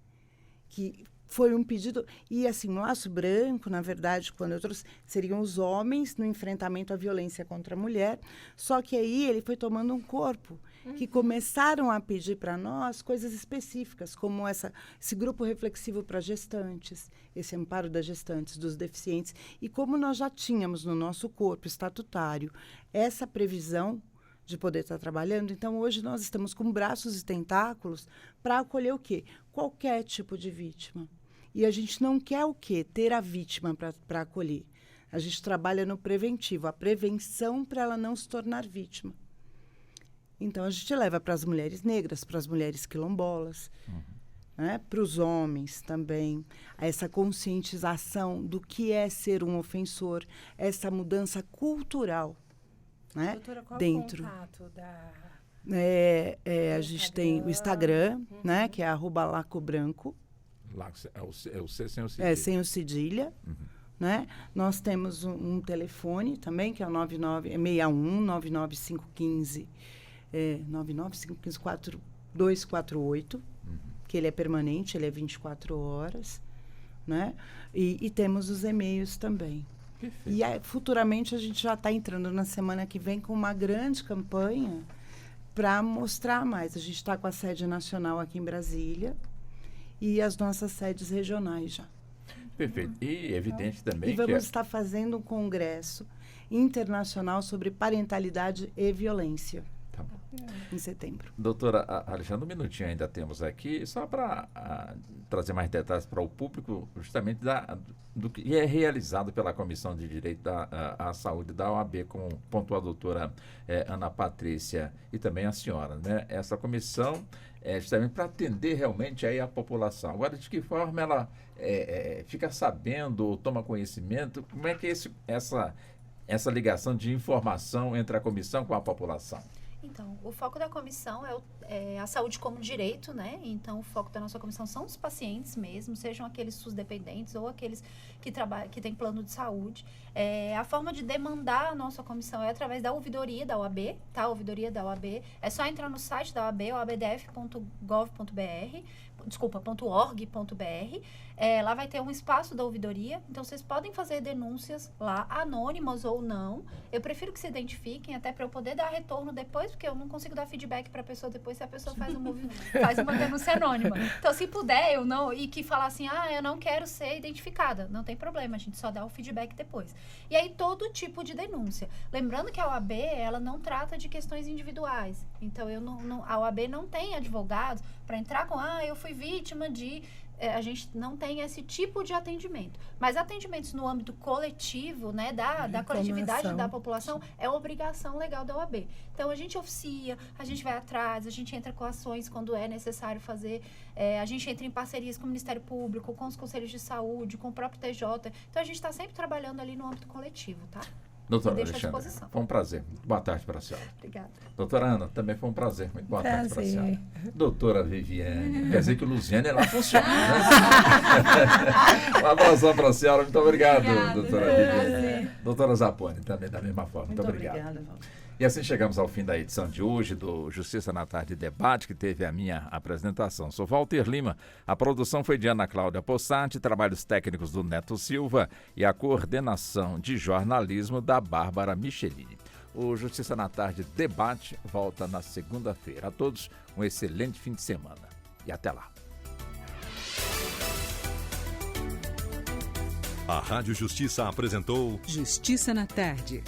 que foi um pedido, e assim, o laço branco, na verdade, quando eu trouxe, seriam os homens no enfrentamento à violência contra a mulher, só que aí ele foi tomando um corpo, que começaram a pedir para nós coisas específicas, como esse grupo reflexivo para gestantes, esse amparo das gestantes, dos deficientes, e como nós já tínhamos no nosso corpo estatutário essa previsão de poder estar trabalhando, então hoje nós estamos com braços e tentáculos para acolher o quê? Qualquer tipo de vítima. E a gente não quer o quê? Ter a vítima para acolher. A gente trabalha no preventivo, a prevenção para ela não se tornar vítima. Então, a gente leva para as mulheres negras, para as mulheres quilombolas, né? Para os homens também, essa conscientização do que é ser um ofensor, essa mudança cultural, né? Doutora, qual dentro. É o contato da... a gente tem o Instagram, né? Que é @lacobranco. É o C sem o cedilha. Sem o cedilha. Né? Nós temos um telefone também, que é o 61 99515 99515-4248, que ele é permanente, ele é 24 horas, né? E temos os e-mails também. Perfeito. E futuramente a gente já está entrando na semana que vem com uma grande campanha para mostrar mais. A gente está com a sede nacional aqui em Brasília e as nossas sedes regionais já. Perfeito. E evidente também e vamos estar fazendo um congresso internacional sobre parentalidade e violência. Tá. Em setembro. Doutora Alexandra, um minutinho ainda temos aqui, só para trazer mais detalhes para o público, justamente do que é realizado pela Comissão de Direito à Saúde da OAB, como pontuou a doutora Ana Patrícia e também a senhora, né? Essa comissão é justamente para atender realmente aí a população. Agora, de que forma ela fica sabendo ou toma conhecimento, como é que é essa ligação de informação entre a comissão com a população? Então, o foco da comissão é a saúde como direito, né? Então, o foco da nossa comissão são os pacientes mesmo, sejam aqueles SUS dependentes ou aqueles que têm plano de saúde. A forma de demandar a nossa comissão é através da ouvidoria da OAB, tá? A ouvidoria da OAB. É só entrar no site da OAB, oabdf.org.br. Lá vai ter um espaço da ouvidoria, então vocês podem fazer denúncias lá, anônimas ou não. Eu prefiro que se identifiquem, até para eu poder dar retorno depois, porque eu não consigo dar feedback para a pessoa depois se a pessoa faz uma denúncia anônima. Então, se puder, e que falar assim, eu não quero ser identificada, não tem problema, a gente só dá o feedback depois. E aí, todo tipo de denúncia. Lembrando que a OAB, ela não trata de questões individuais. Então, a OAB não tem advogados para entrar com, eu fui vítima de... a gente não tem esse tipo de atendimento. Mas atendimentos no âmbito coletivo, né, da coletividade da população, é obrigação legal da OAB. Então, a gente oficia, a gente vai atrás, a gente entra com ações quando é necessário fazer, a gente entra em parcerias com o Ministério Público, com os conselhos de saúde, com o próprio TJ. Então, a gente está sempre trabalhando ali no âmbito coletivo, tá? Doutora Alexandra, foi um prazer. Boa tarde para a senhora. Obrigada. Doutora Ana, também foi um prazer. Muito boa tarde para a senhora. Doutora Viviane, quer dizer que o Luziane lá funciona, né? Um abração para a senhora. Muito obrigado, doutora Viviane. Doutora Zapone, também da mesma forma. Muito obrigado. Obrigada. E assim chegamos ao fim da edição de hoje do Justiça na Tarde Debate, que teve a minha apresentação. Sou Walter Lima, a produção foi de Ana Cláudia Possati, trabalhos técnicos do Neto Silva e a coordenação de jornalismo da Bárbara Michelini. O Justiça na Tarde Debate volta na segunda-feira. A todos um excelente fim de semana e até lá. A Rádio Justiça apresentou Justiça na Tarde.